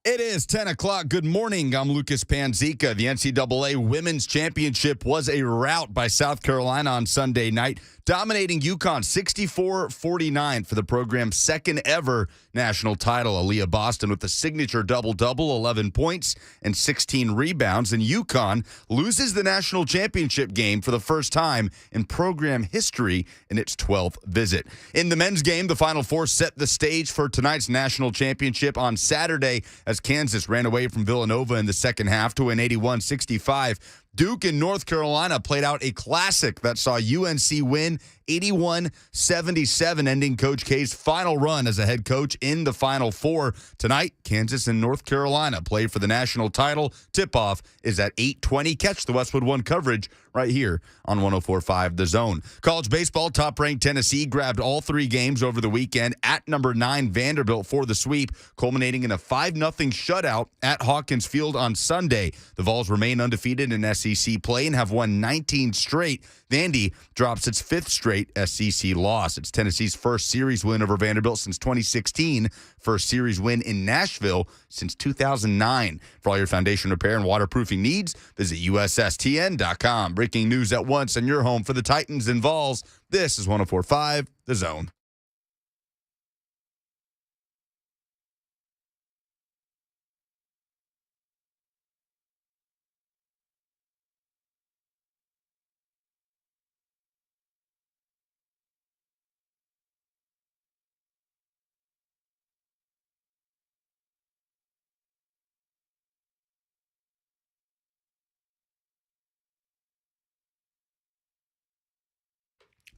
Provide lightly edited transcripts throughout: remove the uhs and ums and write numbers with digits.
It is 10 o'clock. Good morning. I'm Lucas Panzica. The NCAA Women's Championship was a rout by South Carolina on Sunday night, dominating UConn 64-49 for the program's second ever national title. Aaliyah Boston with the signature double-double, 11 points and 16 rebounds. And UConn loses the national championship game for the first time in program history in its 12th visit. In the men's game, the Final Four set the stage for tonight's national championship on Saturday as Kansas ran away from Villanova in the second half to win 81-65. Duke and North Carolina played out a classic that saw UNC win 81-77, ending Coach K's final run as a head coach in the Final Four. Tonight, Kansas and North Carolina play for the national title. Tip-off is at 8:20. Catch the Westwood One coverage right here on 104.5 The Zone. College baseball, top-ranked Tennessee grabbed all three games over the weekend at number 9 Vanderbilt for the sweep, culminating in a 5-0 shutout at Hawkins Field on Sunday. The Vols remain undefeated in SEC play and have won 19 straight. Vandy drops its 5th straight SEC loss. It's Tennessee's first series win over Vanderbilt since 2016, first series win in Nashville since 2009. For all your foundation repair and waterproofing needs, visit USSTN.com. Breaking news at once and your home for the Titans and Vols. This is 104.5 The Zone.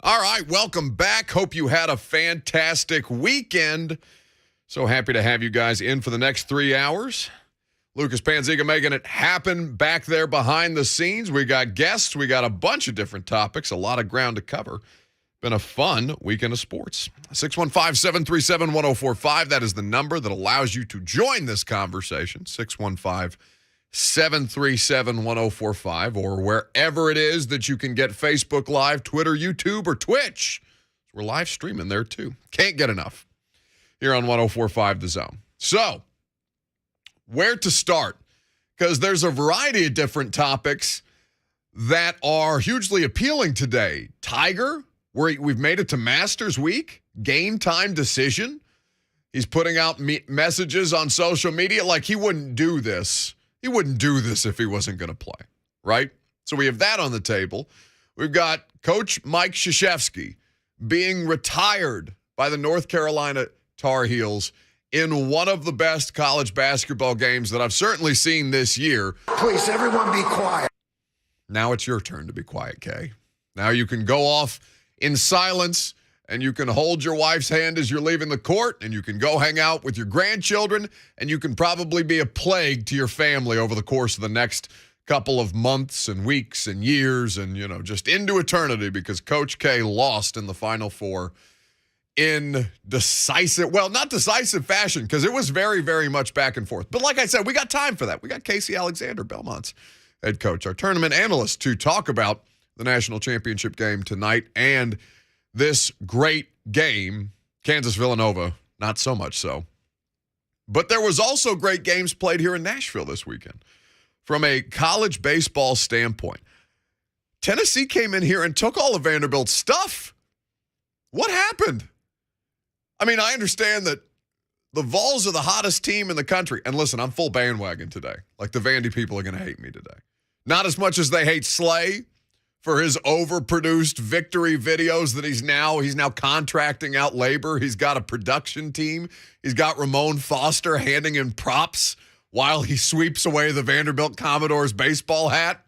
All right, welcome back. Hope you had a fantastic weekend. So happy to have you guys in for the next 3 hours. Lucas Panzica making it happen back there behind the scenes. We got guests. We got a bunch of different topics, a lot of ground to cover. Been a fun weekend of sports. 615-737-1045. That is the number that allows you to join this conversation. 615-737-1045, or wherever it is that you can get Facebook Live, Twitter, YouTube, or Twitch. We're live streaming there too. Can't get enough here on 104.5 The Zone. So, where to start? Because there's a variety of different topics that are hugely appealing today. Tiger, we've made it to Masters Week, game time decision. He's putting out messages on social media like he wouldn't do this. He wouldn't do this if he wasn't going to play, right? So we have that on the table. We've got Coach Mike Krzyzewski being retired by the North Carolina Tar Heels in one of the best college basketball games that I've certainly seen this year. Please, everyone be quiet. Now it's your turn to be quiet, Kay. Now you can go off in silence, and you can hold your wife's hand as you're leaving the court, and you can go hang out with your grandchildren, and you can probably be a plague to your family over the course of the next couple of months and weeks and years and, just into eternity, because Coach K lost in the Final Four in not decisive fashion, because it was very, very much back and forth. But like I said, we got time for that. We got Casey Alexander, Belmont's head coach, our tournament analyst, to talk about the national championship game tonight and this great game. Kansas-Villanova, not so much so. But there was also great games played here in Nashville this weekend. From a college baseball standpoint, Tennessee came in here and took all of Vanderbilt's stuff. What happened? I mean, I understand that the Vols are the hottest team in the country. And listen, I'm full bandwagon today. Like, the Vandy people are going to hate me today. Not as much as they hate Slay for his overproduced victory videos that he's now contracting out labor. He's got a production team. He's got Ramon Foster handing him props while he sweeps away the Vanderbilt Commodores baseball hat.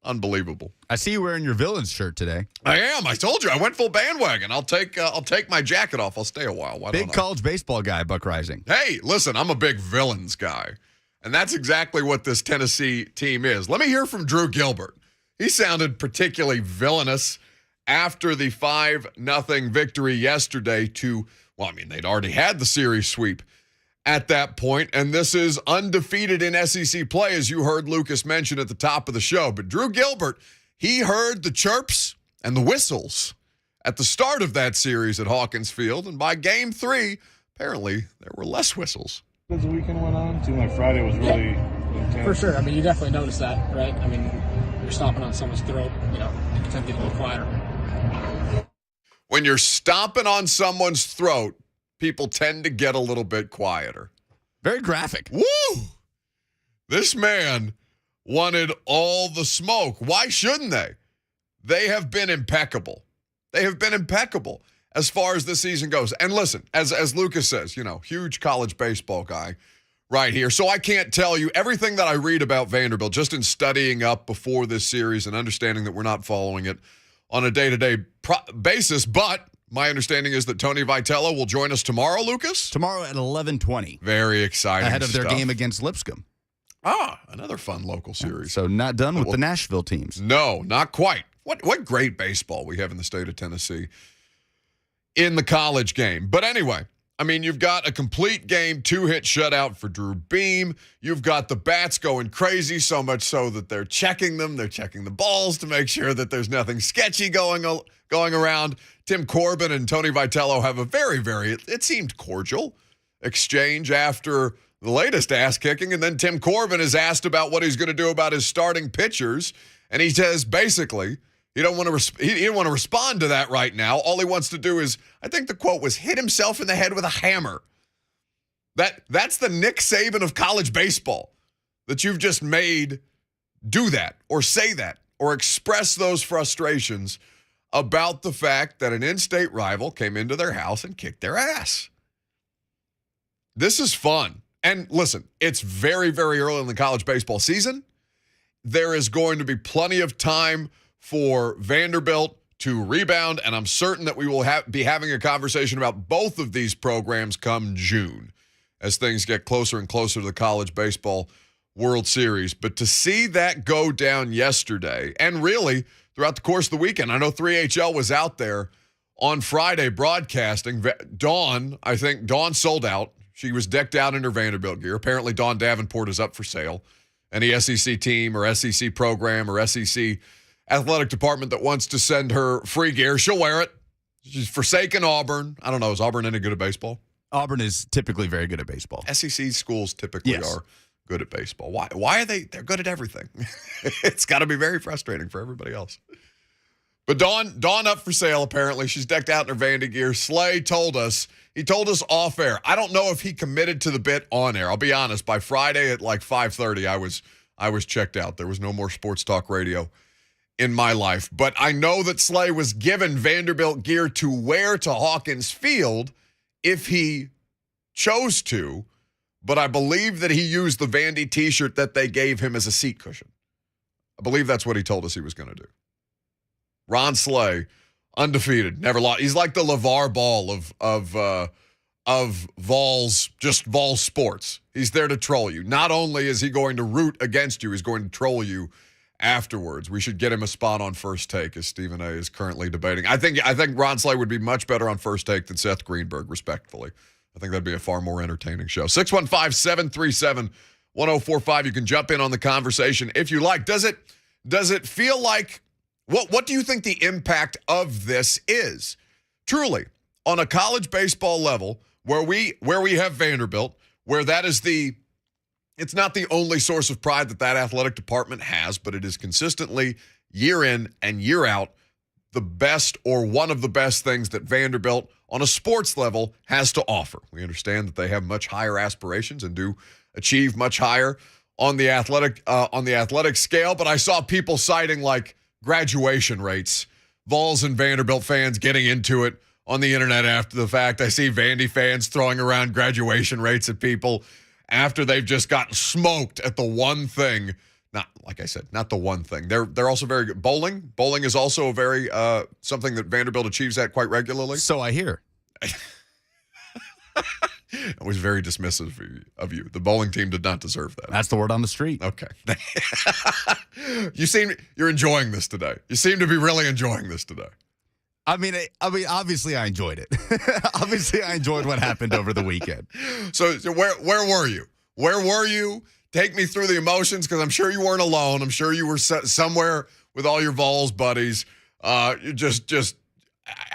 Unbelievable. I see you wearing your Villains shirt today. I am. I told you. I went full bandwagon. I'll take my jacket off. I'll stay a while. Big college baseball guy, Buck Reising. Hey, listen, I'm a big Villains guy. And that's exactly what this Tennessee team is. Let me hear from Drew Gilbert. He sounded particularly villainous after the 5-0 victory yesterday they'd already had the series sweep at that point, and this is undefeated in SEC play, as you heard Lucas mention at the top of the show. But Drew Gilbert, he heard the chirps and the whistles at the start of that series at Hawkins Field, and by Game 3, apparently there were less whistles As the weekend went on, it seemed like Friday was really intense. For sure. I mean, you definitely notice that, right? I mean, you're stomping on someone's throat, you tend to get a little quieter. When you're stomping on someone's throat, people tend to get a little bit quieter. Very graphic. Woo! This man wanted all the smoke. Why shouldn't they? They have been impeccable. They have been impeccable as far as the season goes. And listen, as Lucas says, huge college baseball guy right here. So I can't tell you everything that I read about Vanderbilt just in studying up before this series and understanding that we're not following it on a day-to-day basis. But my understanding is that Tony Vitello will join us tomorrow, Lucas? Tomorrow at 11:20. Very exciting ahead of their stuff. game against Lipscomb. Another fun local series. So not done with the Nashville teams. No, not quite. What great baseball we have in the state of Tennessee in the college game. But anyway, I mean, you've got a complete game, 2-hit shutout for Drew Beam. You've got the bats going crazy, so much so that they're checking them. They're checking the balls to make sure that there's nothing sketchy going around. Tim Corbin and Tony Vitello have a very, very, it seemed cordial exchange after the latest ass kicking. And then Tim Corbin is asked about what he's going to do about his starting pitchers. And he says, basically, he didn't want to respond to that right now. All he wants to do is, I think the quote was, hit himself in the head with a hammer. That's the Nick Saban of college baseball, that you've just made do that or say that or express those frustrations about the fact that an in-state rival came into their house and kicked their ass. This is fun. And listen, it's very, very early in the college baseball season. There is going to be plenty of time for Vanderbilt to rebound, and I'm certain that we will be having a conversation about both of these programs come June as things get closer and closer to the College Baseball World Series. But to see that go down yesterday, and really throughout the course of the weekend, I know 3HL was out there on Friday broadcasting. Dawn sold out. She was decked out in her Vanderbilt gear. Apparently, Dawn Davenport is up for sale. Any SEC team or SEC program or SEC athletic department that wants to send her free gear, she'll wear it. She's forsaken Auburn. I don't know. Is Auburn any good at baseball? Auburn is typically very good at baseball. SEC schools typically are good at baseball. Why are they? They're good at everything. It's got to be very frustrating for everybody else. But Dawn up for sale, apparently. She's decked out in her Vandy gear. Slay told us off air. I don't know if he committed to the bit on air. I'll be honest. By Friday at like 5:30, I was checked out. There was no more sports talk radio in my life. But I know that Slay was given Vanderbilt gear to wear to Hawkins Field if he chose to. But I believe that he used the Vandy t-shirt that they gave him as a seat cushion. I believe that's what he told us he was going to do. Ron Slay, undefeated, never lost. He's like the LeVar Ball of Vols, just Vols sports. He's there to troll you. Not only is he going to root against you, he's going to troll you afterwards. We should get him a spot on First Take, as Stephen A. is currently debating. I think Ron Slay would be much better on First Take than Seth Greenberg, respectfully. I think that'd be a far more entertaining show. 615-737-1045. You can jump in on the conversation if you like. Does it feel like, what do you think the impact of this is? Truly, on a college baseball level, where we have Vanderbilt, where that is it's not the only source of pride that athletic department has, but it is consistently, year in and year out, the best or one of the best things that Vanderbilt on a sports level has to offer. We understand that they have much higher aspirations and do achieve much higher on the athletic scale, but I saw people citing like graduation rates, Vols and Vanderbilt fans getting into it on the internet after the fact. I see Vandy fans throwing around graduation rates at people after they've just gotten smoked at the one thing. Not, like I said, not the one thing. They're also very good. Bowling is also a very something that Vanderbilt achieves at quite regularly. So I hear. I was very dismissive of you. The bowling team did not deserve that. That's the word on the street. Okay. You're enjoying this today. You seem to be really enjoying this today. I mean, obviously I enjoyed it. Obviously I enjoyed what happened over the weekend. So where were you? Where were you? Take me through the emotions, because I'm sure you weren't alone. I'm sure you were somewhere with all your Vols buddies. How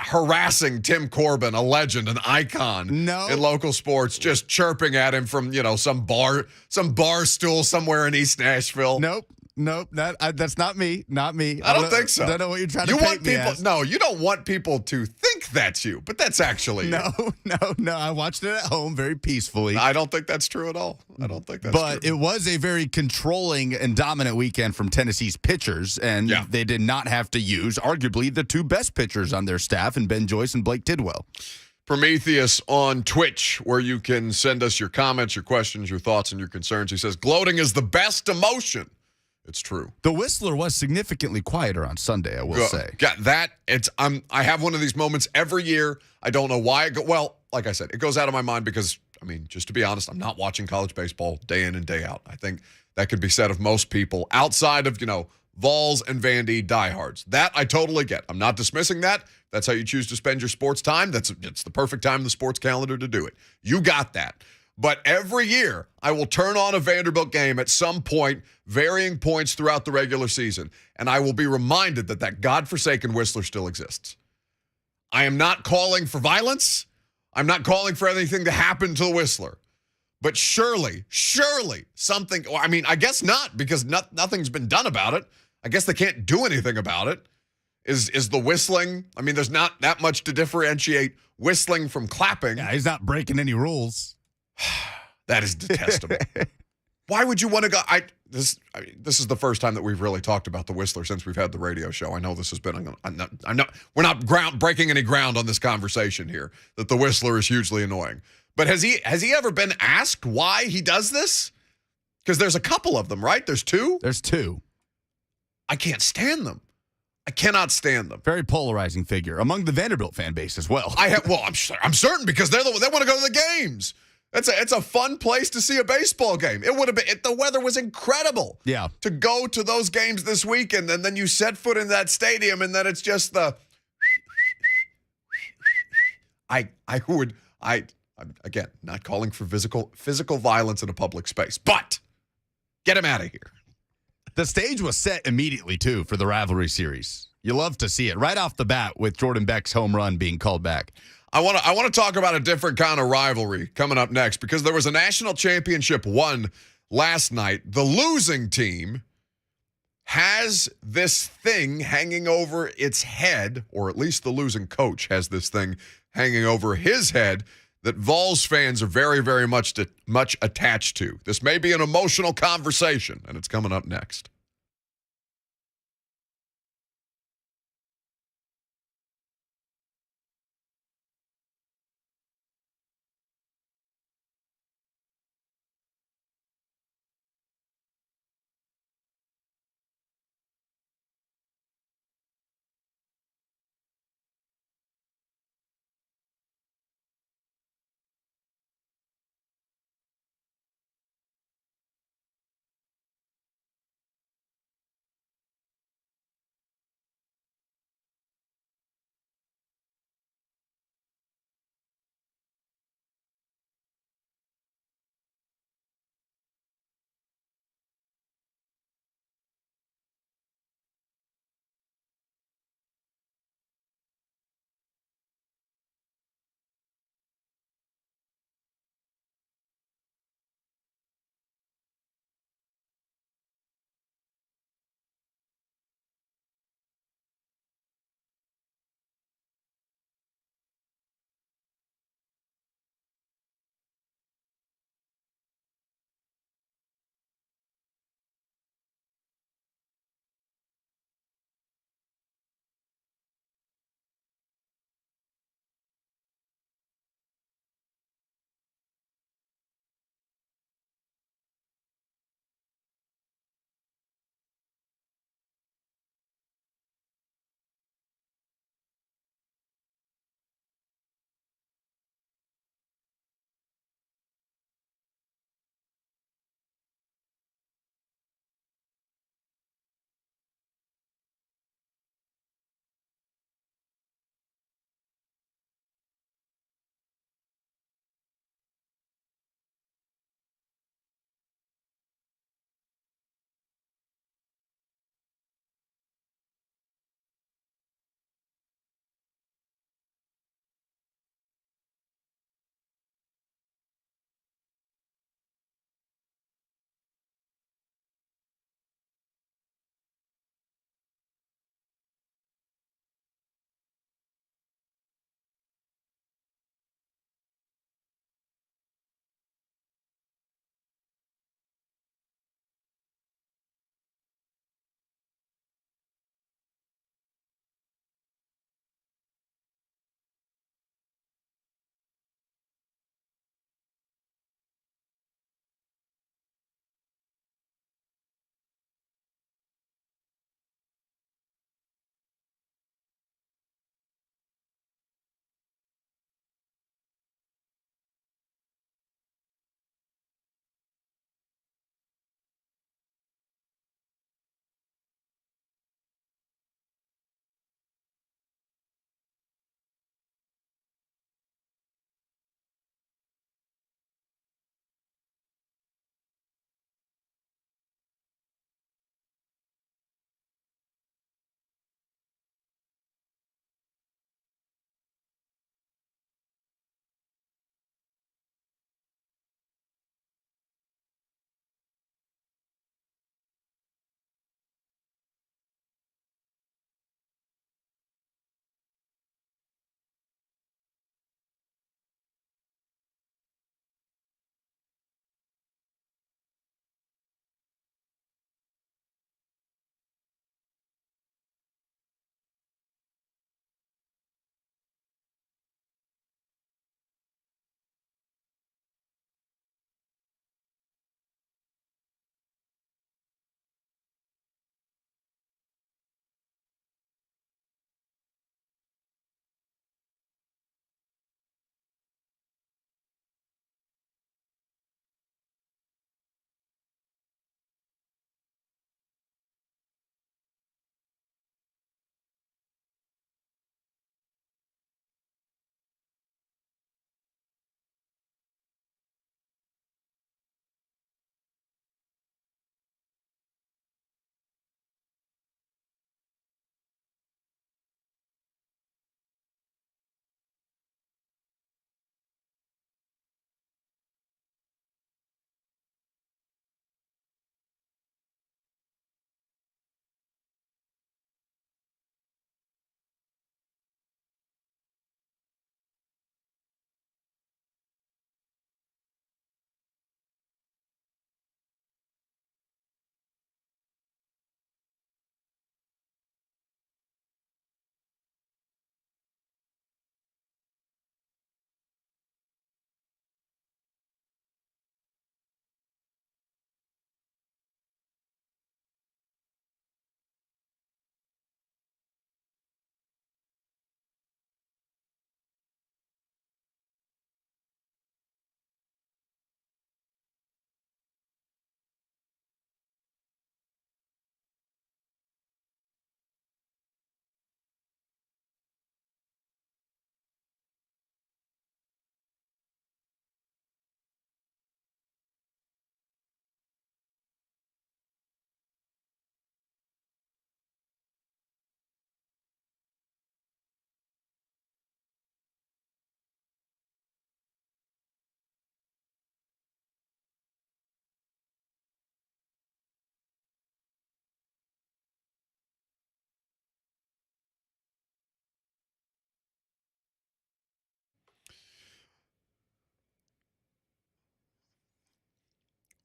harassing Tim Corbin, a legend, an icon in local sports, just chirping at him from, some bar stool somewhere in East Nashville. Nope, that's not me. Not me. I don't think so. I don't know what you're trying to paint me as. No, you don't want people to think that's you, but that's actually no. I watched it at home very peacefully. I don't think that's true at all. I don't think that's true. But it was a very controlling and dominant weekend from Tennessee's pitchers, and they did not have to use arguably the two best pitchers on their staff, in Ben Joyce and Blake Tidwell. Prometheus on Twitch, where you can send us your comments, your questions, your thoughts, and your concerns. He says, gloating is the best emotion. It's true. The Whistler was significantly quieter on Sunday, I will say. Got that. I have one of these moments every year. I don't know why. Well, like I said, it goes out of my mind because, just to be honest, I'm not watching college baseball day in and day out. I think that could be said of most people outside of, Vols and Vandy diehards. That I totally get. I'm not dismissing that. That's how you choose to spend your sports time. It's the perfect time in the sports calendar to do it. You got that. But every year, I will turn on a Vanderbilt game at some point, varying points throughout the regular season, and I will be reminded that godforsaken Whistler still exists. I am not calling for violence. I'm not calling for anything to happen to the Whistler. But surely something, I guess not, because nothing's been done about it. I guess they can't do anything about it. Is the whistling, there's not that much to differentiate whistling from clapping. Yeah, he's not breaking any rules. That is detestable. Why would you want to go? This is the first time that we've really talked about the Whistler since we've had the radio show. I know this has been. We're not breaking any ground on this conversation here. That the Whistler is hugely annoying. But has he ever been asked why he does this? Because there's a couple of them, right? There's two. There's two. I can't stand them. I cannot stand them. Very polarizing figure among the Vanderbilt fan base as well. I'm certain because they want to go to the games. It's a fun place to see a baseball game. It would have been. The weather was incredible. Yeah. To go to those games this weekend, and then you set foot in that stadium, and then it's just the. I'm again not calling for physical violence in a public space, but get him out of here. The stage was set immediately too for the rivalry series. You love to see it right off the bat with Jordan Beck's home run being called back. I want to talk about a different kind of rivalry coming up next because there was a national championship won last night. The losing team has this thing hanging over its head, or at least the losing coach has this thing hanging over his head that Vols fans are very, very much attached to. This may be an emotional conversation, and it's coming up next.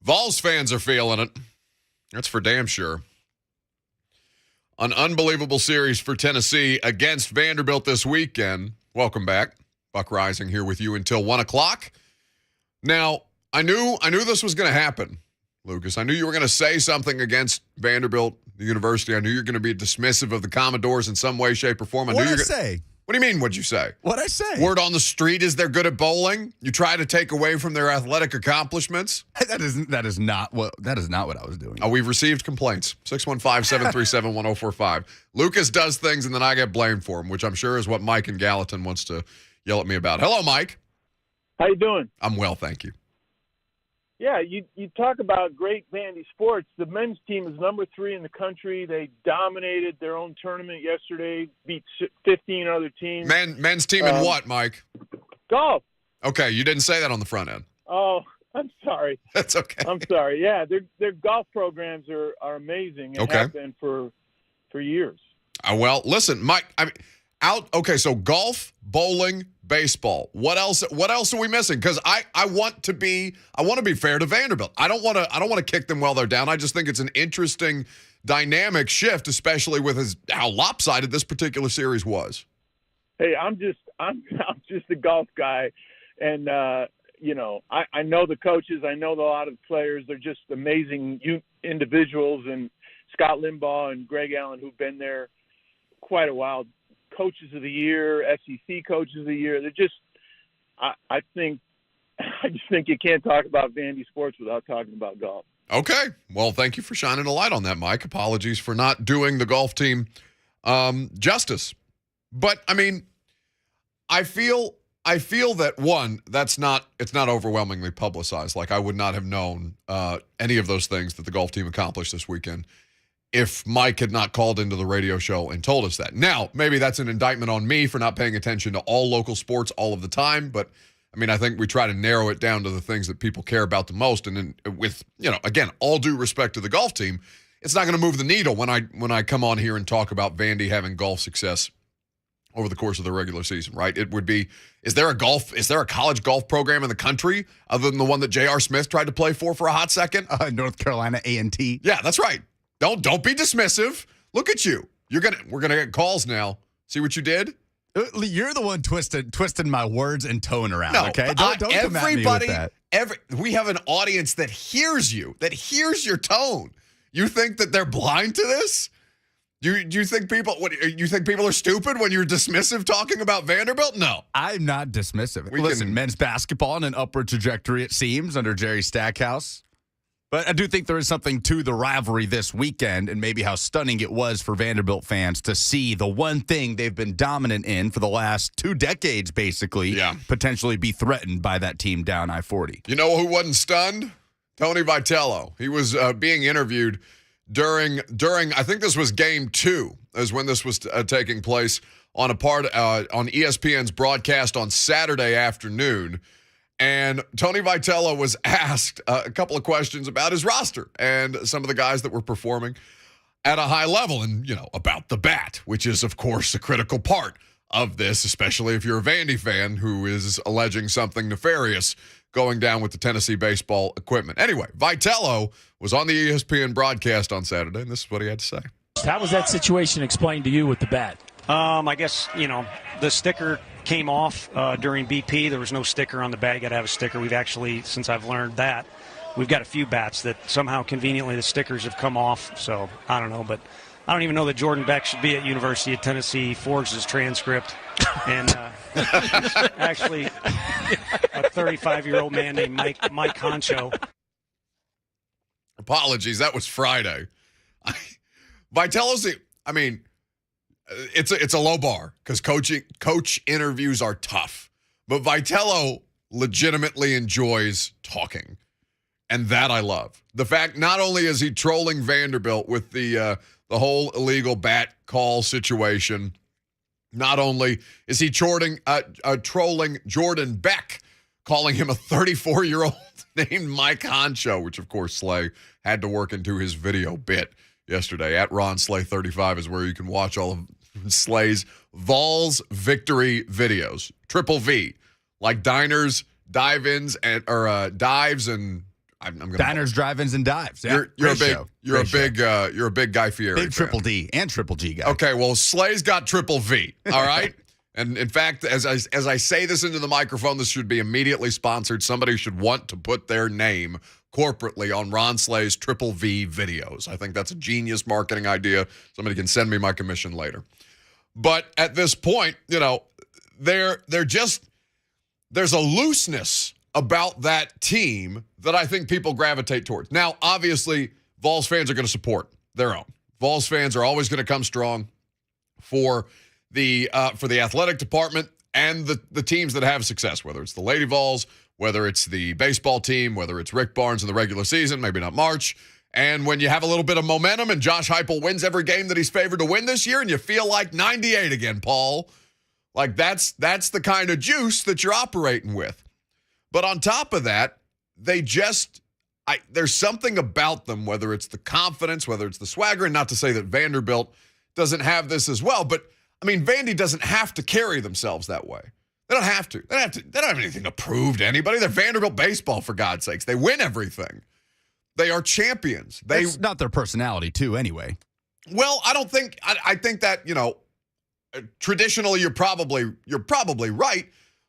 Vols fans are feeling it. That's for damn sure. An unbelievable series for Tennessee against Vanderbilt this weekend. Welcome back. Buck Reising here with you until 1 o'clock. Now, I knew this was going to happen, Lucas. I knew you were going to say something against Vanderbilt, the university. I knew you were going to be dismissive of the Commodores in some way, shape, or form. What'd I say? What do you mean, what'd you say? What'd I say? Word on the street is they're good at bowling? You try to take away from their athletic accomplishments? That is not what I was doing. We've received complaints. 615-737-1045. Lucas does things and then I get blamed for them, which I'm sure is what Mike in Gallatin wants to yell at me about. Hello, Mike. How you doing? I'm well, thank you. Yeah, you talk about great Vandy sports. The men's team is number 3 in the country. They dominated their own tournament yesterday, beat 15 other teams. Men's team in what, Mike? Golf. Okay, you didn't say that on the front end. Oh, I'm sorry. That's okay. I'm sorry. Yeah, their golf programs are amazing and have been for years. Well, listen, Mike, so golf, bowling, baseball. What else are we missing? Because I want to be fair to Vanderbilt. I don't want to kick them while they're down. I just think it's an interesting dynamic shift, especially with how lopsided this particular series was. Hey, I'm just a golf guy, and I know the coaches. I know a lot of the players. They're just amazing individuals, and Scott Limbaugh and Greg Allen, who've been there quite a while. Coaches of the year, SEC coaches of the year. They're just, I just think you can't talk about Vandy sports without talking about golf. Okay. Well, thank you for shining a light on that, Mike. Apologies for not doing the golf team justice. But I mean, I feel that it's not overwhelmingly publicized. Like I would not have known any of those things that the golf team accomplished this weekend if Mike had not called into the radio show and told us that. Now, maybe that's an indictment on me for not paying attention to all local sports all of the time, but I mean, I think we try to narrow it down to the things that people care about the most. And then with, again, all due respect to the golf team, it's not going to move the needle when I come on here and talk about Vandy having golf success over the course of the regular season, right? It would be, is there a college golf program in the country other than the one that J.R. Smith tried to play for a hot second? North Carolina A&T. Yeah, that's right. Don't be dismissive. Look at you. We're gonna get calls now. See what you did? You're the one twisting my words and tone around. No, okay, don't come at me with that. We have an audience that hears you, that hears your tone. You think that they're blind to this? Do you think people? You think people are stupid when you're dismissive talking about Vanderbilt? No, I'm not dismissive. Listen, men's basketball on an upward trajectory, it seems, under Jerry Stackhouse. But I do think there is something to the rivalry this weekend and maybe how stunning it was for Vanderbilt fans to see the one thing they've been dominant in for the last 2 decades, basically, potentially be threatened by that team down I-40. You know who wasn't stunned? Tony Vitello. He was being interviewed during I think this was game 2 is when this was taking place on on ESPN's broadcast on Saturday afternoon. And Tony Vitello was asked a couple of questions about his roster and some of the guys that were performing at a high level and, about the bat, which is, of course, a critical part of this, especially if you're a Vandy fan who is alleging something nefarious going down with the Tennessee baseball equipment. Anyway, Vitello was on the ESPN broadcast on Saturday, and this is what he had to say. How was that situation explained to you with the bat? I guess, the sticker came off during BP. There was no sticker on the bat. You got to have a sticker. We've actually, since I've learned that, we've got a few bats that somehow conveniently the stickers have come off. So I don't know, but I don't even know that Jordan Beck should be at University of Tennessee. Forged his transcript, and actually a 35-year-old man named Mike Honcho. Apologies, that was Friday. Vitello's, it's a low bar because coach interviews are tough. But Vitello legitimately enjoys talking. And that I love. The fact not only is he trolling Vanderbilt with the whole illegal bat call situation, not only is he trolling Jordan Beck, calling him a 34-year-old named Mike Honcho, which, of course, Slay had to work into his video bit yesterday. At Ron Slay 35 is where you can watch all of Slay's Vols victory videos. Triple V, like diners, dive-ins, or dives and I'm going to Diners, drive-ins, and dives. Yeah, You're a big Guy Fieri big fan. Triple D and Triple G guy. Okay, well, Slay's got Triple V. All right. And in fact, as I say this into the microphone, this should be immediately sponsored. Somebody should want to put their name corporately on Ron Slay's Triple V videos. I think that's a genius marketing idea. Somebody can send me my commission later. But at this point, they're just, there's a looseness about that team that I think people gravitate towards. Now, obviously, Vols fans are going to support their own. Vols fans are always going to come strong for the athletic department and the teams that have success, whether it's the Lady Vols, whether it's the baseball team, whether it's Rick Barnes in the regular season, maybe not March. And when you have a little bit of momentum and Josh Heupel wins every game that he's favored to win this year and you feel like 98 again, Paul, like that's the kind of juice that you're operating with. But on top of that, there's something about them, whether it's the confidence, whether it's the swagger, and not to say that Vanderbilt doesn't have this as well, but I mean, Vandy doesn't have to carry themselves that way. They don't have to. They don't have anything to prove to anybody. They're Vanderbilt baseball, for God's sakes. They win everything. They are champions. That's not their personality, too, anyway. Well, I don't think. I think that traditionally you're probably right,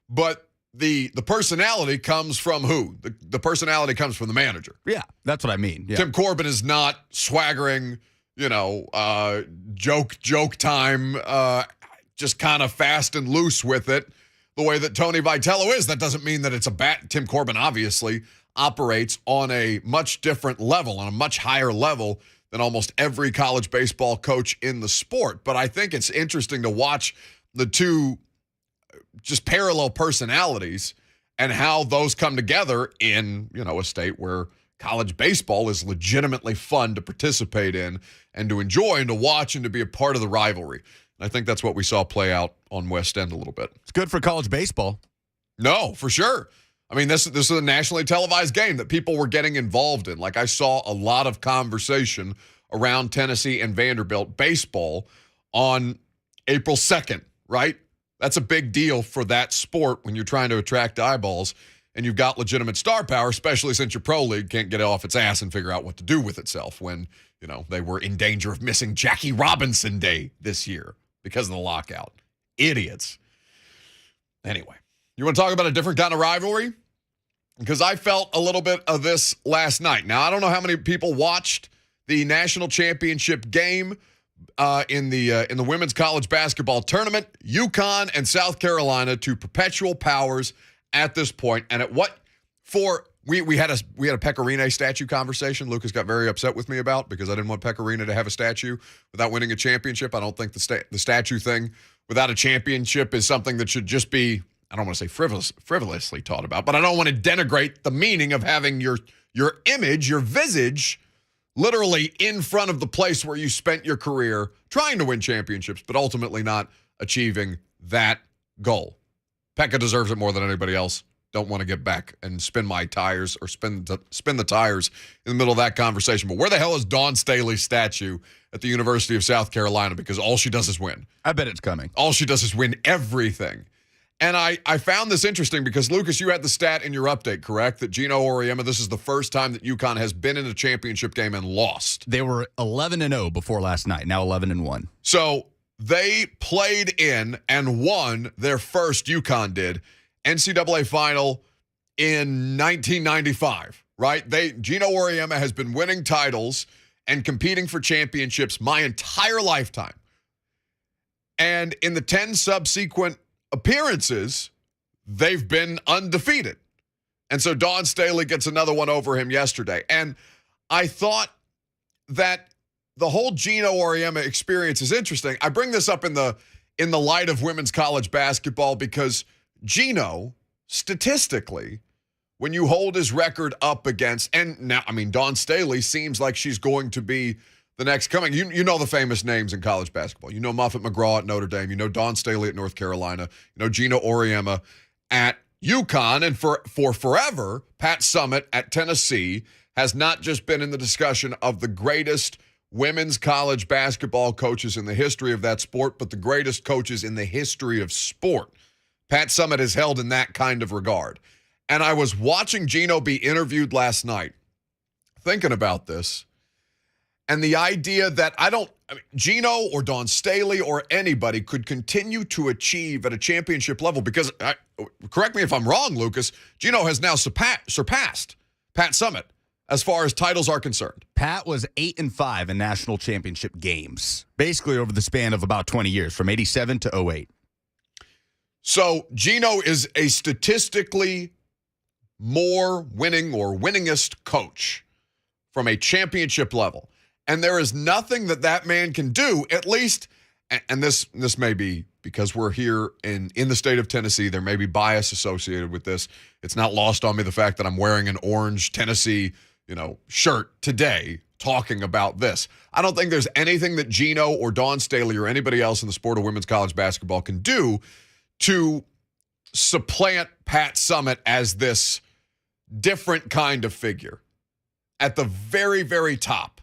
but the personality comes from who? The personality comes from the manager. Yeah, that's what I mean. Yeah. Tim Corbin is not swaggering. Joke time, just kind of fast and loose with it, the way that Tony Vitello is. That doesn't mean that it's a bad. Tim Corbin obviously operates on a much different level, on a much higher level than almost every college baseball coach in the sport. But I think it's interesting to watch the two just parallel personalities and how those come together in, a state where college baseball is legitimately fun to participate in and to enjoy and to watch and to be a part of the rivalry. And I think that's what we saw play out on West End a little bit. It's good for college baseball. No, for sure. I mean, this is a nationally televised game that people were getting involved in. Like, I saw a lot of conversation around Tennessee and Vanderbilt baseball on April 2nd, right? That's a big deal for that sport when you're trying to attract eyeballs. And you've got legitimate star power, especially since your pro league can't get off its ass and figure out what to do with itself when, they were in danger of missing Jackie Robinson Day this year because of the lockout. Idiots. Anyway, you want to talk about a different kind of rivalry? Because I felt a little bit of this last night. Now, I don't know how many people watched the national championship game in the women's college basketball tournament. UConn and South Carolina, two perpetual powers at this point. And at what for we had a Pecorine statue conversation Lucas got very upset with me about because I didn't want Pecorine to have a statue without winning a championship. I don't think the statue thing without a championship is something that should just be, I don't want to say frivolously taught about, but I don't want to denigrate the meaning of having your image, your visage literally in front of the place where you spent your career trying to win championships, but ultimately not achieving that goal. Pekka deserves it more than anybody else. Don't want to get back and spin my tires or spin the tires in the middle of that conversation. But where the hell is Dawn Staley's statue at the University of South Carolina? Because all she does is win. I bet it's coming. All she does is win everything. And I found this interesting because, Lucas, you had the stat in your update, correct? That Gino Auriemma, this is the first time that UConn has been in a championship game and lost. They were 11-0 before last night, now 11-1. So they played in and won their first, UConn did, NCAA final in 1995, right? Gino Auriemma has been winning titles and competing for championships my entire lifetime. And in the 10 subsequent appearances, they've been undefeated. And so Dawn Staley gets another one over him yesterday. And I thought that the whole Gino Auriemma experience is interesting. I bring this up in the light of women's college basketball because Gino, statistically, when you hold his record up against, and now, I mean, Dawn Staley seems like she's going to be the next coming. You know the famous names in college basketball. You know Muffet McGraw at Notre Dame. You know Dawn Staley at North Carolina. You know Gino Auriemma at UConn. And for forever, Pat Summitt at Tennessee has not just been in the discussion of the greatest women's college basketball coaches in the history of that sport, but the greatest coaches in the history of sport. Pat Summitt is held in that kind of regard. And I was watching Gino be interviewed last night, thinking about this, and the idea that Gino or Dawn Staley or anybody could continue to achieve at a championship level because, correct me if I'm wrong, Lucas, Gino has now surpassed Pat Summitt as far as titles are concerned. Pat was 8-5 in national championship games, basically over the span of about 20 years, from 87 to 08. So Gino is a statistically more winning or winningest coach from a championship level. And there is nothing that man can do, at least, and this may be because we're here in the state of Tennessee. There may be bias associated with this. It's not lost on me the fact that I'm wearing an orange Tennessee, shirt today talking about this. I don't think there's anything that Gino or Dawn Staley or anybody else in the sport of women's college basketball can do to supplant Pat Summitt as this different kind of figure at the very, very top.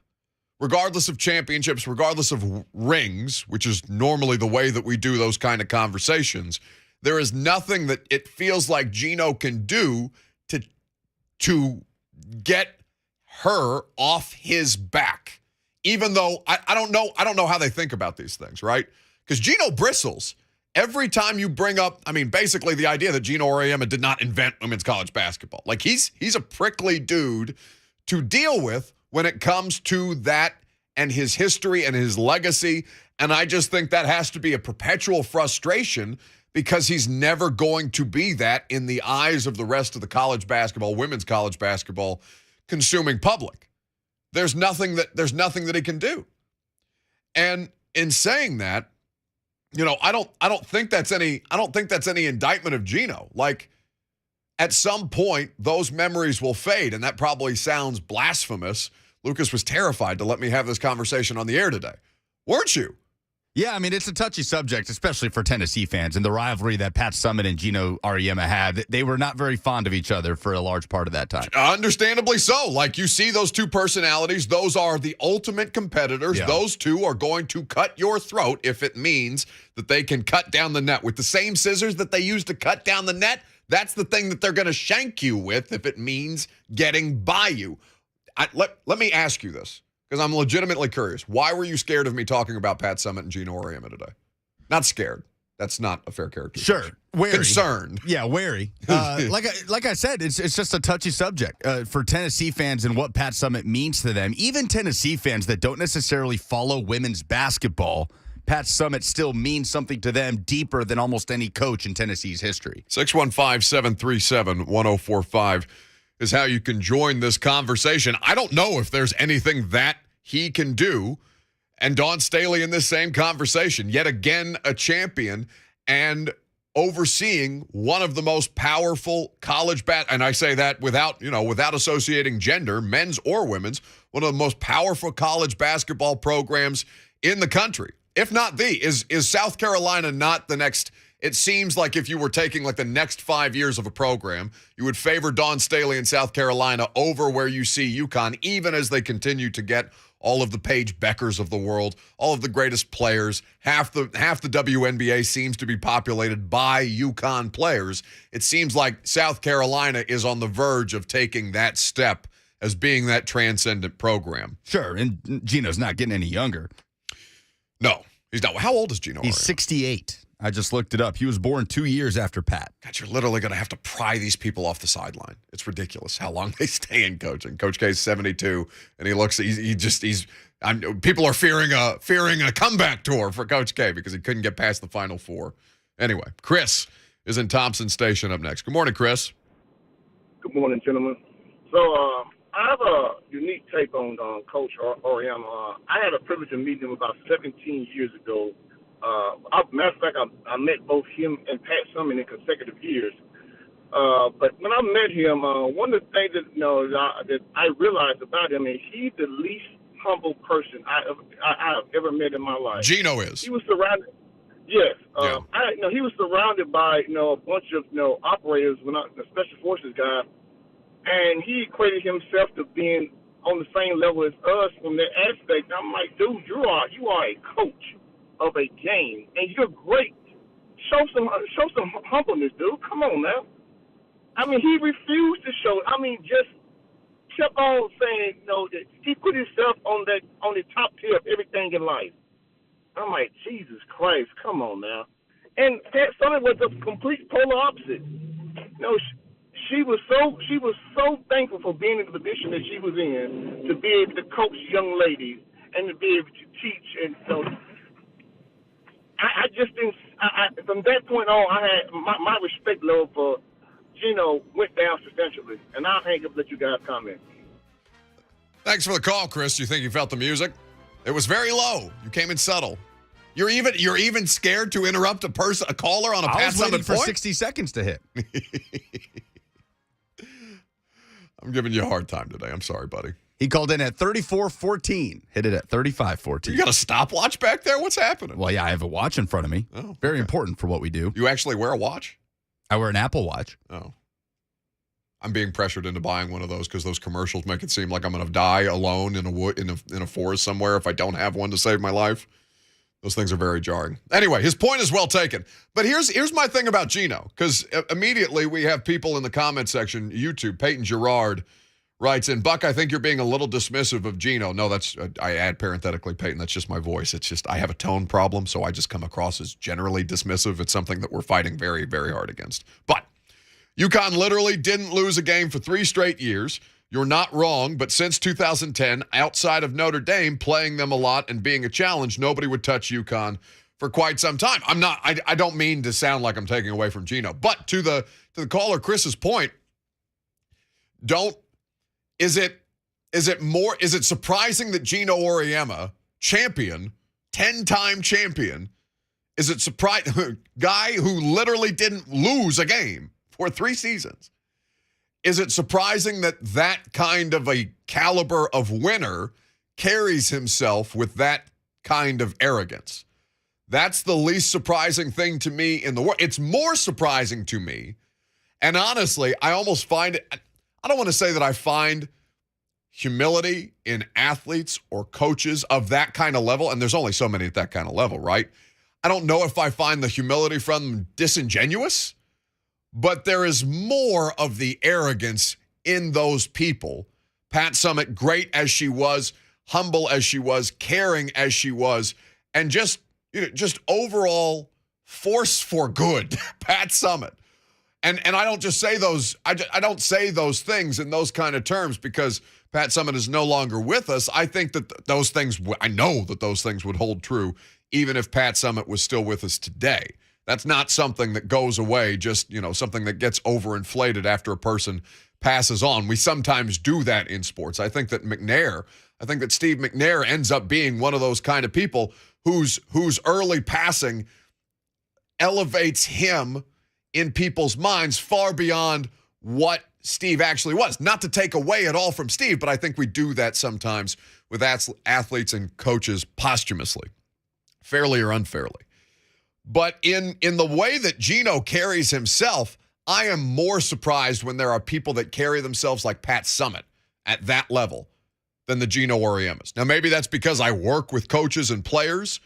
Regardless of championships, regardless of rings, which is normally the way that we do those kind of conversations, there is nothing that it feels like Gino can do to get her off his back. Even though I don't know how they think about these things, right? Because Gino bristles every time you bring up, basically the idea that Gino Auriemma did not invent women's college basketball. Like he's a prickly dude to deal with when it comes to that and his history and his legacy. And I just think that has to be a perpetual frustration because he's never going to be that in the eyes of the rest of the women's college basketball consuming public. There's nothing that he can do. And in saying that, I don't think that's any indictment of Gino. Like, at some point, those memories will fade, and that probably sounds blasphemous. Lucas was terrified to let me have this conversation on the air today. Weren't you? Yeah, it's a touchy subject, especially for Tennessee fans, and the rivalry that Pat Summitt and Gino Auriemma had. They were not very fond of each other for a large part of that time. Understandably so. Like, you see those two personalities. Those are the ultimate competitors. Yeah. Those two are going to cut your throat if it means that they can cut down the net. With the same scissors that they use to cut down the net, that's the thing that they're going to shank you with if it means getting by you. Let me ask you this, because I'm legitimately curious. Why were you scared of me talking about Pat Summitt and Gino Auriemma today? Not scared. That's not a fair characterization. Sure. Wary. Concerned. Yeah, wary. Like I said, it's just a touchy subject for Tennessee fans and what Pat Summitt means to them. Even Tennessee fans that don't necessarily follow women's basketball, Pat Summitt still means something to them deeper than almost any coach in Tennessee's history. 615-737-1045 is how you can join this conversation. I don't know if there's anything that he can do. And Dawn Staley in this same conversation, yet again a champion and overseeing one of the most powerful college and I say that without associating gender, men's or women's, one of the most powerful college basketball programs in the country. If not is South Carolina not the next? It seems like if you were taking like the next 5 years of a program, you would favor Dawn Staley in South Carolina over where you see UConn, even as they continue to get all of the Paige Beckers of the world, all of the greatest players. Half the WNBA seems to be populated by UConn players. It seems like South Carolina is on the verge of taking that step as being that transcendent program. Sure, and Gino's not getting any younger. No, he's not. How old is Gino? He's 68. I just looked it up. He was born 2 years after Pat. God, you're literally going to have to pry these people off the sideline. It's ridiculous how long they stay in coaching. Coach K's 72, and people are fearing a comeback tour for Coach K because he couldn't get past the Final Four. Anyway, Chris is in Thompson Station up next. Good morning, Chris. Good morning, gentlemen. So I have a unique take on Coach Auriemma. I had a privilege of meeting him about 17 years ago. Matter of fact, I met both him and Pat Summitt in consecutive years. But when I met him, one of the things that I realized about him is he's the least humble person I have ever met in my life. Gino is. He was surrounded. Yes. Yeah. He was surrounded by a bunch of operators, the special forces guy, and he equated himself to being on the same level as us from that aspect. I'm like, dude, you are a coach of a game, and you're great. Show some humbleness, dude. Come on now. He refused to show. Just kept on saying, that he put himself on the top tier of everything in life. I'm like, Jesus Christ, come on now. And Pat Summitt was a complete polar opposite. She was so thankful for being in the position that she was in, to be able to coach young ladies and to be able to teach. And so I just didn't. From that point on, I had my respect level for Gino went down substantially. And I'll hang up and let you guys comment. Thanks for the call, Chris. You think you felt the music? It was very low. You came in subtle. You're even scared to interrupt a caller on a Pat Summitt point? I was waiting for 60 seconds to hit. I'm giving you a hard time today. I'm sorry, buddy. He called in at 34-14. Hit it at 35-14. You got a stopwatch back there? What's happening? Well, yeah, I have a watch in front of me. Oh, very important for what we do. You actually wear a watch? I wear an Apple Watch. Oh. I'm being pressured into buying one of those because those commercials make it seem like I'm going to die alone in a forest somewhere if I don't have one to save my life. Those things are very jarring. Anyway, his point is well taken. But here's my thing about Gino, because immediately we have people in the comment section, YouTube, Peyton Gerard writes in, Buck, I think you're being a little dismissive of Gino. No, I add parenthetically, Peyton, that's just my voice. It's just I have a tone problem, so I just come across as generally dismissive. It's something that we're fighting very, very hard against. But UConn literally didn't lose a game for 3 straight years. You're not wrong, but since 2010, outside of Notre Dame playing them a lot and being a challenge, nobody would touch UConn for quite some time. I don't mean to sound like I'm taking away from Gino, but to the caller Chris's point, is it surprising that Gino Auriemma, champion, 10-time champion, is it surprising guy who literally didn't lose a game for 3 seasons? Is it surprising that kind of a caliber of winner carries himself with that kind of arrogance? That's the least surprising thing to me in the world. It's more surprising to me, and honestly, I almost find it, I don't want to say that I find humility in athletes or coaches of that kind of level, and there's only so many at that kind of level, right? I don't know if I find the humility from them disingenuous, but there is more of the arrogance in those people. Pat Summitt, great as she was, humble as she was, caring as she was, and just overall force for good. Pat Summitt. And I don't just say those, I don't say those things in those kind of terms because Pat Summitt is no longer with us. I think that those things, I know that those things would hold true even if Pat Summitt was still with us today. That's not something that goes away, just, something that gets overinflated after a person passes on. We sometimes do that in sports. I think that Steve McNair ends up being one of those kind of people whose early passing elevates him in people's minds far beyond what Steve actually was. Not to take away at all from Steve, but I think we do that sometimes with athletes and coaches posthumously, fairly or unfairly. But in the way that Gino carries himself, I am more surprised when there are people that carry themselves like Pat Summitt at that level than the Gino Auriemmas. Now, maybe that's because I work with coaches and players.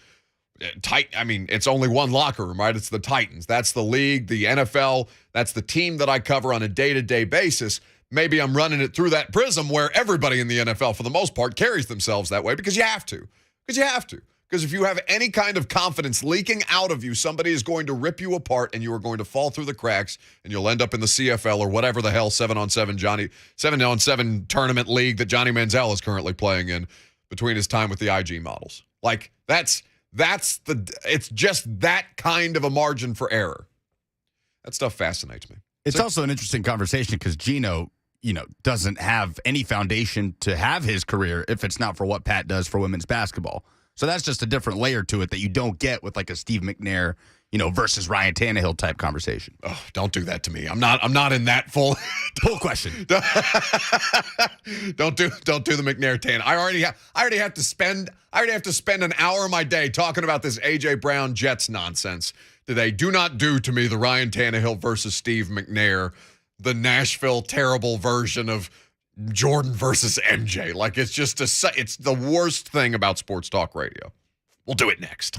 It's only one locker room, right? It's the Titans. That's the league, the NFL. That's the team that I cover on a day-to-day basis. Maybe I'm running it through that prism where everybody in the NFL, for the most part, carries themselves that way because you have to. Because if you have any kind of confidence leaking out of you, somebody is going to rip you apart and you are going to fall through the cracks and you'll end up in the CFL or whatever the hell 7-on-7 tournament league that Johnny Manziel is currently playing in between his time with the IG models. Like, it's just that kind of a margin for error. That stuff fascinates me. It's also an interesting conversation because Gino, doesn't have any foundation to have his career if it's not for what Pat does for women's basketball. So that's just a different layer to it that you don't get with like a Steve McNair, versus Ryan Tannehill type conversation. Oh, don't do that to me. I'm not in that full question. Don't do the McNair Tan. I already have to spend an hour of my day talking about this AJ Brown Jets nonsense today. Do not do to me the Ryan Tannehill versus Steve McNair, the Nashville terrible version of Jordan versus MJ. Like, it's the worst thing about sports talk radio. We'll do it next.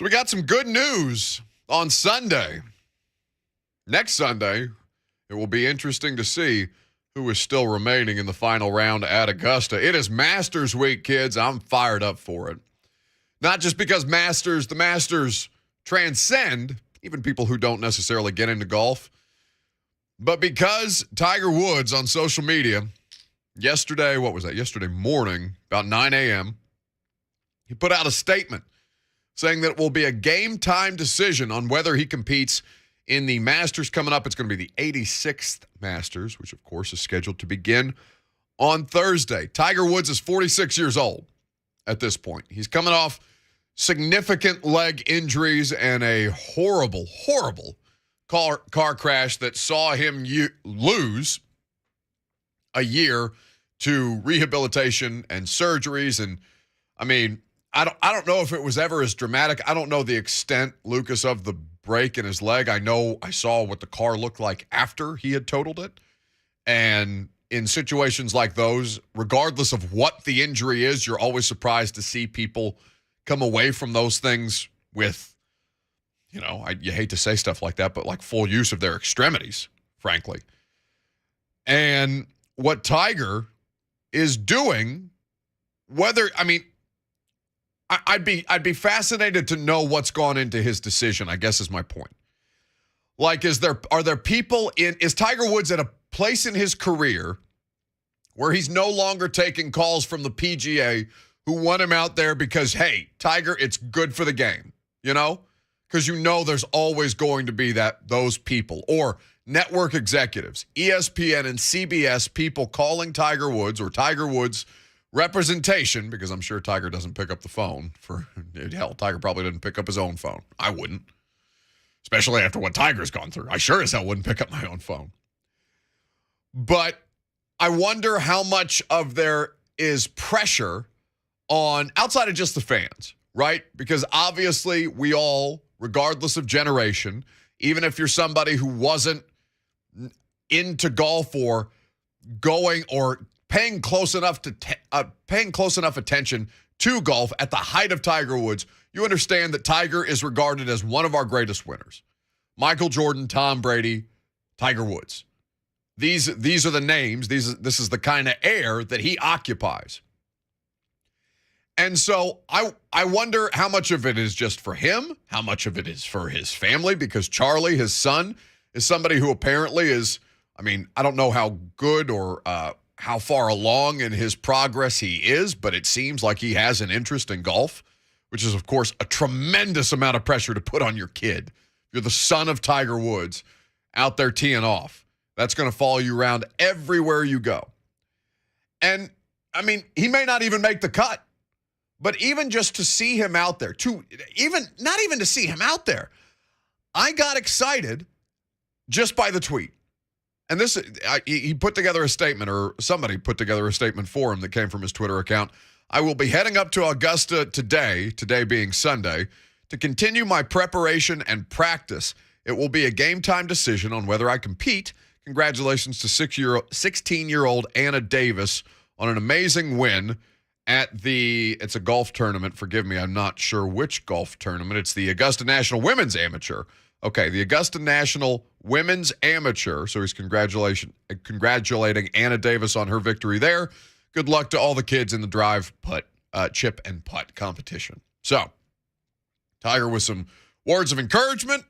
So we got some good news on Sunday. Next Sunday, it will be interesting to see who is still remaining in the final round at Augusta. It is Masters Week, kids. I'm fired up for it. Not just because the Masters transcend even people who don't necessarily get into golf, but because Tiger Woods on social media yesterday morning, about 9 a.m., he put out a statement saying that it will be a game-time decision on whether he competes in the Masters coming up. It's going to be the 86th Masters, which, of course, is scheduled to begin on Thursday. Tiger Woods is 46 years old at this point. He's coming off significant leg injuries and a horrible, horrible car crash that saw him lose a year to rehabilitation and surgeries. And, I mean, I don't know if it was ever as dramatic. I don't know the extent, Lucas, of the break in his leg. I know I saw what the car looked like after he had totaled it. And in situations like those, regardless of what the injury is, you're always surprised to see people come away from those things with, you hate to say stuff like that, but like full use of their extremities, frankly. And what Tiger is doing, I'd be fascinated to know what's gone into his decision, I guess is my point. Like, is Tiger Woods at a place in his career where he's no longer taking calls from the PGA who want him out there because, hey, Tiger, it's good for the game, Because there's always going to be those people, or network executives, ESPN and CBS people calling Tiger Woods or Tiger Woods representation, because I'm sure Tiger doesn't pick up the phone. Tiger probably didn't pick up his own phone. I wouldn't. Especially after what Tiger's gone through. I sure as hell wouldn't pick up my own phone. But I wonder how much of there is pressure on, outside of just the fans, right? Because obviously we all, regardless of generation, even if you're somebody who wasn't into golf or going or paying close enough attention to golf at the height of Tiger Woods, you understand that Tiger is regarded as one of our greatest winners. Michael Jordan, Tom Brady, Tiger Woods. These are the names. This is the kind of air that he occupies. And so I wonder how much of it is just for him, how much of it is for his family, because Charlie, his son, is somebody who apparently is, I don't know how good or how far along in his progress he is, but it seems like he has an interest in golf, which is, of course, a tremendous amount of pressure to put on your kid. You're the son of Tiger Woods out there teeing off. That's going to follow you around everywhere you go. And, he may not even make the cut, but even just to see him out there, not even to see him out there, I got excited just by the tweet. And he put together a statement, or somebody put together a statement for him that came from his Twitter account. I will be heading up to Augusta today being Sunday, to continue my preparation and practice. It will be a game-time decision on whether I compete. Congratulations to 16-year-old Ncaa Davis on an amazing win at it's a golf tournament. Forgive me, I'm not sure which golf tournament. It's the Augusta National Women's Amateur. Okay, the Augusta National Women's Amateur. So he's congratulating Ncaa Davis on her victory there. Good luck to all the kids in the drive, putt, chip, and putt competition. So, Tiger with some words of encouragement,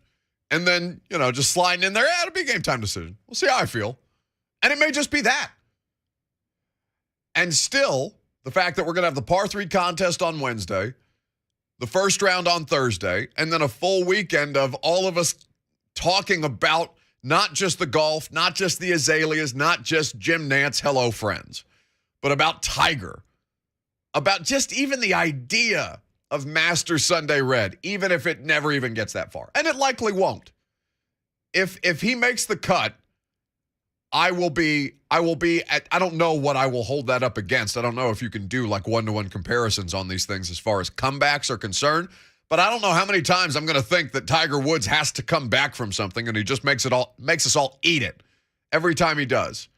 and then, just sliding in there. Yeah, it'll be a game time decision. We'll see how I feel. And it may just be that. And still, the fact that we're going to have the par 3 contest on Wednesday, the first round on Thursday, and then a full weekend of all of us talking about not just the golf, not just the azaleas, not just Jim Nantz, hello friends, but about Tiger, about just even the idea of Masters Sunday Red, even if it never even gets that far. And it likely won't. If he makes the cut, I will be at, I don't know what I will hold that up against. I don't know if you can do like one-to-one comparisons on these things as far as comebacks are concerned, but I don't know how many times I'm going to think that Tiger Woods has to come back from something, and he just makes us all eat it every time he does.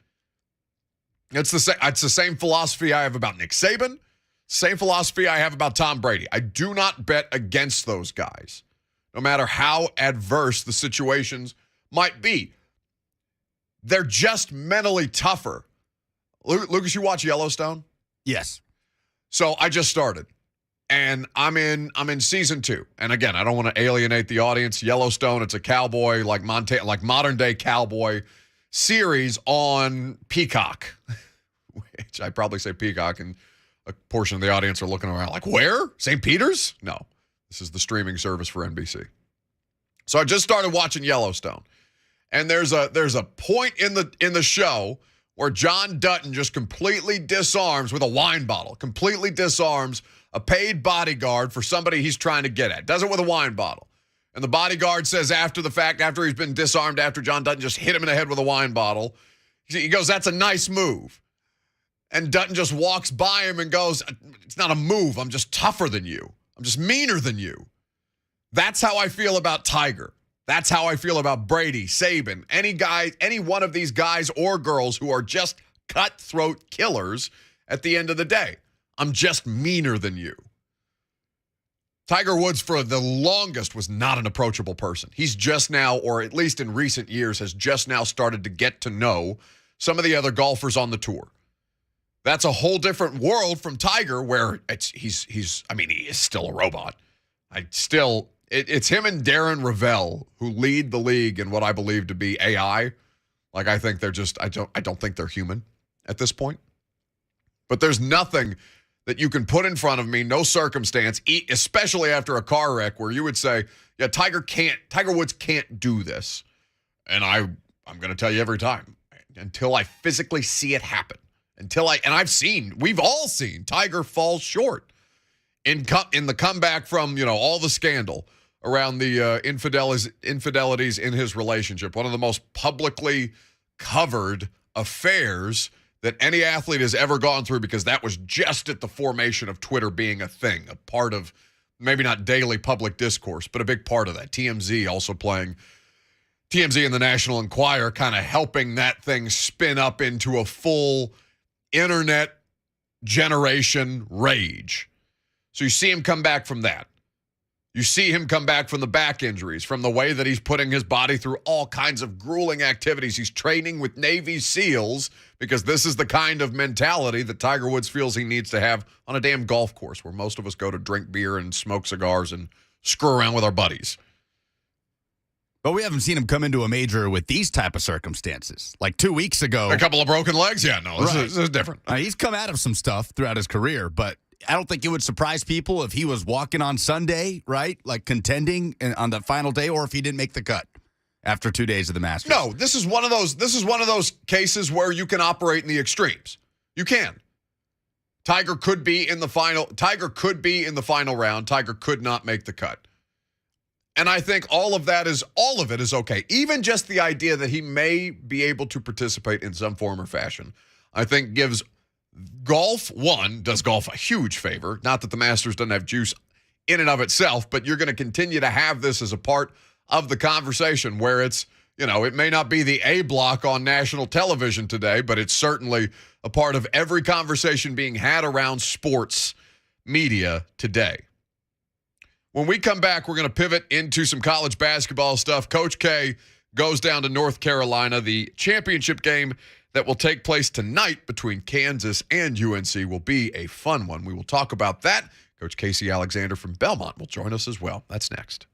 It's the same philosophy I have about Nick Saban. Same philosophy I have about Tom Brady. I do not bet against those guys, no matter how adverse the situations might be. They're just mentally tougher. Lucas, you watch Yellowstone? Yes. So I just started, and I'm in season 2. And again, I don't want to alienate the audience. Yellowstone, it's a cowboy, like modern day cowboy series on Peacock, which I probably say Peacock, and a portion of the audience are looking around like, where? St. Peter's? No, this is the streaming service for NBC. So I just started watching Yellowstone, and there's a point in the show where John Dutton just completely disarms with a wine bottle, completely disarms a paid bodyguard for somebody he's trying to get at. Does it with a wine bottle. And the bodyguard says after the fact, after he's been disarmed, after John Dutton just hit him in the head with a wine bottle, he goes, that's a nice move. And Dutton just walks by him and goes, it's not a move. I'm just tougher than you. I'm just meaner than you. That's how I feel about Tiger. That's how I feel about Brady, Saban, any one of these guys or girls who are just cutthroat killers at the end of the day. I'm just meaner than you. Tiger Woods, for the longest, was not an approachable person. He's just now, or at least in recent years, has just now started to get to know some of the other golfers on the tour. That's a whole different world from Tiger, where he is still a robot. It's him and Darren Ravel who lead the league in what I believe to be AI. Like, I think they're just, I don't think they're human at this point. But there's nothing that you can put in front of me, no circumstance, especially after a car wreck, where you would say, yeah, Tiger Woods can't do this. And I'm going to tell you every time, until I physically see it happen. We've all seen Tiger fall short in the comeback from, all the scandal around the infidelities in his relationship. One of the most publicly covered affairs that any athlete has ever gone through, because that was just at the formation of Twitter being a thing, a part of maybe not daily public discourse, but a big part of that. TMZ and the National Enquirer kind of helping that thing spin up into a full internet generation rage. So you see him come back from that. You see him come back from the back injuries, from the way that he's putting his body through all kinds of grueling activities. He's training with Navy SEALs, because this is the kind of mentality that Tiger Woods feels he needs to have on a damn golf course, where most of us go to drink beer and smoke cigars and screw around with our buddies. But we haven't seen him come into a major with these type of circumstances. Like 2 weeks ago. A couple of broken legs? Yeah, no, this is different. He's come out of some stuff throughout his career, but I don't think it would surprise people if he was walking on Sunday, right? Like contending on the final day, or if he didn't make the cut after 2 days of the Masters. No, this is one of those cases where you can operate in the extremes. You can. Tiger could be in the final round. Tiger could not make the cut. And I think all of it is okay. Even just the idea that he may be able to participate in some form or fashion, I think does golf a huge favor. Not that the Masters doesn't have juice in and of itself, but you're going to continue to have this as a part of the conversation, where it's, it may not be the A block on national television today, but it's certainly a part of every conversation being had around sports media today. When we come back, we're going to pivot into some college basketball stuff. Coach K goes down to North Carolina. The championship game that will take place tonight between Kansas and UNC will be a fun one. We will talk about that. Coach Casey Alexander from Belmont will join us as well. That's next.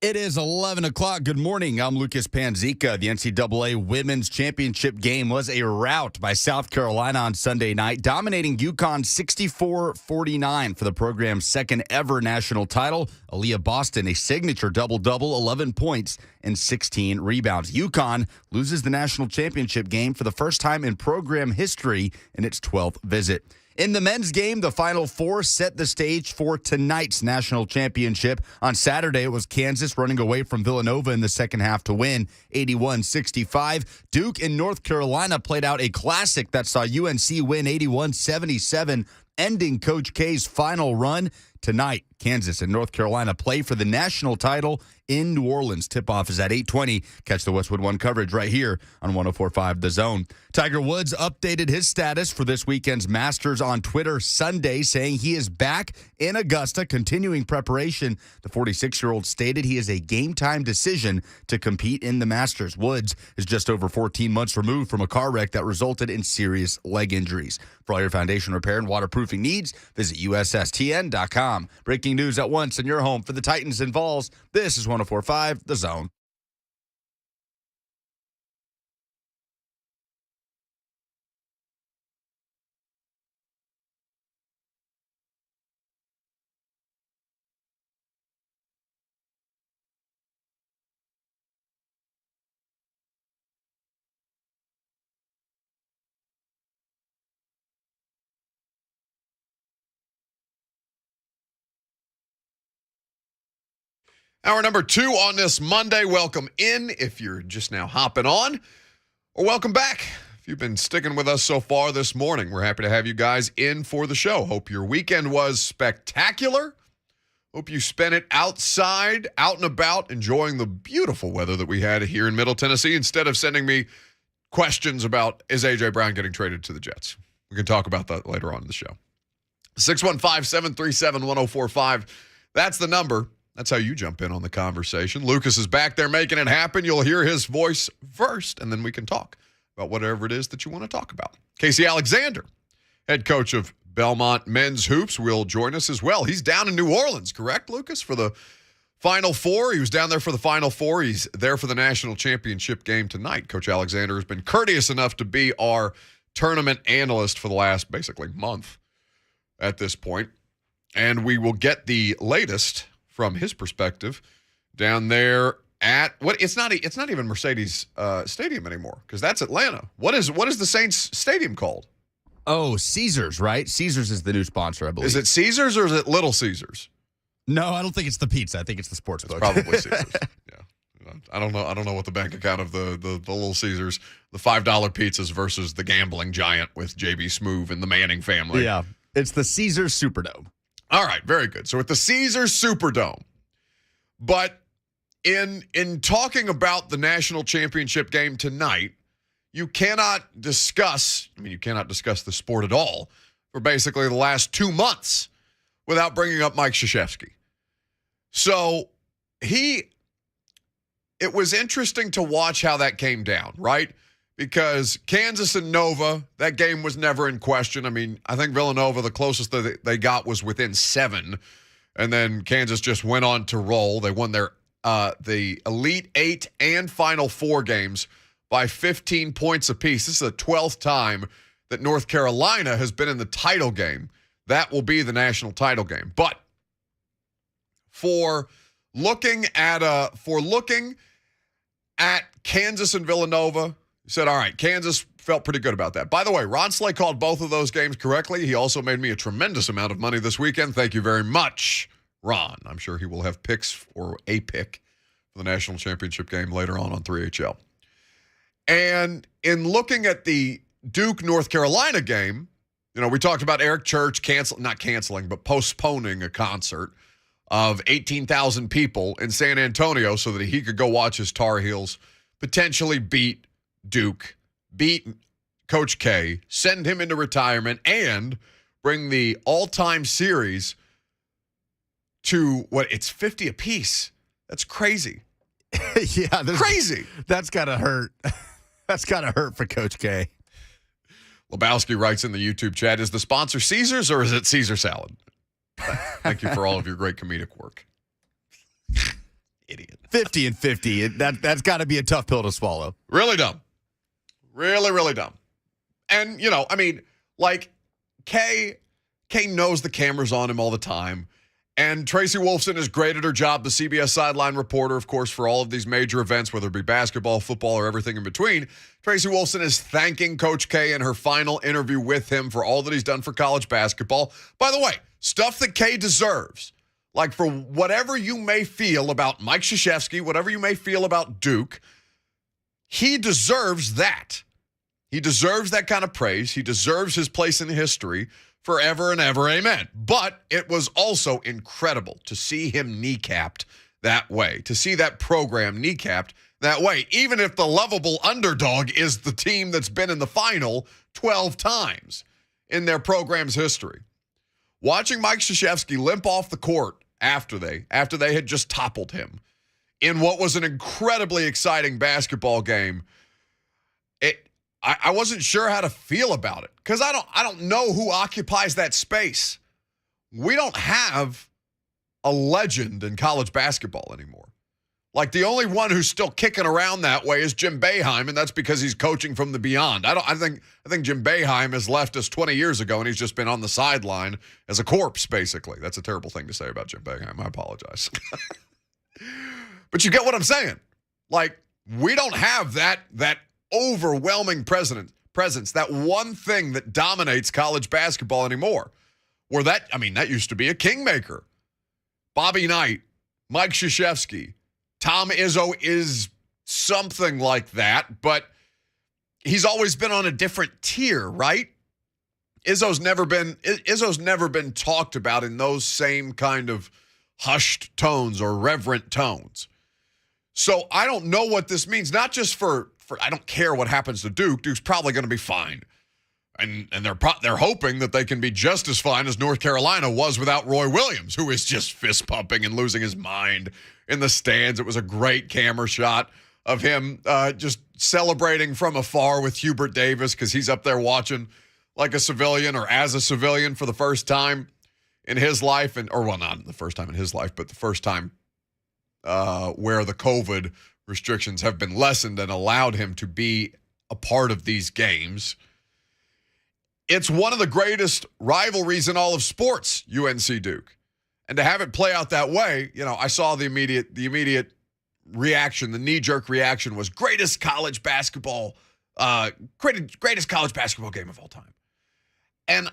It is 11 o'clock. Good morning. I'm Lucas Panzica. The NCAA Women's Championship game was a rout by South Carolina on Sunday night, dominating UConn 64-49 for the program's second ever national title. Aaliyah Boston, a signature double-double, 11 points and 16 rebounds. UConn loses the national championship game for the first time in program history in its 12th visit. In the men's game, the Final Four set the stage for tonight's national championship. On Saturday, it was Kansas running away from Villanova in the second half to win 81-65. Duke and North Carolina played out a classic that saw UNC win 81-77, ending Coach K's final run. Tonight, Kansas and North Carolina play for the national title in New Orleans. Tip-off is at 8:20. Catch the Westwood One coverage right here on 104.5 The Zone. Tiger Woods updated his status for this weekend's Masters on Twitter Sunday, saying he is back in Augusta, continuing preparation. The 46-year-old stated he is a game-time decision to compete in the Masters. Woods is just over 14 months removed from a car wreck that resulted in serious leg injuries. For all your foundation repair and waterproofing needs, visit USSTN.com. Breaking news at once in your home for the Titans and Vols. This is 104.5 The Zone. Hour number 2 on this Monday. Welcome in if you're just now hopping on, or welcome back if you've been sticking with us so far this morning. We're happy to have you guys in for the show. Hope your weekend was spectacular. Hope you spent it outside, out and about, enjoying the beautiful weather that we had here in Middle Tennessee, instead of sending me questions about, is A.J. Brown getting traded to the Jets? We can talk about that later on in the show. 615-737-1045. That's the number. That's how you jump in on the conversation. Lucas is back there making it happen. You'll hear his voice first, and then we can talk about whatever it is that you want to talk about. Casey Alexander, head coach of Belmont men's hoops, will join us as well. He's down in New Orleans, correct, Lucas, for the Final Four? He was down there for the Final Four. He's there for the national championship game tonight. Coach Alexander has been courteous enough to be our tournament analyst for the last, basically, month at this point. And we will get the latest from his perspective down there at what it's not even Mercedes Stadium anymore, because that's Atlanta. What is the Saints Stadium called? Oh, Caesars, right? Caesars is the new sponsor, I believe. Is it Caesars or is it Little Caesars? No, I don't think it's the pizza. I think it's the sports book. Probably Caesars. Yeah. I don't know what the bank account of the Little Caesars, the $5 pizzas versus the gambling giant with JB Smoove and the Manning family. Yeah. It's the Caesars Superdome. All right, very good. So at the Caesars Superdome. But in talking about the national championship game tonight, you cannot discuss the sport at all for basically the last 2 months without bringing up Mike Krzyzewski. So it was interesting to watch how that came down, right? Because Kansas and Nova, that game was never in question. I mean, I think Villanova, the closest that they got was within 7. And then Kansas just went on to roll. They won their the Elite 8 and Final 4 games by 15 points apiece. This is the 12th time that North Carolina has been in the title game. That will be the national title game. But for looking at Kansas and Villanova, he said, all right, Kansas felt pretty good about that. By the way, Ron Slay called both of those games correctly. He also made me a tremendous amount of money this weekend. Thank you very much, Ron. I'm sure he will have picks or a pick for the national championship game later on 3HL. And in looking at the Duke-North Carolina game, we talked about Eric Church postponing a concert of 18,000 people in San Antonio so that he could go watch his Tar Heels potentially beat Duke, beat Coach K, send him into retirement, and bring the all-time series to it's 50 apiece. That's crazy. Yeah, crazy. That's gotta hurt. That's gotta hurt for Coach K. Lebowski writes in the YouTube chat, is the sponsor Caesars or is it Caesar salad? Thank you for all of your great comedic work. Idiot. 50 and 50. That's got to be a tough pill to swallow. Really dumb. Really, really dumb. And, Kay knows the camera's on him all the time. And Tracy Wolfson is great at her job, the CBS sideline reporter, of course, for all of these major events, whether it be basketball, football, or everything in between. Tracy Wolfson is thanking Coach K in her final interview with him for all that he's done for college basketball. By the way, stuff that K deserves. Like, for whatever you may feel about Mike Krzyzewski, whatever you may feel about Duke, he deserves that. He deserves that kind of praise. He deserves his place in history forever and ever. Amen. But it was also incredible to see him kneecapped that way, to see that program kneecapped that way, even if the lovable underdog is the team that's been in the final 12 times in their program's history. Watching Mike Krzyzewski limp off the court after they had just toppled him in what was an incredibly exciting basketball game, I wasn't sure how to feel about it because I don't know who occupies that space. We don't have a legend in college basketball anymore. Like, the only one who's still kicking around that way is Jim Boeheim, and that's because he's coaching from the beyond. I think Jim Boeheim has left us 20 years ago, and he's just been on the sideline as a corpse, basically. That's a terrible thing to say about Jim Boeheim. I apologize. But you get what I'm saying. Like, we don't have that overwhelming presence, that one thing that dominates college basketball anymore. Where that used to be a kingmaker. Bobby Knight, Mike Krzyzewski, Tom Izzo is something like that, but he's always been on a different tier, right? Izzo's never been talked about in those same kind of hushed tones or reverent tones. So I don't know what this means, not just for I don't care what happens to Duke. Duke's probably going to be fine. And they're hoping that they can be just as fine as North Carolina was without Roy Williams, who is just fist pumping and losing his mind in the stands. It was a great camera shot of him just celebrating from afar with Hubert Davis because he's up there watching like a civilian or as a civilian for the first time in his life. Not the first time in his life, but the first time where the COVID restrictions have been lessened and allowed him to be a part of these games. It's one of the greatest rivalries in all of sports, UNC Duke. And to have it play out that way, I saw the immediate reaction, the knee-jerk reaction was greatest college basketball game of all time. And,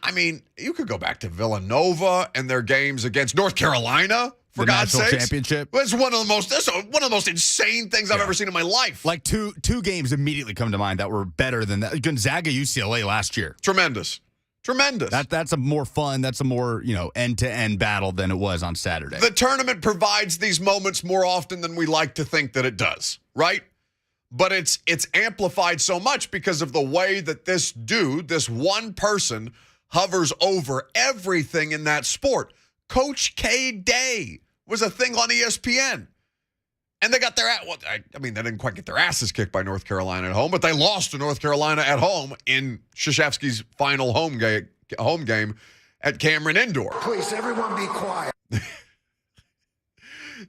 you could go back to Villanova and their games against North Carolina, for God's sakes. The national championship. That's one of the most insane things I've ever seen in my life. Like two games immediately come to mind that were better than that. Gonzaga UCLA last year. Tremendous. That's a more fun, that's a more, end-to-end battle than it was on Saturday. The tournament provides these moments more often than we like to think that it does, right? But it's amplified so much because of the way that this dude, this one person, hovers over everything in that sport. Coach K Day was a thing on ESPN. And they got they didn't quite get their asses kicked by North Carolina at home, but they lost to North Carolina at home in Krzyzewski's final home game at Cameron Indoor. Please, everyone be quiet.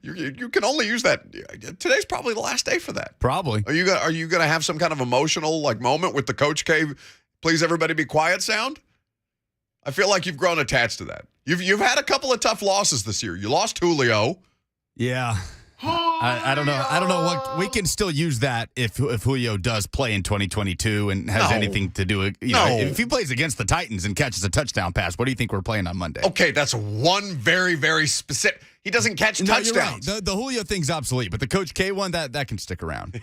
You can only use that. Today's probably the last day for that. Probably. Are you going to have some kind of emotional moment with the Coach K, please everybody be quiet sound? I feel like you've grown attached to that. You've had a couple of tough losses this year. You lost Julio. Yeah. I don't know. I don't know what we can still use that if Julio does play in 2022 and has anything to do with if he plays against the Titans and catches a touchdown pass. What do you think we're playing on Monday? Okay, that's one very, very specific. He doesn't catch touchdowns. You're right. The Julio thing's obsolete, but the Coach K one that can stick around.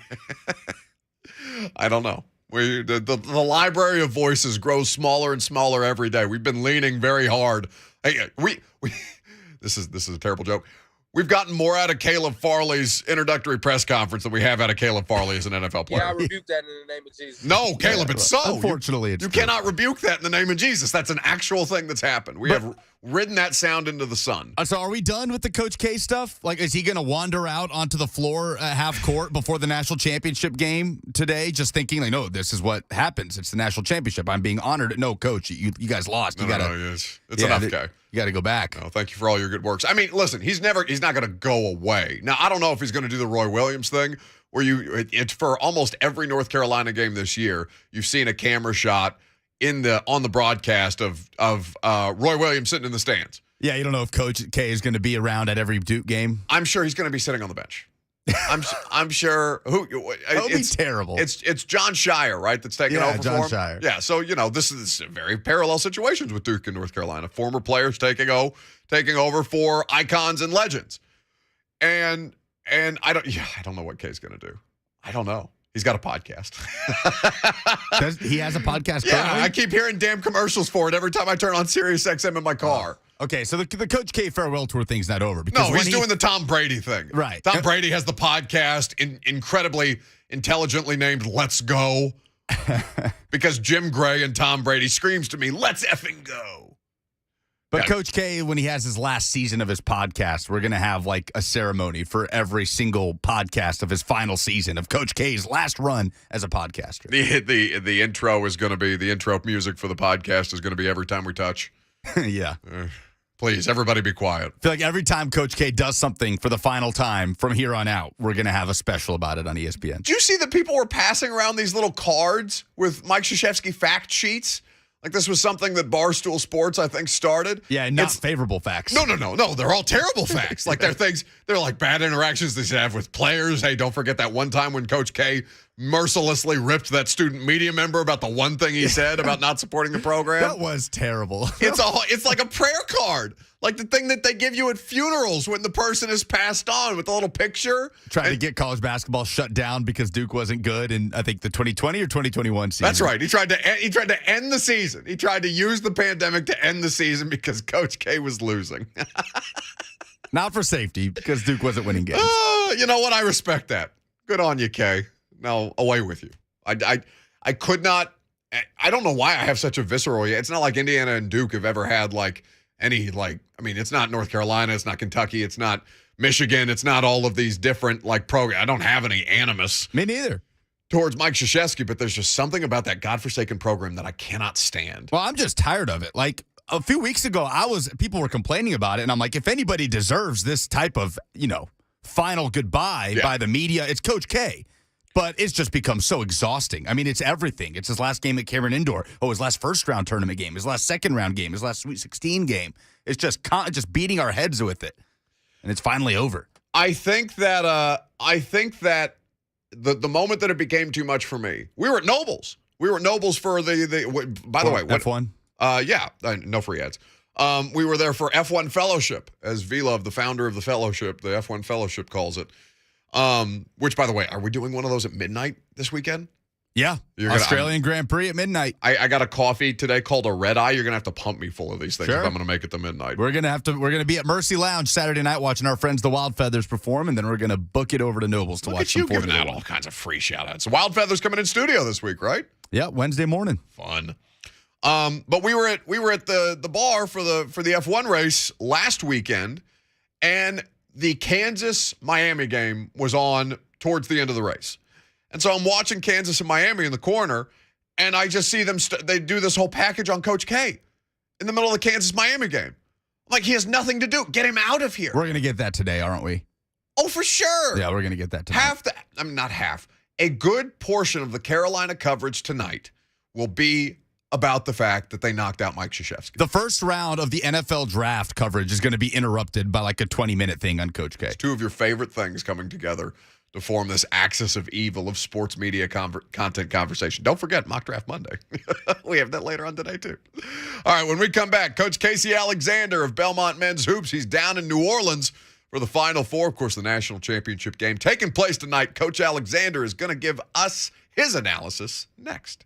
I don't know. The library of voices grows smaller and smaller every day. We've been leaning very hard. Hey, this is a terrible joke. We've gotten more out of Caleb Farley's introductory press conference than we have out of Caleb Farley as an NFL player. Yeah, I rebuke that in the name of Jesus. No, Caleb, it's so. Unfortunately, you cannot rebuke that in the name of Jesus. That's an actual thing that's happened. We ridden that sound into the sun. So are we done with the Coach K stuff? Like, is he going to wander out onto the floor at half court before the national championship game today, just thinking, like, no, this is what happens. It's the national championship. I'm being honored. No, Coach, you guys lost. You It's enough, Kay. You got to go back. No, thank you for all your good works. I mean, listen, he's not going to go away. Now, I don't know if he's going to do the Roy Williams thing, where it's for almost every North Carolina game this year, you've seen a camera shot on the broadcast of Roy Williams sitting in the stands. Yeah, you don't know if Coach K is going to be around at every Duke game. I'm sure he's going to be sitting on the bench. I'm sure. That would be terrible. It's John Shire, right? That's taking over John for him. Shire. Yeah, so this is very parallel situations with Duke and North Carolina. Former players taking over for icons and legends, and I don't know what K's going to do. I don't know. He's got a podcast. He has a podcast. Yeah, currently? I keep hearing damn commercials for it every time I turn on Sirius XM in my car. Okay, so the Coach K farewell tour thing's not over. Because No, he's doing the Tom Brady thing. Right. Tom Brady has the podcast incredibly intelligently named Let's Go because Jim Gray and Tom Brady screams to me, let's effing go. But Coach K, when he has his last season of his podcast, we're going to have like a ceremony for every single podcast of his final season of Coach K's last run as a podcaster. The intro is going to be, the intro music for the podcast is going to be Every Time We Touch. Yeah. Please, everybody be quiet. I feel like every time Coach K does something for the final time from here on out, we're going to have a special about it on ESPN. Do you see that people were passing around these little cards with Mike Krzyzewski fact sheets? Like this was something that Barstool Sports, I think, started. Yeah, not favorable facts. No. They're all terrible facts. Like they're like bad interactions they should have with players. Hey, don't forget that one time when Coach K mercilessly ripped that student media member about the one thing he said about not supporting the program. That was terrible. It's like a prayer card. Like the thing that they give you at funerals when the person is passed on with a little picture. Trying to get college basketball shut down because Duke wasn't good in, I think, the 2020 or 2021 season. That's right. He tried to end the season. He tried to use the pandemic to end the season because Coach K was losing. Not for safety, because Duke wasn't winning games. You know what? I respect that. Good on you, K. Now, away with you. I could not. I don't know why I have such a visceral. It's not like Indiana and Duke have ever had any it's not North Carolina, it's not Kentucky, it's not Michigan, it's not all of these different programs. I don't have any animus. Me neither. Towards Mike Krzyzewski, but there's just something about that godforsaken program that I cannot stand. Well, I'm just tired of it. Like a few weeks ago, people were complaining about it, and I'm like, if anybody deserves this type of, final goodbye by the media, it's Coach K. But it's just become so exhausting. I mean, it's everything. It's his last game at Cameron Indoor. His last first-round tournament game. His last second-round game. His last Sweet 16 game. It's just beating our heads with it. And it's finally over. I think that the moment that it became too much for me, we were at Nobles. We were at Nobles for by the way. F1? No free ads. We were there for F1 Fellowship, as V-Love, the founder of the fellowship, the F1 Fellowship calls it. Which, by the way, are we doing one of those at midnight this weekend? Yeah. Australian Grand Prix at midnight. I got a coffee today called a Red Eye. You're going to have to pump me full of these things if I'm going to make it to midnight. We're going to be at Mercy Lounge Saturday night watching our friends the Wild Feathers perform, and then we're going to book it over to Nobles to watch you giving out all kinds of free shout-outs. Wild Feathers coming in studio this week, right? Yeah, Wednesday morning. Fun. But we were at the bar for the F1 race last weekend, and the Kansas-Miami game was on towards the end of the race. And so I'm watching Kansas and Miami in the corner, and I just see them, they do this whole package on Coach K in the middle of the Kansas-Miami game. I'm like, he has nothing to do. Get him out of here. We're going to get that today, aren't we? Oh, for sure. Yeah, we're going to get that today. Not half. A good portion of the Carolina coverage tonight will be about the fact that they knocked out Mike Krzyzewski. The first round of the NFL draft coverage is going to be interrupted by a 20-minute thing on Coach K. It's two of your favorite things coming together to form this axis of evil of sports media content conversation. Don't forget Mock Draft Monday. We have that later on today, too. All right, when we come back, Coach Casey Alexander of Belmont Men's Hoops. He's down in New Orleans for the Final Four, of course, the national championship game taking place tonight. Coach Alexander is going to give us his analysis next.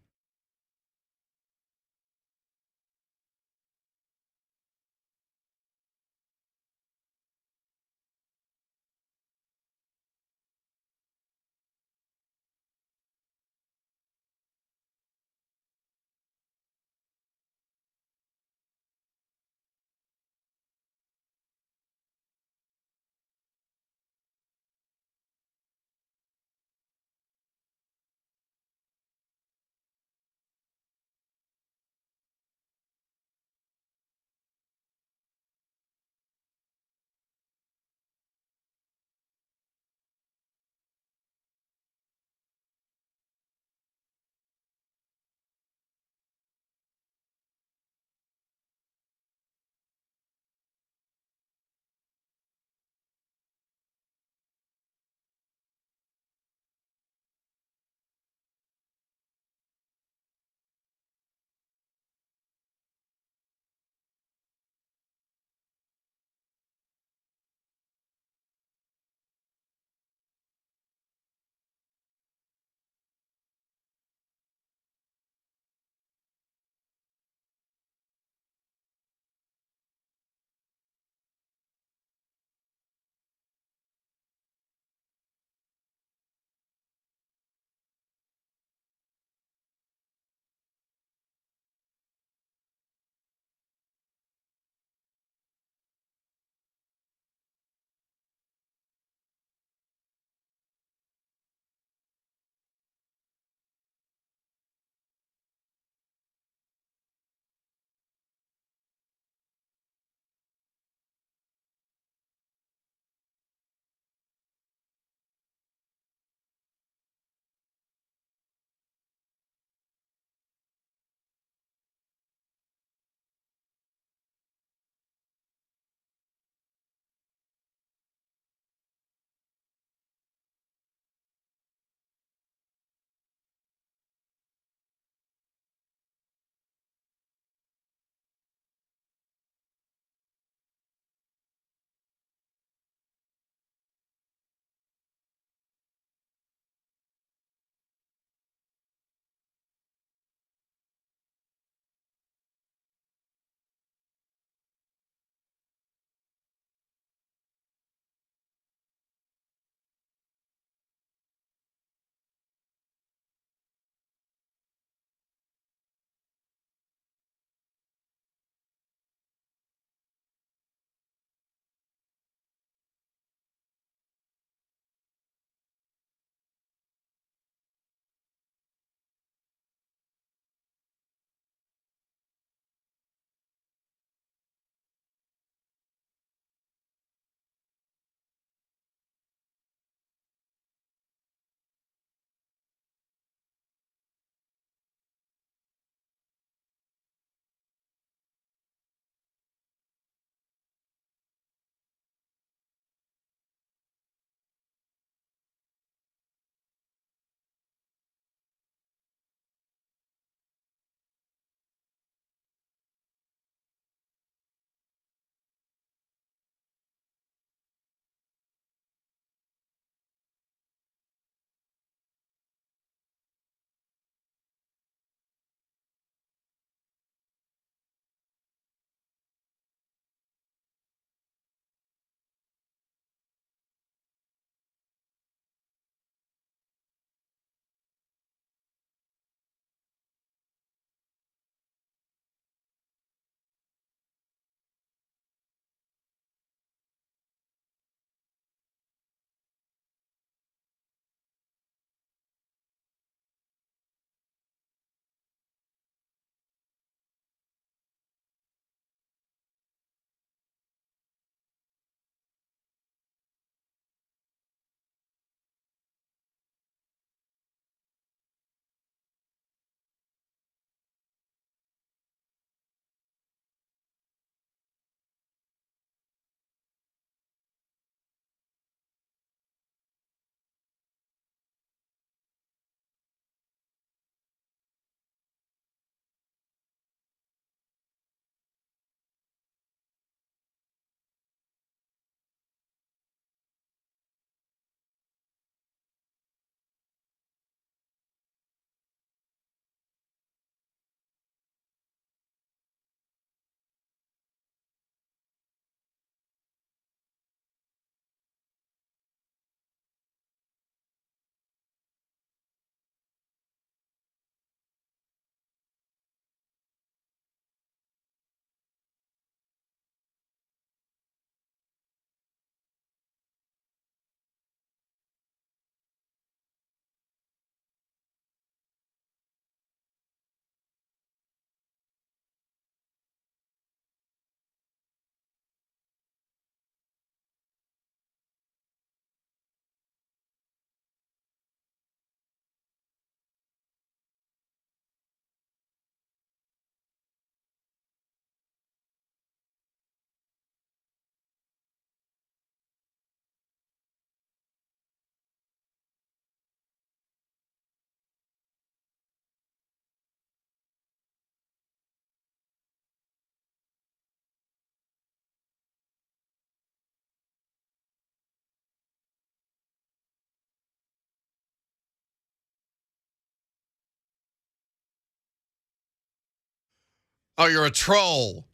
Oh, you're a troll.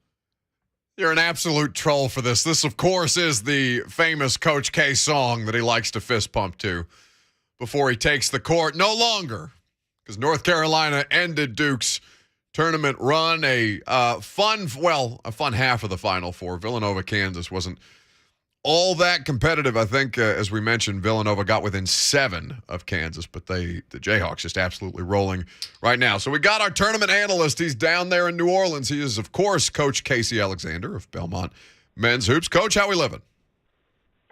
You're an absolute troll for this. This, of course, is the famous Coach K song that he likes to fist pump to before he takes the court. No longer, because North Carolina ended Duke's tournament run. A fun half of the Final Four. Villanova, Kansas wasn't all that competitive. I think, as we mentioned, Villanova got within 7 of Kansas, but the Jayhawks just absolutely rolling right now. So we got our tournament analyst. He's down there in New Orleans. He is, of course, Coach Casey Alexander of Belmont Men's Hoops. Coach, how we living?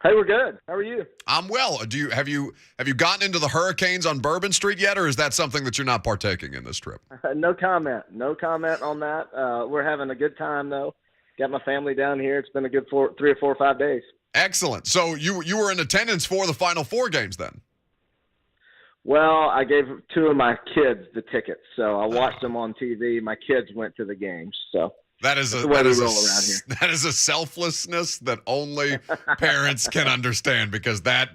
Hey, we're good. How are you? I'm well. Have you gotten into the Hurricanes on Bourbon Street yet, or is that something that you're not partaking in this trip? No comment. No comment on that. We're having a good time, though. Got my family down here. It's been a good 3 or 4 or 5 days. Excellent. So you were in attendance for the Final Four games then? Well, I gave 2 of my kids the tickets, so I watched them on TV. My kids went to the games, so that is a selflessness that only parents can understand, because that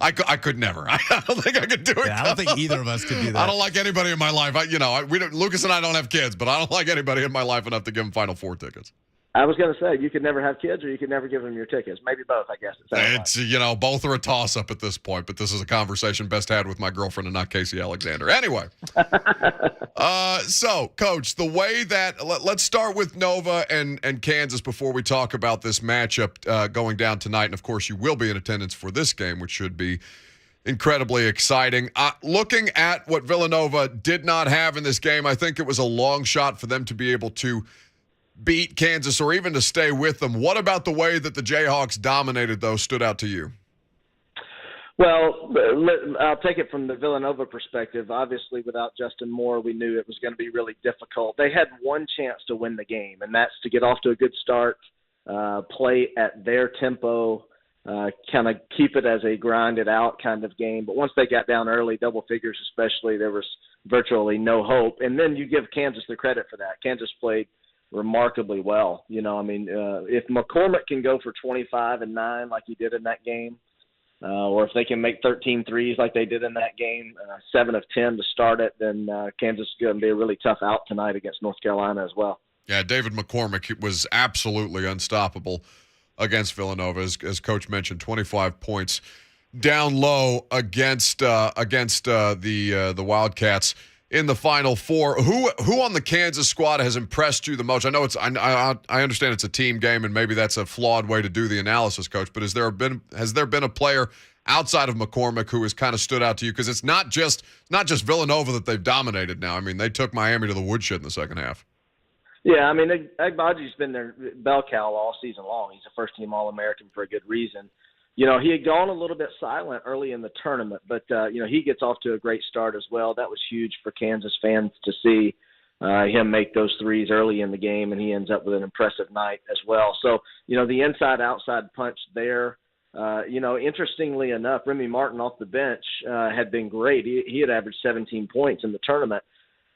I could never. I don't think I could do it. Yeah, I don't think either of us could do that. I don't like anybody in my life. Lucas and I don't have kids, but I don't like anybody in my life enough to give them Final Four tickets. I was going to say, you could never have kids or you could never give them your tickets. Maybe both, I guess. It's both are a toss-up at this point, but this is a conversation best had with my girlfriend and not Casey Alexander. Anyway, so, Coach, the way that – let's start with Nova and Kansas before we talk about this matchup going down tonight. And, of course, you will be in attendance for this game, which should be incredibly exciting. Looking at what Villanova did not have in this game, I think it was a long shot for them to be able to – beat Kansas or even to stay with them. What about the way that the Jayhawks dominated, though, stood out to you? Well, I'll take it from the Villanova perspective. Obviously, without Justin Moore, we knew it was going to be really difficult. They had one chance to win the game, and that's to get off to a good start, play at their tempo, kind of keep it as a grinded-out kind of game. But once they got down early, double figures especially, there was virtually no hope. And then you give Kansas the credit for that. Kansas played remarkably well. If McCormick can go for 25 and 9 like he did in that game, or if they can make 13 threes like they did in that game, 7 of 10 to start it, then Kansas is going to be a really tough out tonight against North Carolina as well. Yeah, David McCormick was absolutely unstoppable against Villanova. As Coach mentioned, 25 points down low against the Wildcats in the Final Four. Who on the Kansas squad has impressed you the most? I know I understand it's a team game, and maybe that's a flawed way to do the analysis, Coach. But has there been a player outside of McCormick who has kind of stood out to you? Because it's not just Villanova that they've dominated now. I mean, they took Miami to the woodshed in the second half. Yeah, I mean, Agbaji's been their bell cow all season long. He's a first-team All-American for a good reason. He had gone a little bit silent early in the tournament, but, he gets off to a great start as well. That was huge for Kansas fans to see him make those threes early in the game, and he ends up with an impressive night as well. So, the inside-outside punch there, interestingly enough, Remy Martin off the bench had been great. He had averaged 17 points in the tournament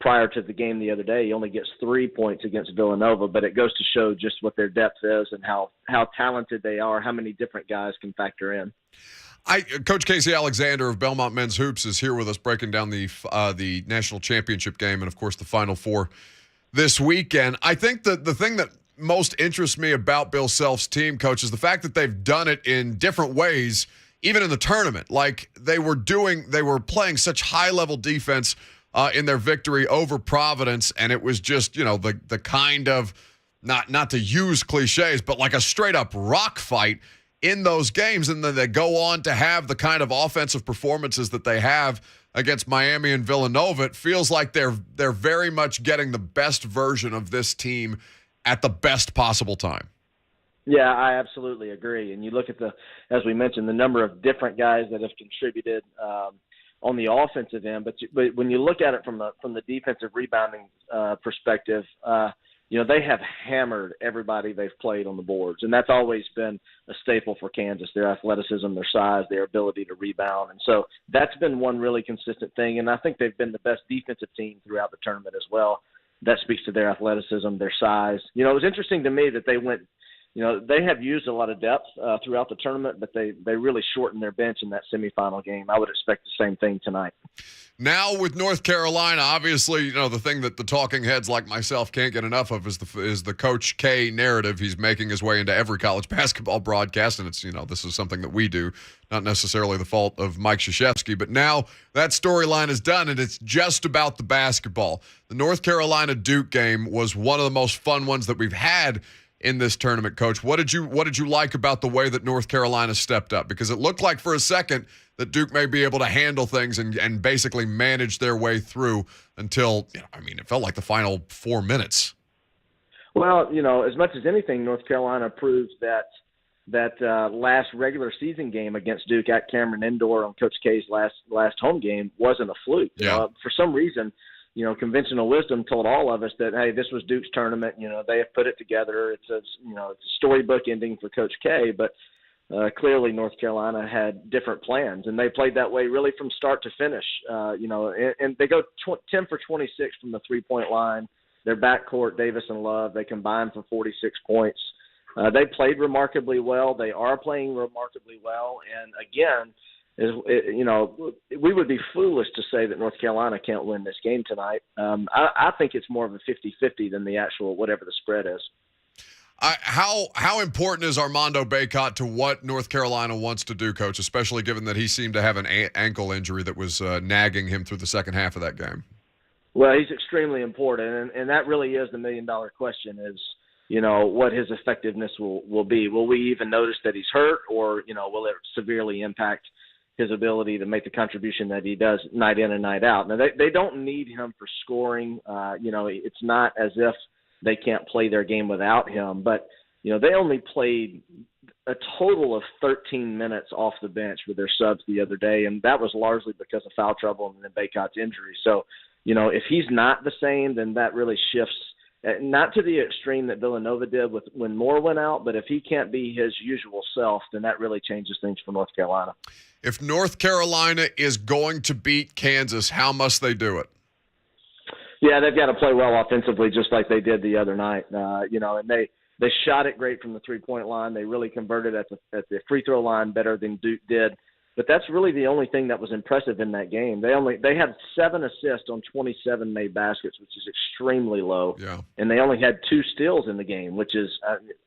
prior to the game the other day. He only gets 3 points against Villanova, but it goes to show just what their depth is and how talented they are, how many different guys can factor in. Coach Casey Alexander of Belmont Men's Hoops is here with us breaking down the national championship game and, of course, the Final Four this weekend. I think the thing that most interests me about Bill Self's team, Coach, is the fact that they've done it in different ways, even in the tournament. Like they were playing such high-level defense in their victory over Providence, and it was just, the kind of, not to use cliches, but like a straight-up rock fight in those games, and then they go on to have the kind of offensive performances that they have against Miami and Villanova. It feels like they're very much getting the best version of this team at the best possible time. Yeah, I absolutely agree. And you look at as we mentioned, the number of different guys that have contributed on the offensive end, but when you look at it from the defensive rebounding perspective, they have hammered everybody they've played on the boards, and that's always been a staple for Kansas: their athleticism, their size, their ability to rebound, and so that's been one really consistent thing. And I think they've been the best defensive team throughout the tournament as well. That speaks to their athleticism, their size. It was interesting to me that they went they have used a lot of depth throughout the tournament, but they really shortened their bench in that semifinal game. I would expect the same thing tonight. Now with North Carolina, obviously, the thing that the talking heads like myself can't get enough of is the Coach K narrative. He's making his way into every college basketball broadcast, and it's, this is something that we do, not necessarily the fault of Mike Krzyzewski. But now that storyline is done, and it's just about the basketball. The North Carolina-Duke game was one of the most fun ones that we've had in this tournament, Coach. What did you like about the way that North Carolina stepped up? Because it looked like for a second that Duke may be able to handle things and basically manage their way through until, it felt like the final 4 minutes. Well, as much as anything, North Carolina proves that last regular season game against Duke at Cameron Indoor on Coach K's last home game wasn't a fluke. Yeah. For some reason, conventional wisdom told all of us that, hey, this was Duke's tournament. They have put it together. It's a storybook ending for Coach K, but clearly North Carolina had different plans, and they played that way really from start to finish. And they go 10 for 26 from the three-point line. Their backcourt, Davis and Love, they combined for 46 points. They played remarkably well. They are playing remarkably well. And again, we would be foolish to say that North Carolina can't win this game tonight. I think it's more of a 50-50 than the actual whatever the spread is. How important is Armando Bacot to what North Carolina wants to do, Coach, especially given that he seemed to have an ankle injury that was nagging him through the second half of that game? Well, he's extremely important, and that really is the million-dollar question is, what his effectiveness will be. Will we even notice that he's hurt, or, will it severely impact his ability to make the contribution that he does night in and night out? Now, they don't need him for scoring. It's not as if they can't play their game without him, but, they only played a total of 13 minutes off the bench with their subs the other day, and that was largely because of foul trouble and then Bacot's injury. So, if he's not the same, then that really shifts, not to the extreme that Villanova did when Moore went out, but if he can't be his usual self, then that really changes things for North Carolina. If North Carolina is going to beat Kansas, how must they do it? Yeah, they've got to play well offensively, just like they did the other night. And they shot it great from the three-point line. They really converted at the free throw line better than Duke did. But that's really the only thing that was impressive in that game. They had 7 assists on 27 made baskets, which is extremely low. Yeah. And they only had 2 steals in the game, which is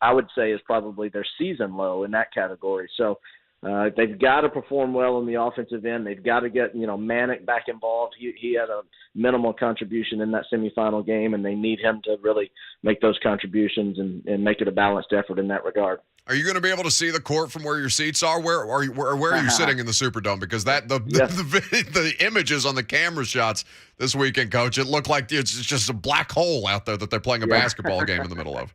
I would say is probably their season low in that category. So they've got to perform well on the offensive end. They've got to get Manic back involved. He had a minimal contribution in that semifinal game, and they need him to really make those contributions and make it a balanced effort in that regard. Are you going to be able to see the court from where your seats are? Where are you sitting in the Superdome? Because the images on the camera shots this weekend, Coach, it looked like it's just a black hole out there that they're playing a basketball game in the middle of.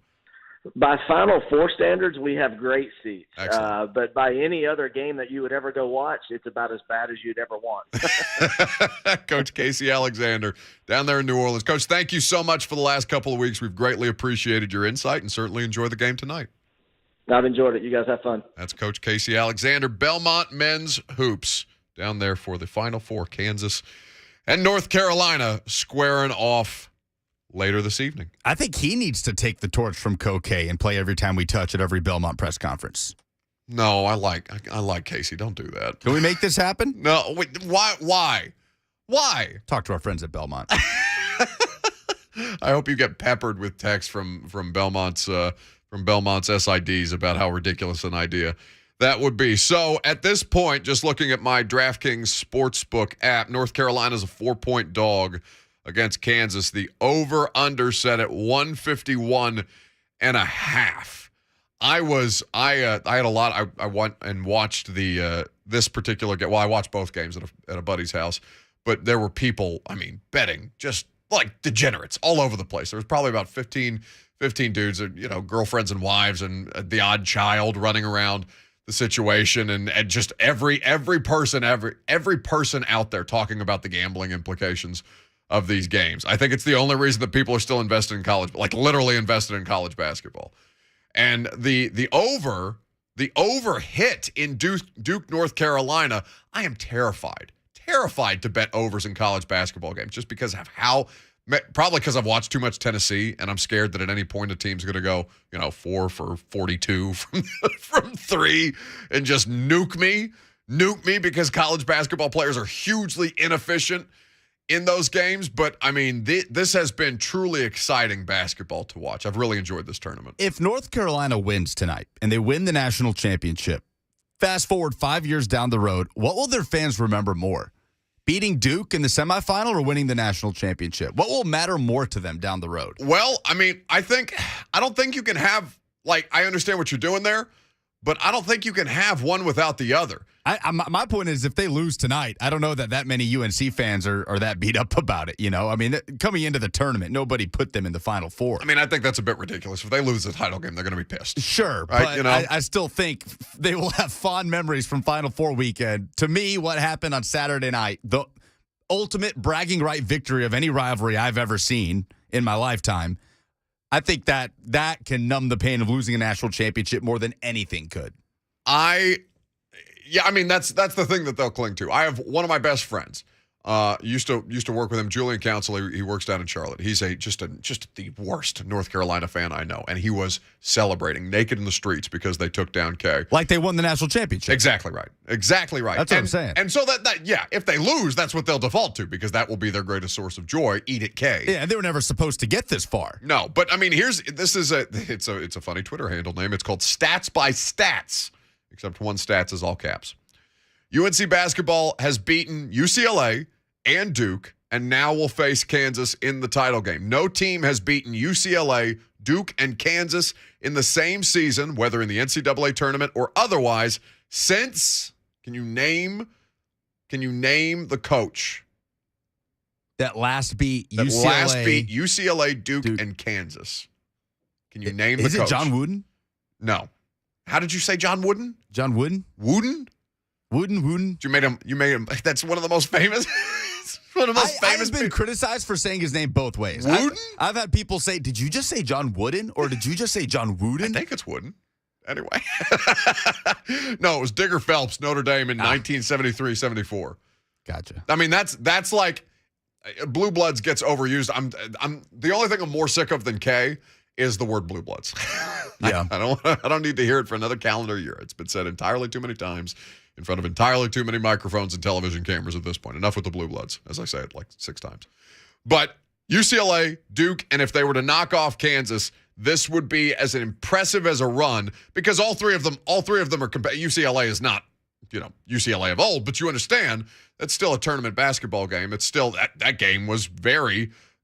By Final Four standards, we have great seats. Excellent. But by any other game that you would ever go watch, it's about as bad as you'd ever want. Coach Casey Alexander down there in New Orleans. Coach, thank you so much for the last couple of weeks. We've greatly appreciated your insight and certainly enjoy the game tonight. I've enjoyed it. You guys have fun. That's Coach Casey Alexander, Belmont men's hoops, down there for the Final Four. Kansas and North Carolina squaring off later this evening. I think he needs to take the torch from Coach and play every time we touch at every Belmont press conference. No, I like Casey. Don't do that. Can we make this happen? No. Wait, why? Talk to our friends at Belmont. I hope you get peppered with texts from Belmont's SIDs about how ridiculous an idea that would be. So at this point, just looking at my DraftKings Sportsbook app, North Carolina's a 4-point dog against Kansas. The over-under set at 151.5. I had a lot. I went and watched this particular game. Well, I watched both games at a buddy's house, but there were people, betting just like degenerates all over the place. There was probably about 15 dudes, girlfriends and wives and the odd child running around the situation, and just every person out there talking about the gambling implications of these games. I think it's the only reason that people are still invested in college, like literally invested in college basketball. And the over hit in Duke, North Carolina. I am terrified to bet overs in college basketball games just because of how Probably because I've watched too much Tennessee, and I'm scared that at any point a team's going to go, 4 for 42 from 3 and just nuke me because college basketball players are hugely inefficient in those games. But, I mean, this has been truly exciting basketball to watch. I've really enjoyed this tournament. If North Carolina wins tonight and they win the national championship, fast forward 5 years down the road, what will their fans remember more? Beating Duke in the semifinal or winning the national championship? What will matter more to them down the road? Well, I mean, I don't think you can have, I understand what you're doing there, but I don't think you can have one without the other. My point is, if they lose tonight, I don't know that many UNC fans are that beat up about it. I mean, coming into the tournament, nobody put them in the Final Four. I mean, I think that's a bit ridiculous. If they lose the title game, they're going to be pissed. Sure, right? But I still think they will have fond memories from Final Four weekend. To me, what happened on Saturday night, the ultimate bragging right victory of any rivalry I've ever seen in my lifetime, I think that can numb the pain of losing a national championship more than anything could. Yeah, I mean, that's the thing that they'll cling to. I have one of my best friends. Used to work with him, Julian Council. He works down in Charlotte. He's just the worst North Carolina fan I know, and he was celebrating naked in the streets because they took down K. Like they won the national championship. Exactly right. Exactly right. That's what I'm saying. And so if they lose, that's what they'll default to because that will be their greatest source of joy. Eat it, K. Yeah, and they were never supposed to get this far. No, but I mean, it's a funny Twitter handle name. It's called Stats by Stats, except one stats is all caps. UNC basketball has beaten UCLA and Duke, and now will face Kansas in the title game. No team has beaten UCLA, Duke, and Kansas in the same season, whether in the NCAA tournament or otherwise, since can you name the coach that last beat UCLA, Duke, and Kansas? Can you name the coach? Is it John Wooden? No. How did you say John Wooden? John Wooden? Wooden? Wooden. You made him. That's one of the most famous. One of the most famous. I've been criticized for saying his name both ways. Wooden? I've had people say, "Did you just say John Wooden or did you just say John Wooden?" I think it's Wooden. Anyway, no, it was Digger Phelps, Notre Dame in 1973-74. Gotcha. I mean, that's like Blue Bloods gets overused. I'm the only thing I'm more sick of than K is the word Blue Bloods. Yeah, I don't need to hear it for another calendar year. It's been said entirely too many times in front of entirely too many microphones and television cameras at this point. Enough with the Blue Bloods, as I say it like 6 times. But UCLA, Duke, and if they were to knock off Kansas, this would be as impressive as a run because all three of them are UCLA is not, UCLA of old, but you understand that's still a tournament basketball game. It's still that game was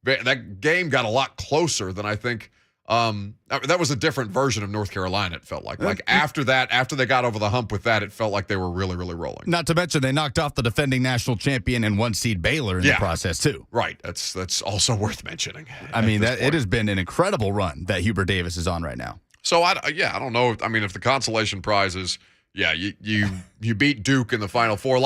that game got a lot closer than I think. That was a different version of North Carolina, it felt like. Like after they got over the hump with that, it felt like they were really, really rolling. Not to mention they knocked off the defending national champion and 1 seed Baylor in the process too. Right. That's also worth mentioning. I mean, it has been an incredible run that Hubert Davis is on right now. So I don't know. I mean, if the consolation prize is, you beat Duke in the Final Four.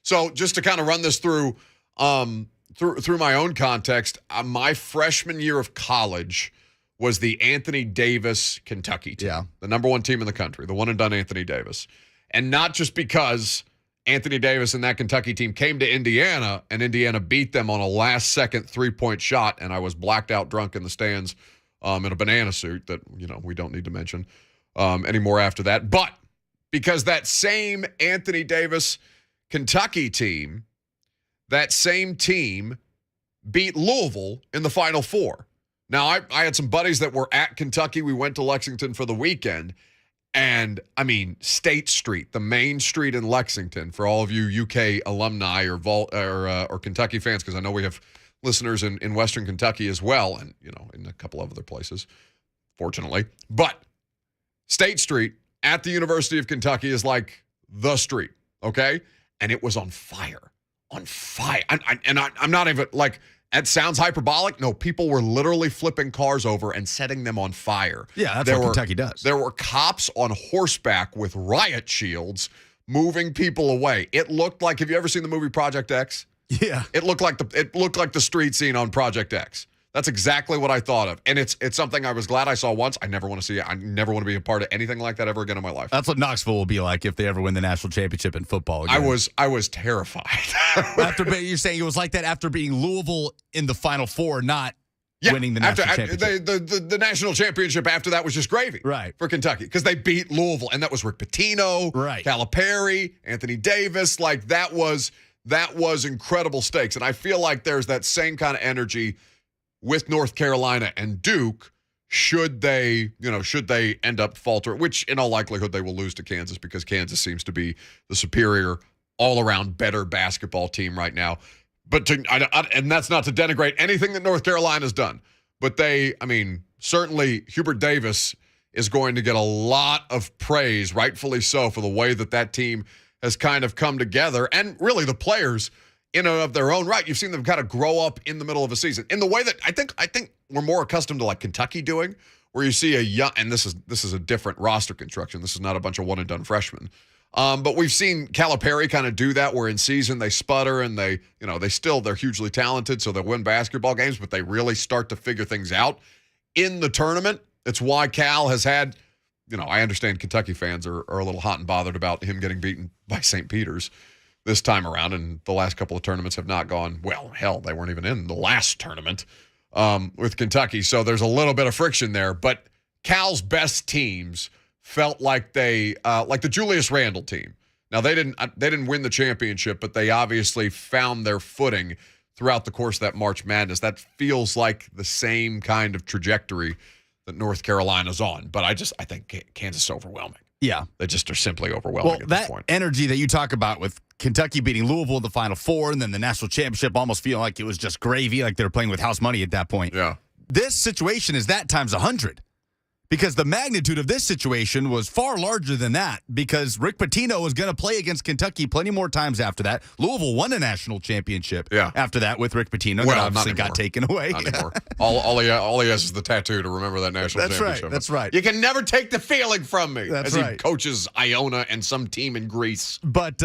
So just to kind of run this through my own context, my freshman year of college was the Anthony Davis Kentucky team, the number 1 team in the country, the one and done Anthony Davis. And not just because Anthony Davis and that Kentucky team came to Indiana and Indiana beat them on a last-second 3-point shot, and I was blacked out drunk in the stands in a banana suit that, we don't need to mention anymore after that. But because that same Anthony Davis Kentucky team, that same team beat Louisville in the Final Four. Now, I had some buddies that were at Kentucky. We went to Lexington for the weekend. And, I mean, State Street, the main street in Lexington, for all of you UK alumni or Kentucky fans, because I know we have listeners in Western Kentucky as well and, in a couple of other places, fortunately. But State Street at the University of Kentucky is like the street, okay? And it was on fire. On fire. I'm not even, it sounds hyperbolic. No, people were literally flipping cars over and setting them on fire. Yeah, that's what Kentucky does. There were cops on horseback with riot shields moving people away. It looked like, have you ever seen the movie Project X? Yeah. It looked like the street scene on Project X. That's exactly what I thought of. And it's something I was glad I saw once. I never want to see it. I never want to be a part of anything like that ever again in my life. That's what Knoxville will be like if they ever win the national championship in football again. I was terrified. You're saying it was like that after beating Louisville in the Final Four, not winning the national championship. The national championship after that was just gravy for Kentucky because they beat Louisville, and that was Rick Pitino, Calipari, Anthony Davis. Like that was incredible stakes, and I feel like there's that same kind of energy with North Carolina and Duke. Should they end up faltering, which in all likelihood they will lose to Kansas because Kansas seems to be the superior, all-around better basketball team right now. But and that's not to denigrate anything that North Carolina's done. But certainly Hubert Davis is going to get a lot of praise, rightfully so, for the way that team has kind of come together. And really the players in and of their own right. You've seen them kind of grow up in the middle of a season in the way that I think we're more accustomed to like Kentucky doing, where you see a young, and this is a different roster construction. This is not a bunch of one and done freshmen. But we've seen Calipari kind of do that, where in season they sputter and they're hugely talented, so they win basketball games, but they really start to figure things out in the tournament. It's why Cal has had, I understand Kentucky fans are a little hot and bothered about him getting beaten by St. Peter's this time around, and the last couple of tournaments have not gone well. Hell, they weren't even in the last tournament with Kentucky, so there's a little bit of friction there. But Cal's best teams felt like like the Julius Randle team. Now they didn't win the championship, but they obviously found their footing throughout the course of that March Madness. That feels like the same kind of trajectory that North Carolina's on. But I think Kansas is overwhelming. Yeah. They just are simply overwhelming at this point. That energy that you talk about with Kentucky beating Louisville in the Final Four and then the national championship almost feeling like it was just gravy, like they were playing with house money at that point. Yeah. This situation is that times 100. Because the magnitude of this situation was far larger than that, because Rick Pitino was going to play against Kentucky plenty more times after that. Louisville won a national championship after that with Rick Pitino. That obviously got taken away. Not anymore. All he has is the tattoo to remember that national championship. That's right. You can never take the feeling from me. That's as right. He coaches Iona and some team in Greece. But,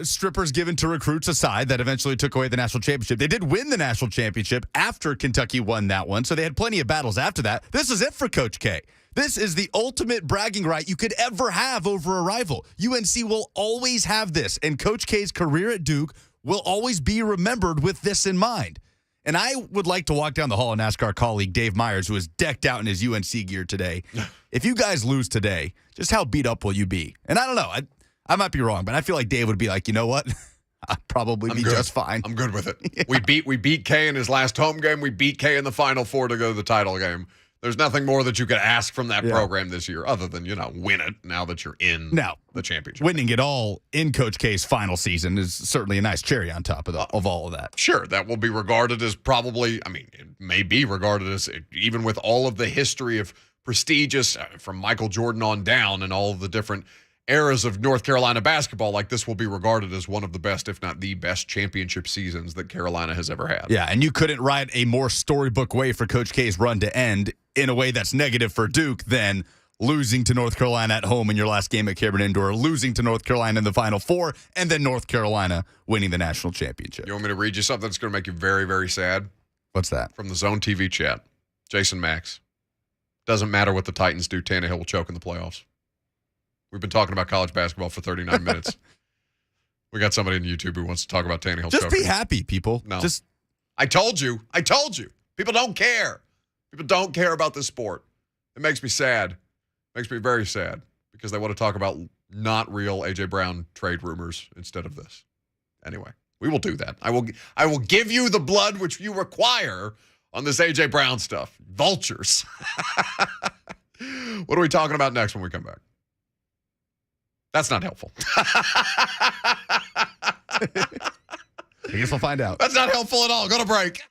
strippers given to recruits aside, that eventually took away the national championship. They did win the national championship after Kentucky won that one, so they had plenty of battles after that. This is it for Coach K. This is the ultimate bragging right you could ever have over a rival. UNC will always have this, and Coach K's career at Duke will always be remembered with this in mind. And I would like to walk down the hall and ask our colleague Dave Myers, who is decked out in his UNC gear today, if you guys lose today, just how beat up will you be? And I don't know. I might be wrong, but I feel like Dave would be like, you know what? I'd probably be just fine. I'm good with it. Yeah. We beat K in his last home game. We beat K in the Final Four to go to the title game. There's nothing more that you could ask from that program this year other than, win it now that you're in the championship. Winning it all in Coach K's final season is certainly a nice cherry on top of all of that. Sure, that will be regarded as probably, it may be regarded as, even with all of the history of prestigious, from Michael Jordan on down and all of the different eras of North Carolina basketball, like this will be regarded as one of the best, if not the best, championship seasons that Carolina has ever had. Yeah, and you couldn't write a more storybook way for Coach K's run to end in a way that's negative for Duke than losing to North Carolina at home in your last game at Cameron Indoor, losing to North Carolina in the Final Four, and then North Carolina winning the national championship. You want me to read you something that's going to make you very, very sad? What's that? From the Zone TV chat. Jason Max. Doesn't matter what the Titans do, Tannehill will choke in the playoffs. We've been talking about college basketball for 39 minutes. We got somebody on YouTube who wants to talk about Tannehill choking. Just be happy, people. No. I told you. People don't care. People don't care about this sport. It makes me sad. It makes me very sad because they want to talk about not real A.J. Brown trade rumors instead of this. Anyway, we will do that. I will give you the blood which you require on this A.J. Brown stuff. Vultures. What are we talking about next when we come back? That's not helpful. I guess we'll find out. That's not helpful at all. Go to break.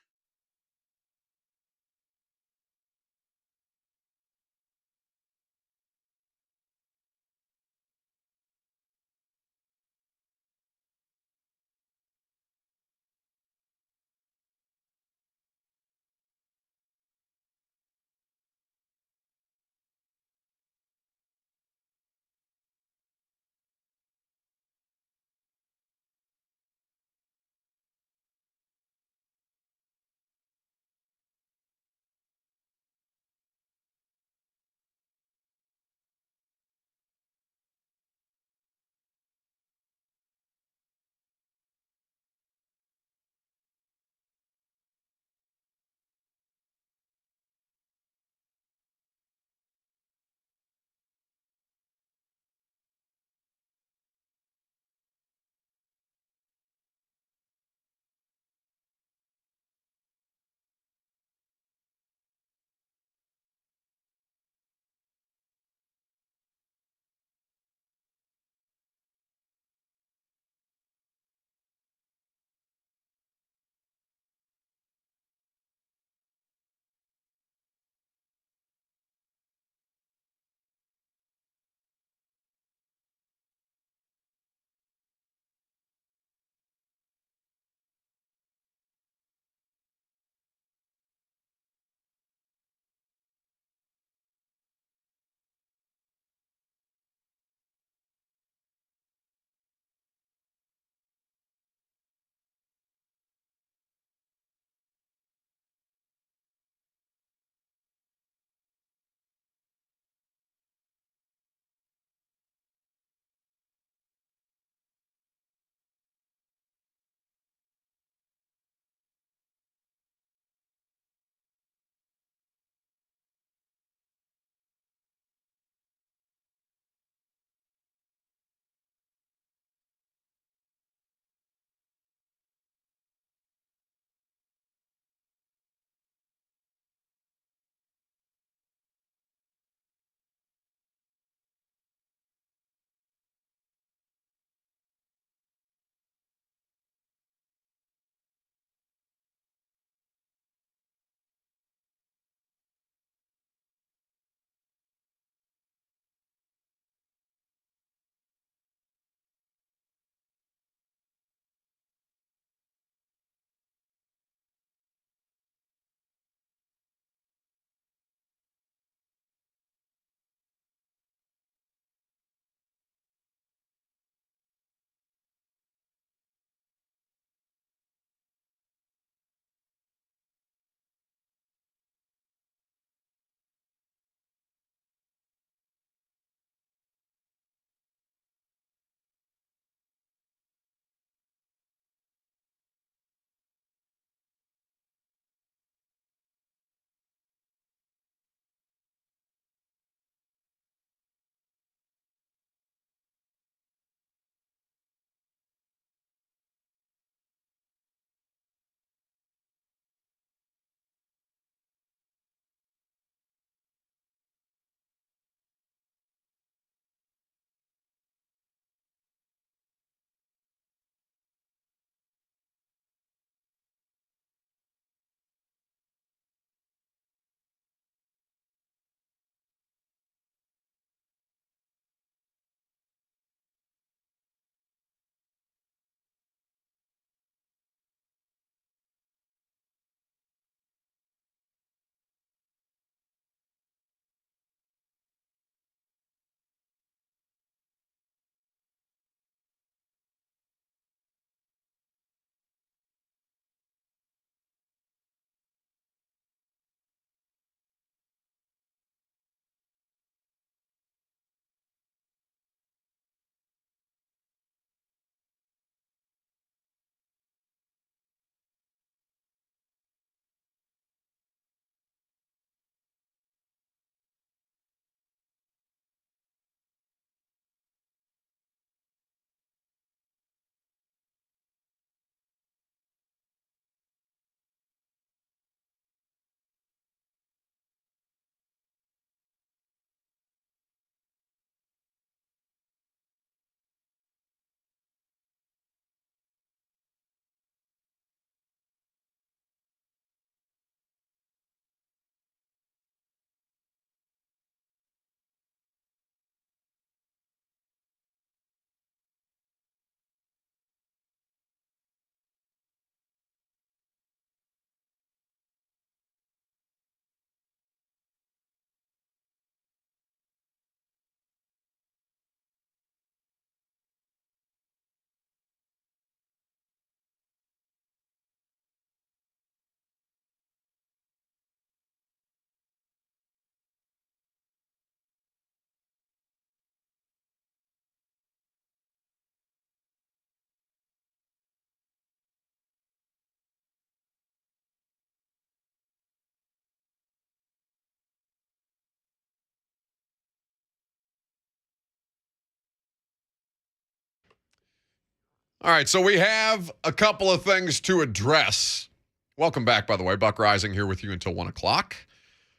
All right, so we have a couple of things to address. Welcome back, by the way. Buck Reising here with you until 1 o'clock.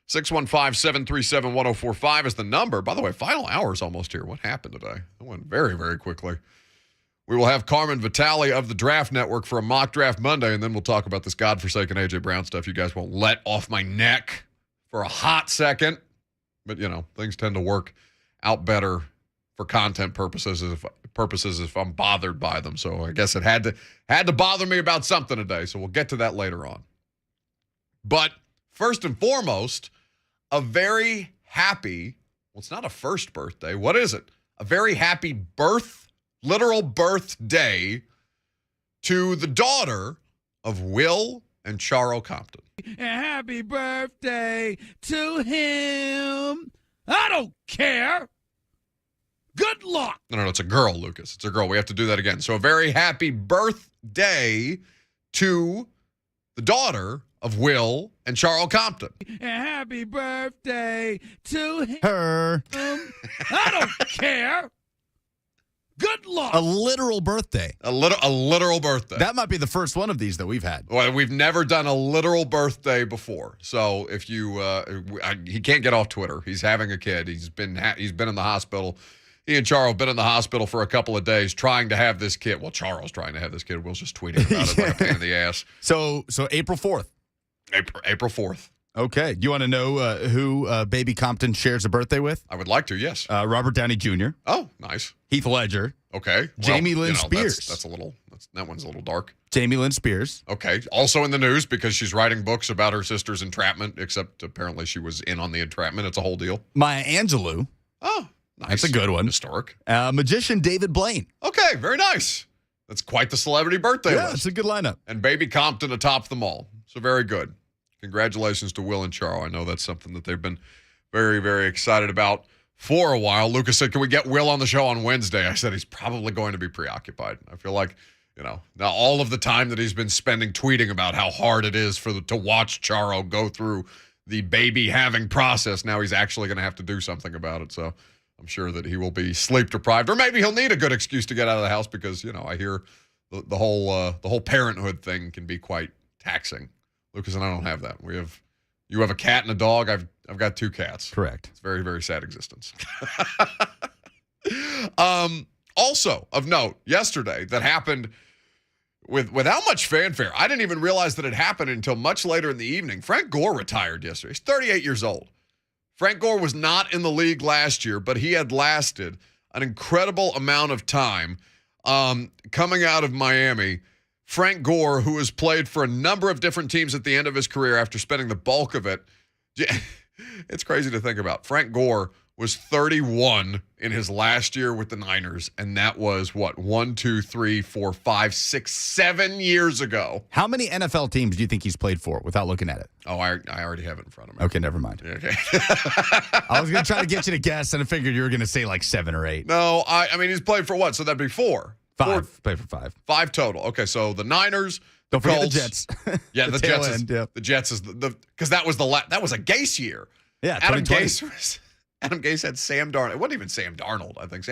615-737-1045 is the number. By the way, final hour is almost here. What happened today? It went very, very quickly. We will have Carmen Vitali of the Draft Network for a mock draft Monday, and then we'll talk about this godforsaken A.J. Brown stuff. You guys won't let off my neck for a hot second. But, things tend to work out better for content purposes if I'm bothered by them. So I guess it had to bother me about something today. So we'll get to that later on. But first and foremost, a very happy, well, it's not a first birthday. What is it? A very happy literal birthday to the daughter of Will and Charo Compton. Happy birthday to him. I don't care. Good luck. No, it's a girl, Lucas. It's a girl. We have to do that again. So a very happy birthday to the daughter of Will and Charo Compton. Happy birthday to Her. I don't care. Good luck. A literal birthday. A literal birthday. That might be the first one of these that we've had. Well, we've never done a literal birthday before. So if you, he can't get off Twitter. He's having a kid. He's been in the hospital. He and Charo have been in the hospital for a couple of days trying to have this kid. Well, Charo's trying to have this kid. Will's just tweeting about it like a pain in the ass. So April 4th. April 4th. Okay. Do you want to know who Baby Compton shares a birthday with? I would like to, yes. Robert Downey Jr. Oh, nice. Heath Ledger. Okay. Jamie Lynn Spears. That one's a little dark. Jamie Lynn Spears. Okay. Also in the news because she's writing books about her sister's entrapment, except apparently she was in on the entrapment. It's a whole deal. Maya Angelou. Oh, nice. That's a good one. Historic. Magician David Blaine. Okay, very nice. That's quite the celebrity birthday list. Yeah, it's a good lineup. And Baby Compton atop them all. So very good. Congratulations to Will and Charo. I know that's something that they've been very, very excited about for a while. Lucas said, can we get Will on the show on Wednesday? I said he's probably going to be preoccupied. I feel like, now all of the time that he's been spending tweeting about how hard it is to watch Charo go through the baby having process, now he's actually going to have to do something about it. So I'm sure that he will be sleep deprived, or maybe he'll need a good excuse to get out of the house because, I hear the whole parenthood thing can be quite taxing. Lucas and I don't have that. You have a cat and a dog. I've got 2 cats. Correct. It's a very, very sad existence. Also of note, yesterday that happened without much fanfare. I didn't even realize that it happened until much later in the evening. Frank Gore retired yesterday. He's 38 years old. Frank Gore was not in the league last year, but he had lasted an incredible amount of time coming out of Miami. Frank Gore, who has played for a number of different teams at the end of his career after spending the bulk of it. It's crazy to think about. Frank Gore was 31 in his last year with the Niners, and that was, 7 years ago. How many NFL teams do you think he's played for without looking at it? Oh, I already have it in front of me. Okay, never mind. Okay. I was going to try to get you to guess, and I figured you were going to say like 7 or 8. No, I mean, he's played for what? So that'd be 4. 5. Played for 5. 5 total. Okay, so the Niners, Don't the forget Colts. the Jets. Yeah, the tail Jets. end, yep. The Jets is because that was that was a Gase year. Yeah, Adam 2020. Adam Gase had Sam Darnold. It wasn't even Sam Darnold. I think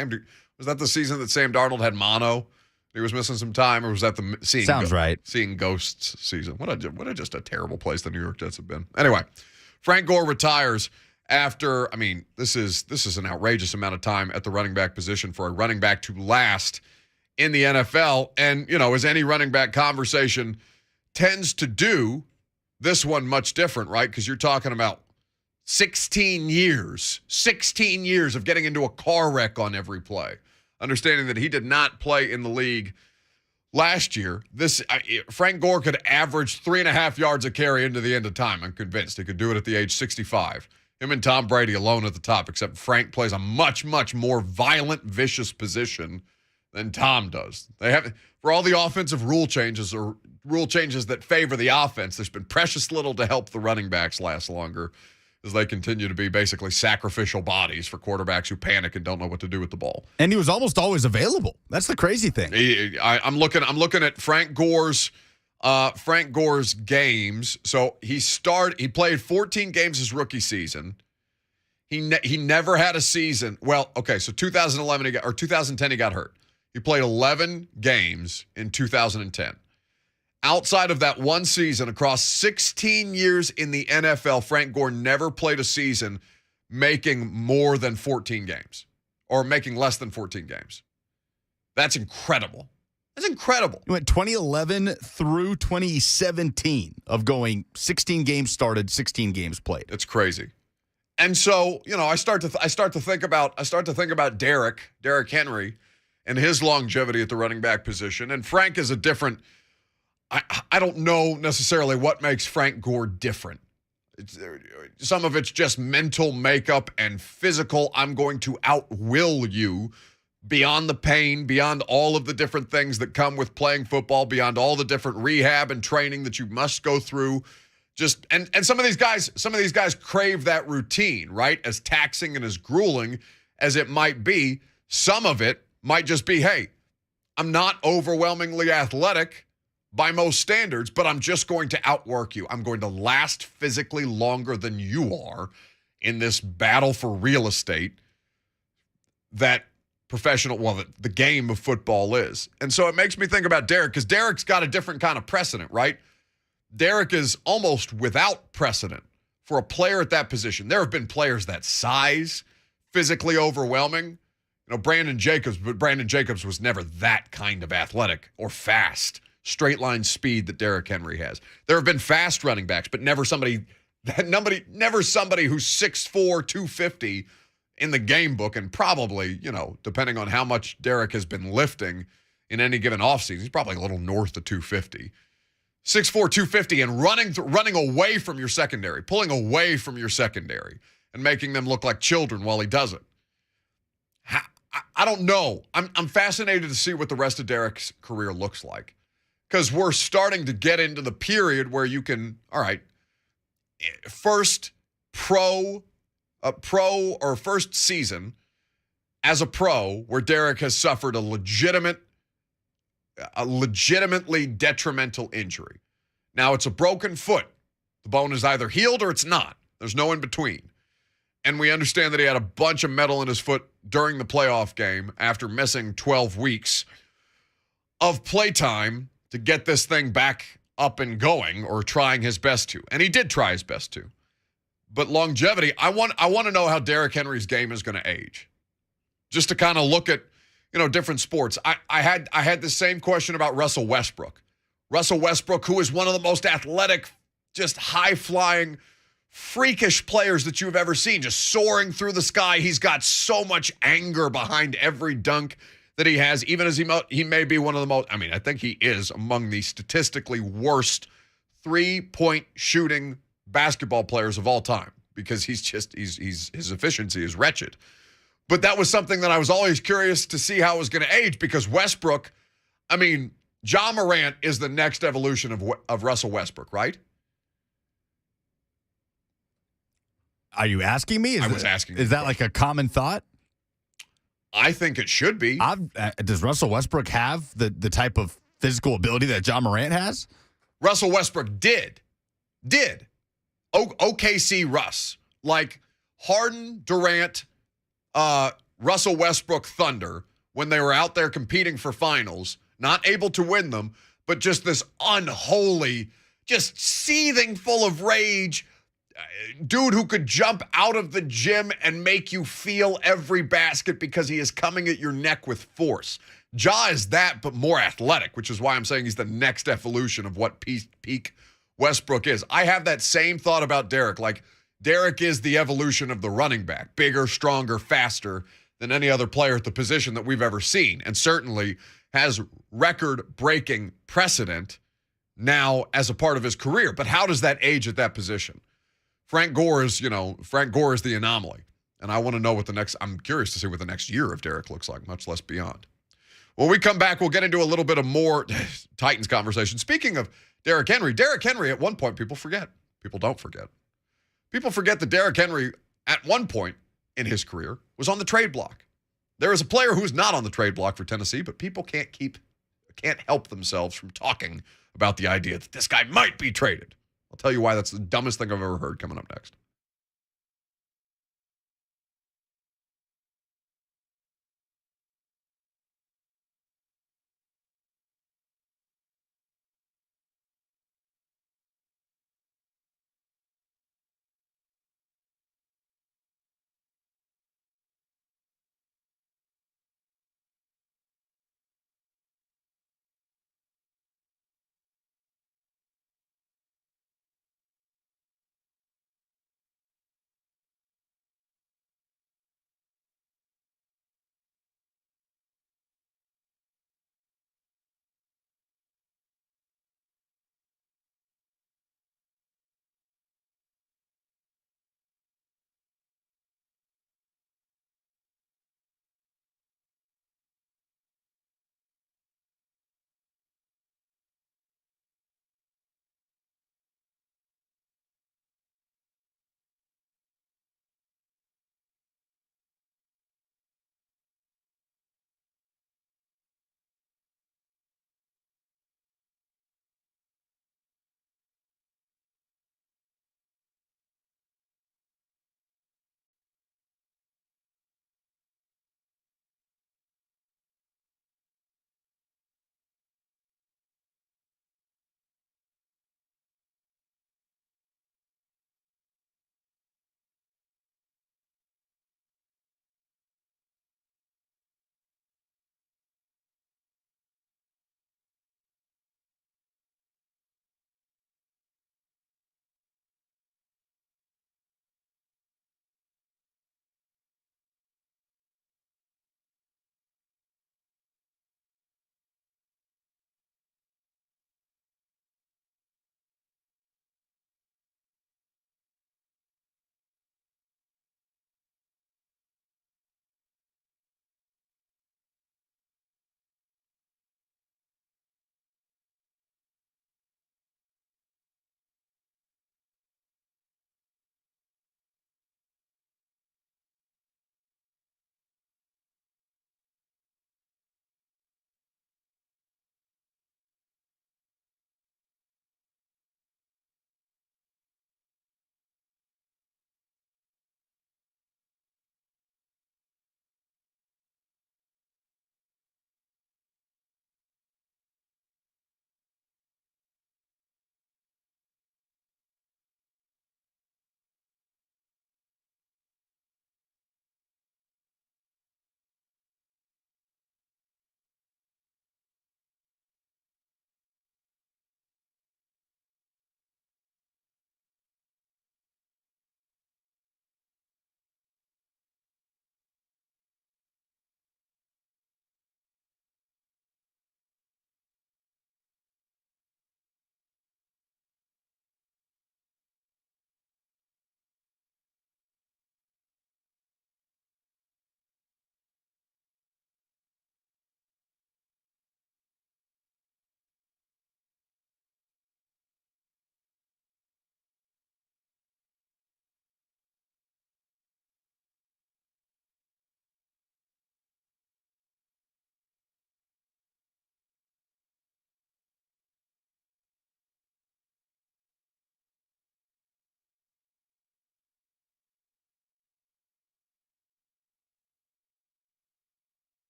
was that the season that Sam Darnold had mono. He was missing some time, or was that the seeing ghosts season? What just a terrible place the New York Jets have been. Anyway, Frank Gore retires after. I mean, this is an outrageous amount of time at the running back position for a running back to last in the NFL. And, as any running back conversation tends to do, this one much different, right? Because you're talking about 16 years of getting into a car wreck on every play. Understanding that he did not play in the league last year. Frank Gore could average 3.5 yards a carry into the end of time. I'm convinced he could do it at the age 65. Him and Tom Brady alone at the top, except Frank plays a much, much more violent, vicious position than Tom does. They have, for all the offensive rule changes that favor the offense, there's been precious little to help the running backs last longer as they continue to be basically sacrificial bodies for quarterbacks who panic and don't know what to do with the ball. And he was almost always available. That's the crazy thing. I'm looking at Frank Gore's games. So he played 14 games his rookie season. He never had a season. Well, okay, so 2010 he got hurt. He played 11 games in 2010. Outside of that one season, across 16 years in the NFL, Frank Gore never played a season making more than 14 games or making less than 14 games. That's incredible. That's incredible. You went 2011 through 2017 of going 16 games started, 16 games played. It's crazy. And so, I start to think about Derrick Henry and his longevity at the running back position. And Frank is a different. I don't know necessarily what makes Frank Gore different. Some of it's just mental makeup and physical. I'm going to outwill you beyond the pain, beyond all of the different things that come with playing football, beyond all the different rehab and training that you must go through. And some of these guys crave that routine, right? As taxing and as grueling as it might be, some of it might just be, hey, I'm not overwhelmingly athletic by most standards, but I'm just going to outwork you. I'm going to last physically longer than you are in this battle for real estate that the game of football is. And so it makes me think about Derrick, because Derrick's got a different kind of precedent, right? Derrick is almost without precedent for a player at that position. There have been players that size, physically overwhelming. Brandon Jacobs, but Brandon Jacobs was never that kind of athletic or fast, straight line speed that Derrick Henry has. There have been fast running backs, but never somebody who's 6'4", 250 in the game book, and probably, depending on how much Derrick has been lifting in any given offseason, he's probably a little north of 250. 6'4", 250, and running away from your secondary, pulling away from your secondary, and making them look like children while he does it. I don't know. I'm fascinated to see what the rest of Derrick's career looks like, because we're starting to get into the period where you can, all right, first season as a pro where Derrick has suffered a legitimately detrimental injury. Now, it's a broken foot. The bone is either healed or it's not. There's no in between. And we understand that he had a bunch of metal in his foot during the playoff game after missing 12 weeks of playtime to get this thing back up and going, or trying his best to. And he did try his best to. But longevity, I want to know how Derrick Henry's game is going to age. Just to kind of look at, different sports. I had the same question about Russell Westbrook. Russell Westbrook, who is one of the most athletic, just high-flying, freakish players that you've ever seen, just soaring through the sky. He's got so much anger behind every dunk that he has, even as he may be one of the most, I think he is among the statistically worst three-point shooting basketball players of all time, because his efficiency is wretched. But that was something that I was always curious to see how it was going to age, because Westbrook, Ja Morant is the next evolution of Russell Westbrook, right? Are you asking me? I was asking. Is that like a common thought? I think it should be. Does Russell Westbrook have the type of physical ability that Ja Morant has? Russell Westbrook did. OKC Russ. Like Harden, Durant, Russell Westbrook Thunder, when they were out there competing for finals, not able to win them, but just this unholy, just seething full of rage, dude who could jump out of the gym and make you feel every basket because he is coming at your neck with force. Ja is that, but more athletic, which is why I'm saying he's the next evolution of what peak Westbrook is. I have that same thought about Derrick. Like, Derrick is the evolution of the running back, bigger, stronger, faster than any other player at the position that we've ever seen, and certainly has record-breaking precedent now as a part of his career. But how does that age at that position? Frank Gore is the anomaly. And I want to know I'm curious to see what the next year of Derrick looks like, much less beyond. When we come back, we'll get into a little bit of more Titans conversation. Speaking of Derrick Henry at one point, people don't forget. People forget that Derrick Henry, at one point in his career, was on the trade block. There is a player who's not on the trade block for Tennessee, but people can't help themselves from talking about the idea that this guy might be traded. I'll tell you why that's the dumbest thing I've ever heard, coming up next.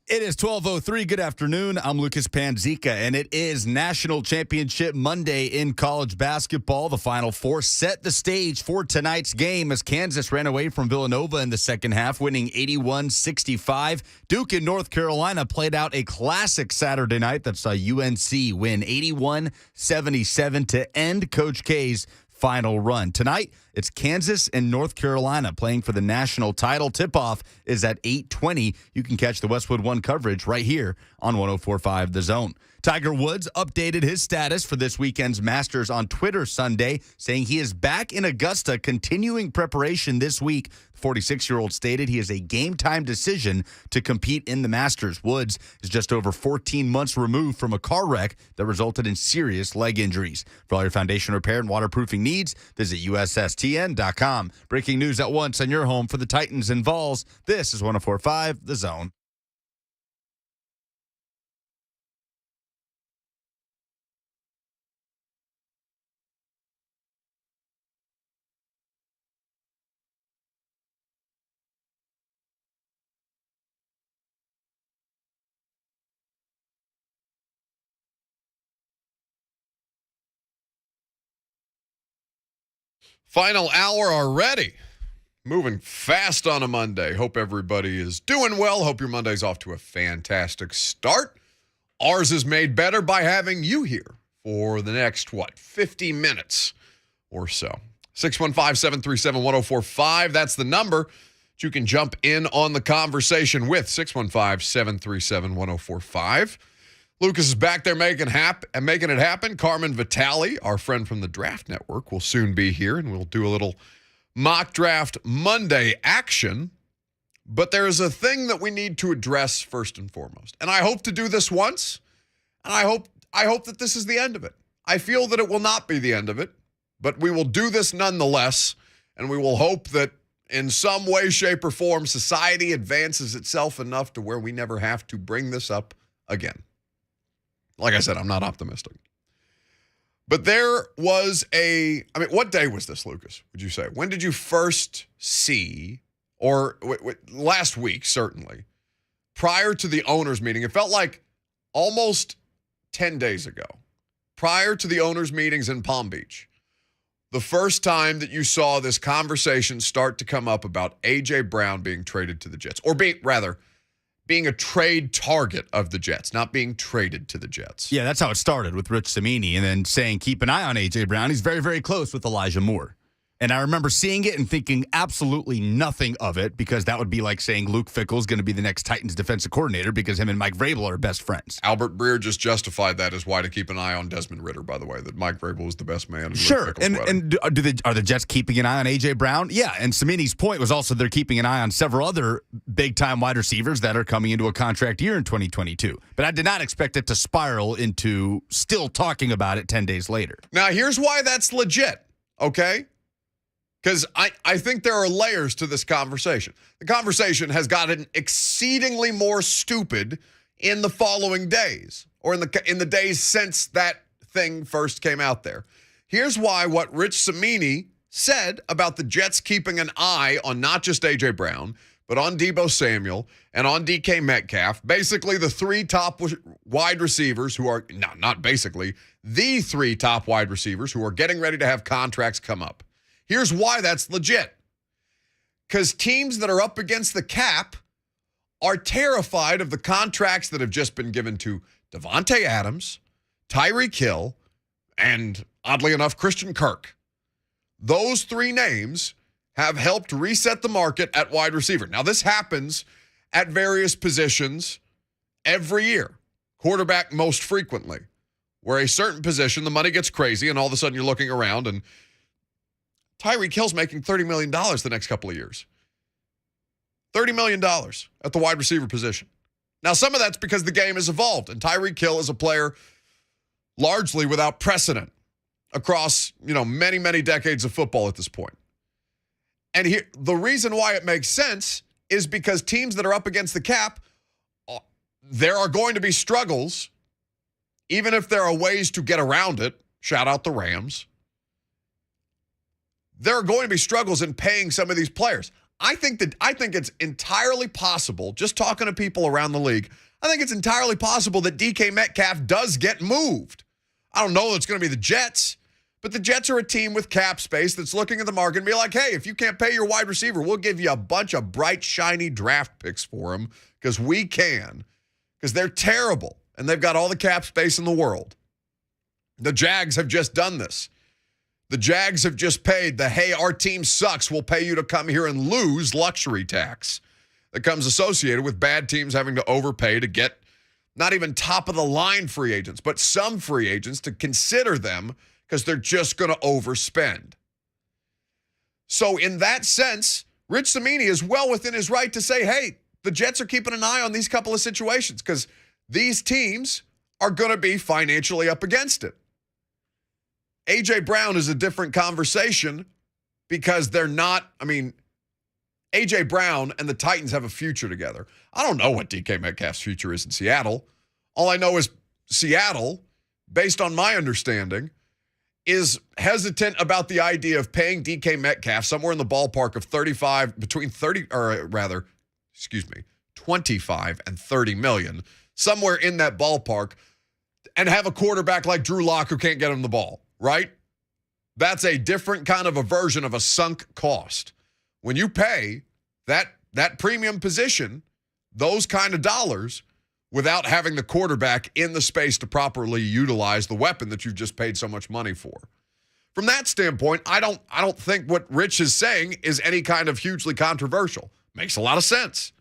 It is 12:03. Good afternoon. I'm Lucas Panzica, and it is National Championship Monday in college basketball. The Final Four set the stage for tonight's game as Kansas ran away from Villanova in the second half, winning 81-65. Duke in North Carolina played out a classic Saturday night that saw UNC win 81-77 to end Coach K's final run. Tonight, it's Kansas and North Carolina playing for the national title. Tip-off is at 8:20. You can catch the Westwood One coverage right here on 104.5 The Zone. Tiger Woods updated his status for this weekend's Masters on Twitter Sunday, saying he is back in Augusta, continuing preparation this week. The 46-year-old stated he is a game-time decision to compete in the Masters. Woods is just over 14 months removed from a car wreck that resulted in serious leg injuries. For all your foundation repair and waterproofing needs, visit USSTN.com. Breaking news at once on your home for the Titans and Vols. This is 104.5 The Zone. Final hour already. Moving fast on a Monday. Hope everybody is doing well. Hope your Monday's off to a fantastic start. Ours is made better by having you here for the next, 50 minutes or so. 615-737-1045. That's the number that you can jump in on the conversation with. 615-737-1045. Lucas is back there making it happen. Carmen Vitali, our friend from the Draft Network, will soon be here, and we'll do a little mock draft Monday action. But there is a thing that we need to address first and foremost. And I hope to do this once, and I hope that this is the end of it. I feel that it will not be the end of it, but we will do this nonetheless, and we will hope that in some way, shape, or form, society advances itself enough to where we never have to bring this up again. Like I said, I'm not optimistic. But there was what day was this, Lucas, would you say? When did you first see, or last week, certainly, prior to the owners' meeting? It felt like almost 10 days ago, prior to the owners' meetings in Palm Beach, the first time that you saw this conversation start to come up about A.J. Brown being traded to the Jets, or being a trade target of the Jets, not being traded to the Jets. Yeah, that's how it started with Rich Cimini and then saying, keep an eye on A.J. Brown. He's very, very close with Elijah Moore. And I remember seeing it and thinking absolutely nothing of it, because that would be like saying Luke Fickell is going to be the next Titans defensive coordinator because him and Mike Vrabel are best friends. Albert Breer just justified that as why to keep an eye on Desmond Ridder, by the way, that Mike Vrabel was the best man. Sure. And are the Jets keeping an eye on A.J. Brown? Yeah. And Cimini's point was also they're keeping an eye on several other big-time wide receivers that are coming into a contract year in 2022. But I did not expect it to spiral into still talking about it 10 days later. Now, here's why that's legit, okay? Because I think there are layers to this conversation. The conversation has gotten exceedingly more stupid in the following days, or in the days since that thing first came out there. Here's why what Rich Cimini said about the Jets keeping an eye on not just A.J. Brown, but on Deebo Samuel and on DK Metcalf, basically the three top wide receivers who are, not basically, the three top wide receivers who are getting ready to have contracts come up. Here's why that's legit. Because teams that are up against the cap are terrified of the contracts that have just been given to Devontae Adams, Tyreek Hill, and, oddly enough, Christian Kirk. Those three names have helped reset the market at wide receiver. Now, this happens at various positions every year. Quarterback most frequently, where a certain position, the money gets crazy, and all of a sudden you're looking around and Tyreek Hill's making $30 million the next couple of years. $30 million at the wide receiver position. Now, some of that's because the game has evolved, and Tyreek Hill is a player largely without precedent across, many, many decades of football at this point. And here, the reason why it makes sense is because teams that are up against the cap, there are going to be struggles, even if there are ways to get around it. Shout out the Rams. There are going to be struggles in paying some of these players. I think it's entirely possible, just talking to people around the league, I think it's entirely possible that DK Metcalf does get moved. I don't know that it's going to be the Jets, but the Jets are a team with cap space that's looking at the market and be like, hey, if you can't pay your wide receiver, we'll give you a bunch of bright, shiny draft picks for him because we can, because they're terrible and they've got all the cap space in the world. The Jags have just done this. The Jags have just paid the, hey, our team sucks, we'll pay you to come here and lose luxury tax that comes associated with bad teams having to overpay to get not even top-of-the-line free agents, but some free agents to consider them because they're just going to overspend. So in that sense, Rich Cimini is well within his right to say, hey, the Jets are keeping an eye on these couple of situations because these teams are going to be financially up against it. A.J. Brown is a different conversation because they're not, A.J. Brown and the Titans have a future together. I don't know what DK Metcalf's future is in Seattle. All I know is Seattle, based on my understanding, is hesitant about the idea of paying DK Metcalf somewhere in the ballpark of 25 and 30 million, somewhere in that ballpark, and have a quarterback like Drew Lock who can't get him the ball. Right? That's a different kind of a version of a sunk cost. When you pay that premium position, those kind of dollars, without having the quarterback in the space to properly utilize the weapon that you've just paid so much money for. From that standpoint, I don't think what Rich is saying is any kind of hugely controversial. Makes a lot of sense.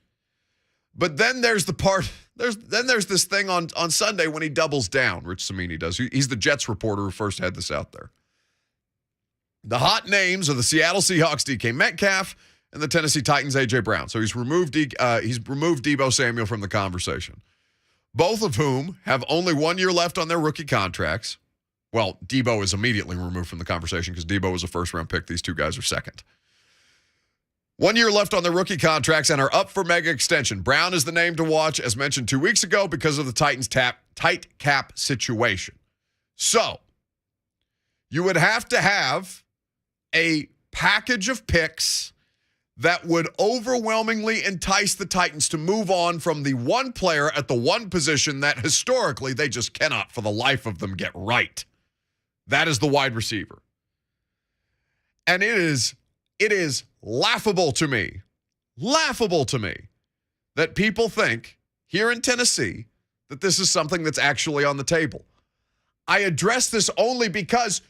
But then there's the part, there's this thing on Sunday when he doubles down, Rich Cimini does. He's the Jets reporter who first had this out there. The hot names are the Seattle Seahawks DK Metcalf and the Tennessee Titans A.J. Brown. So he's removed Deebo Samuel from the conversation, both of whom have only 1 year left on their rookie contracts. Well, Deebo is immediately removed from the conversation because Deebo was a first-round pick. These two guys are second. 1 year left on their rookie contracts and are up for mega extension. Brown is the name to watch, as mentioned 2 weeks ago, because of the Titans' tight cap situation. So, you would have to have a package of picks that would overwhelmingly entice the Titans to move on from the one player at the one position that historically they just cannot for the life of them get right. That is the wide receiver. And it is laughable to me that people think here in Tennessee that this is something that's actually on the table. I address this only because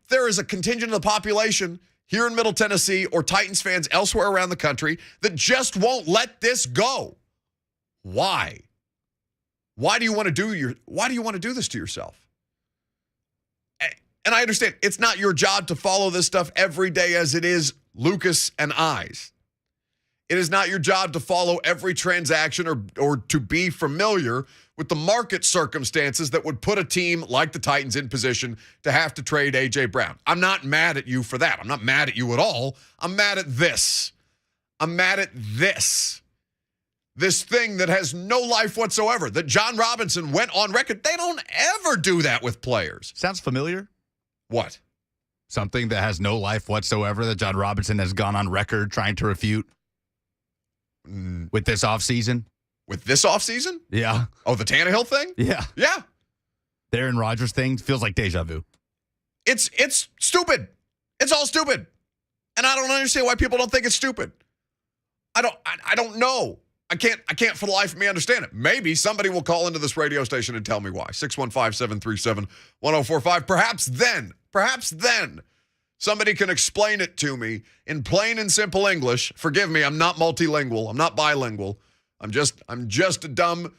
there is a contingent of the population here in Middle Tennessee or Titans fans elsewhere around the country that just won't let this go. Why? Why do you want to do this to yourself? And I understand it's not your job to follow this stuff every day as it is Lucas and I's. It is not your job to follow every transaction or to be familiar with the market circumstances that would put a team like the Titans in position to have to trade A.J. Brown. I'm not mad at you for that. I'm not mad at you at all. I'm mad at this. This thing that has no life whatsoever, that John Robinson went on record. They don't ever do that with players. Sounds familiar. What? Something that has no life whatsoever that John Robinson has gone on record trying to refute with this offseason. With this offseason? Yeah. Oh, the Tannehill thing? Yeah. Yeah. The Aaron Rodgers thing feels like deja vu. It's stupid. It's all stupid. And I don't understand why people don't think it's stupid. I don't know. I can't for the life of me understand it. Maybe somebody will call into this radio station and tell me why. 615-737-1045. Perhaps then somebody can explain it to me in plain and simple English. Forgive me, I'm not multilingual. I'm not bilingual. I'm just a dumb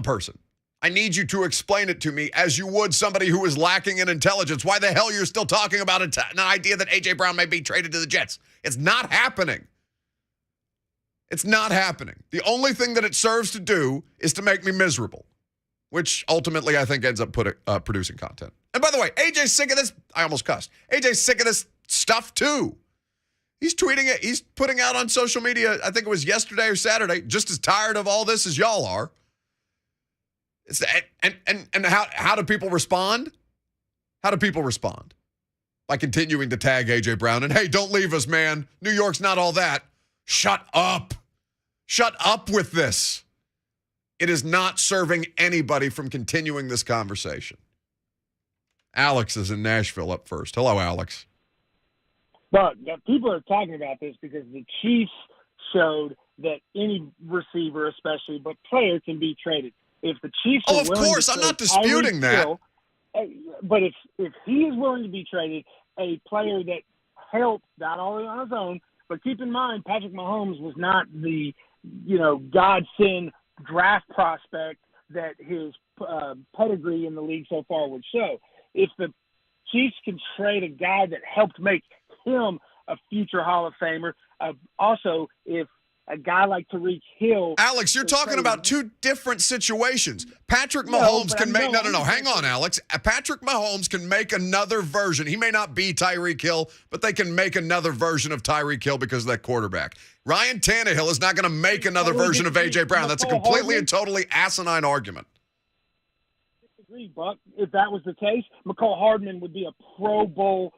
person. I need you to explain it to me as you would somebody who is lacking in intelligence. Why the hell you're still talking about an idea that A.J. Brown may be traded to the Jets? It's not happening. It's not happening. The only thing that it serves to do is to make me miserable, which ultimately I think ends up producing content. And by the way, AJ's sick of this. I almost cussed. AJ's sick of this stuff too. He's tweeting it. He's putting out on social media, I think it was yesterday or Saturday, just as tired of all this as y'all are. And how do people respond? How do people respond? by continuing to tag A.J. Brown. And, hey, don't leave us, man. New York's not all that. Shut up. Shut up with this. It is not serving anybody from continuing this conversation. Alex is in Nashville up first. Hello, Alex. But people are talking about this because the Chiefs showed that any receiver, especially, but player can be traded. If the Chiefs are of willing course, to I'm trade not disputing Tyreek that. Hill, but if he is willing to be traded, a player that helped, not only on his own, but keep in mind, Patrick Mahomes was not the, God-send draft prospect that his pedigree in the league so far would show. If the Chiefs can trade a guy that helped make him a future Hall of Famer, also if a guy like Tyreek Hill. Alex, you're talking about two different situations. Patrick Mahomes can make. No. Hang on, Alex. Patrick Mahomes can make another version. He may not be Tyreek Hill, but they can make another version of Tyreek Hill because of that quarterback. Ryan Tannehill is not going to make another version of A.J. Brown. That's a completely and totally asinine argument. I disagree, Buck. If that was the case, McCall Hardman would be a Pro Bowl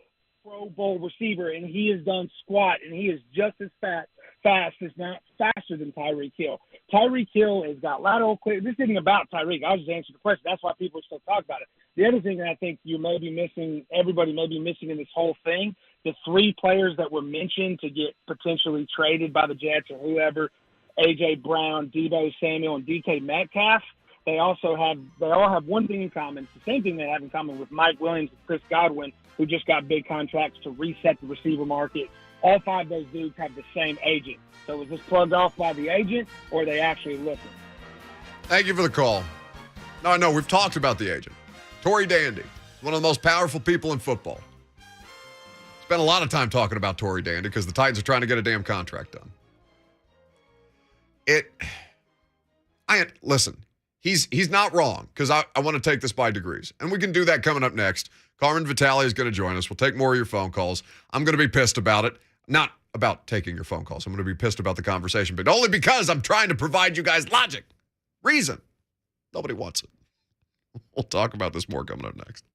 receiver, and he has done squat, and he is just as fast, if not faster than Tyreek Hill. Tyreek Hill has got lateral clear. This isn't about Tyreek. I was just answering the question. That's why people still talk about it. The other thing that I think you may be missing, everybody may be missing in this whole thing, the three players that were mentioned to get potentially traded by the Jets or whoever, A.J. Brown, Deebo Samuel, and DK Metcalf, they all have one thing in common. It's the same thing they have in common with Mike Williams and Chris Godwin, who just got big contracts to reset the receiver market. All five of those dudes have the same agent. So was this plugged off by the agent, or are they actually looking? Thank you for the call. No, we've talked about the agent. Tory Dandy, one of the most powerful people in football. Spent a lot of time talking about Tory Dandy because the Titans are trying to get a damn contract done. Listen, he's not wrong because I want to take this by degrees. And we can do that coming up next. Carmen Vitali is going to join us. We'll take more of your phone calls. I'm going to be pissed about it. Not about taking your phone calls. I'm going to be pissed about the conversation, but only because I'm trying to provide you guys logic, reason. Nobody wants it. We'll talk about this more coming up next.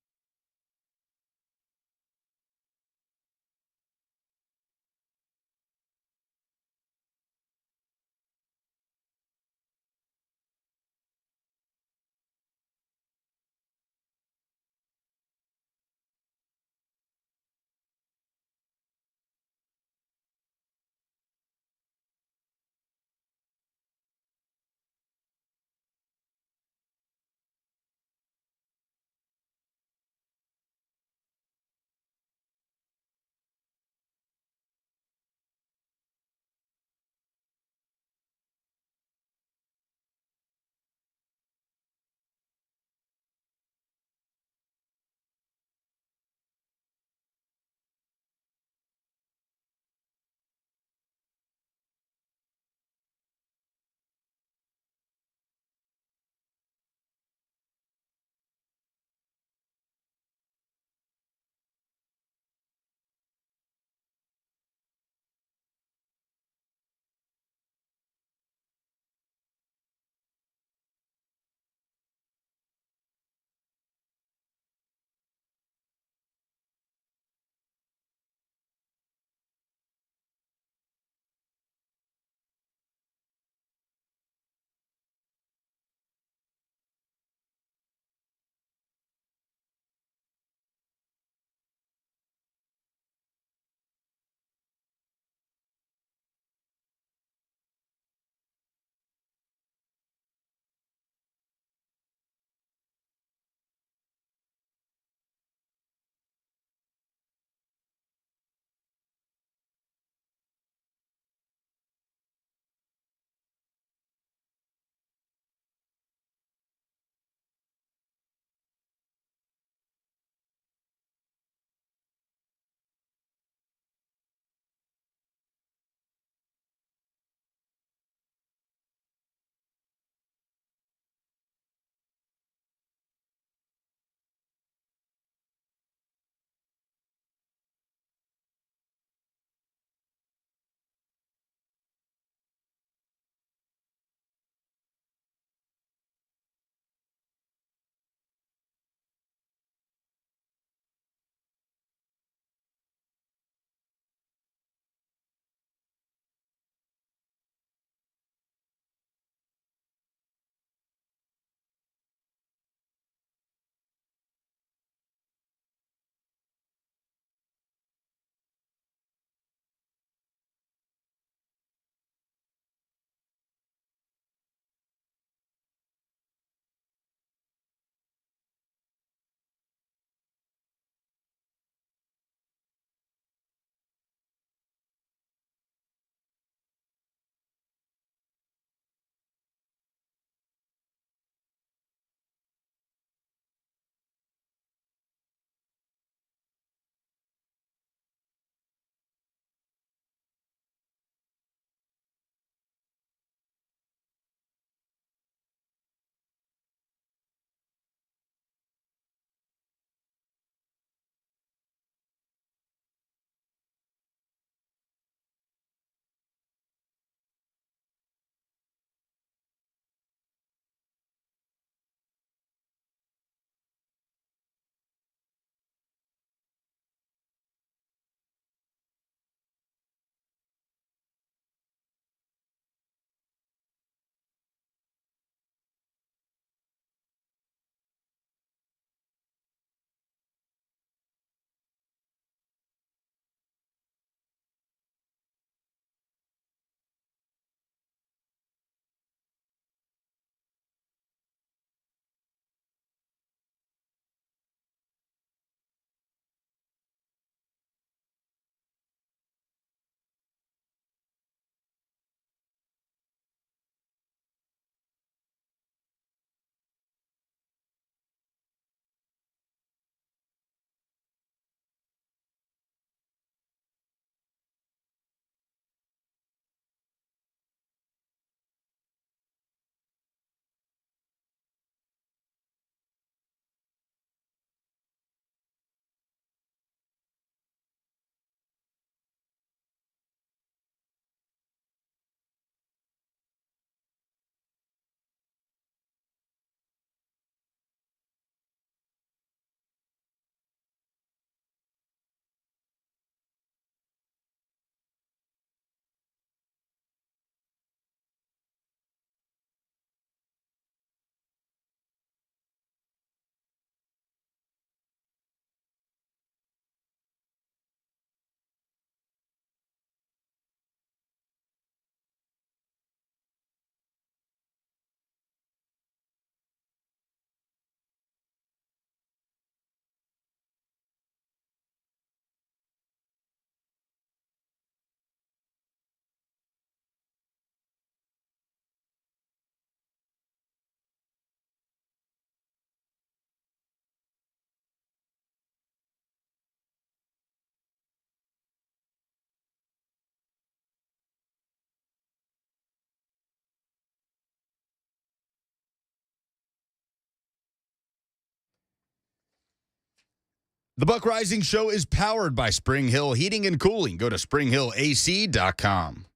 The Buck Reising Show is powered by Spring Hill Heating and Cooling. Go to springhillac.com.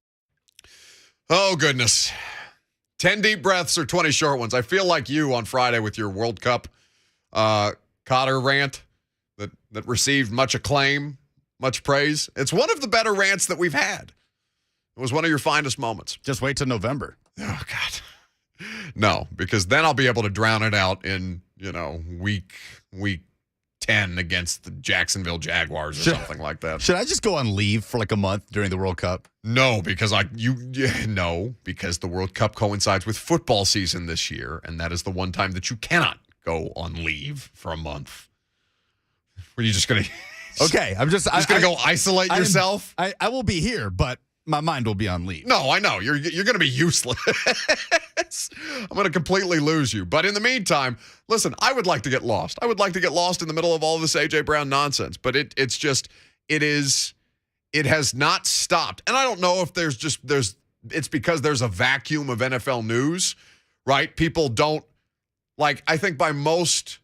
Oh, goodness. 10 deep breaths or 20 short ones. I feel like you on Friday with your World Cup Cotter rant that received much acclaim, much praise. It's one of the better rants that we've had. It was one of your finest moments. Just wait till November. Oh, God. No, because then I'll be able to drown it out in, week 10 against the Jacksonville Jaguars or something like that. Should I just go on leave for like a month during the World Cup? No, because because the World Cup coincides with football season this year, and that is the one time that you cannot go on leave for a month. Were you just going to... Okay, I'm just going to go isolate yourself? I will be here, but my mind will be on leave. No, I know. You're going to be useless. I'm going to completely lose you. But in the meantime, listen, I would like to get lost. I would like to get lost in the middle of all this A.J. Brown nonsense. But it has not stopped. And I don't know if it's because there's a vacuum of NFL news, right? People don't, I think by most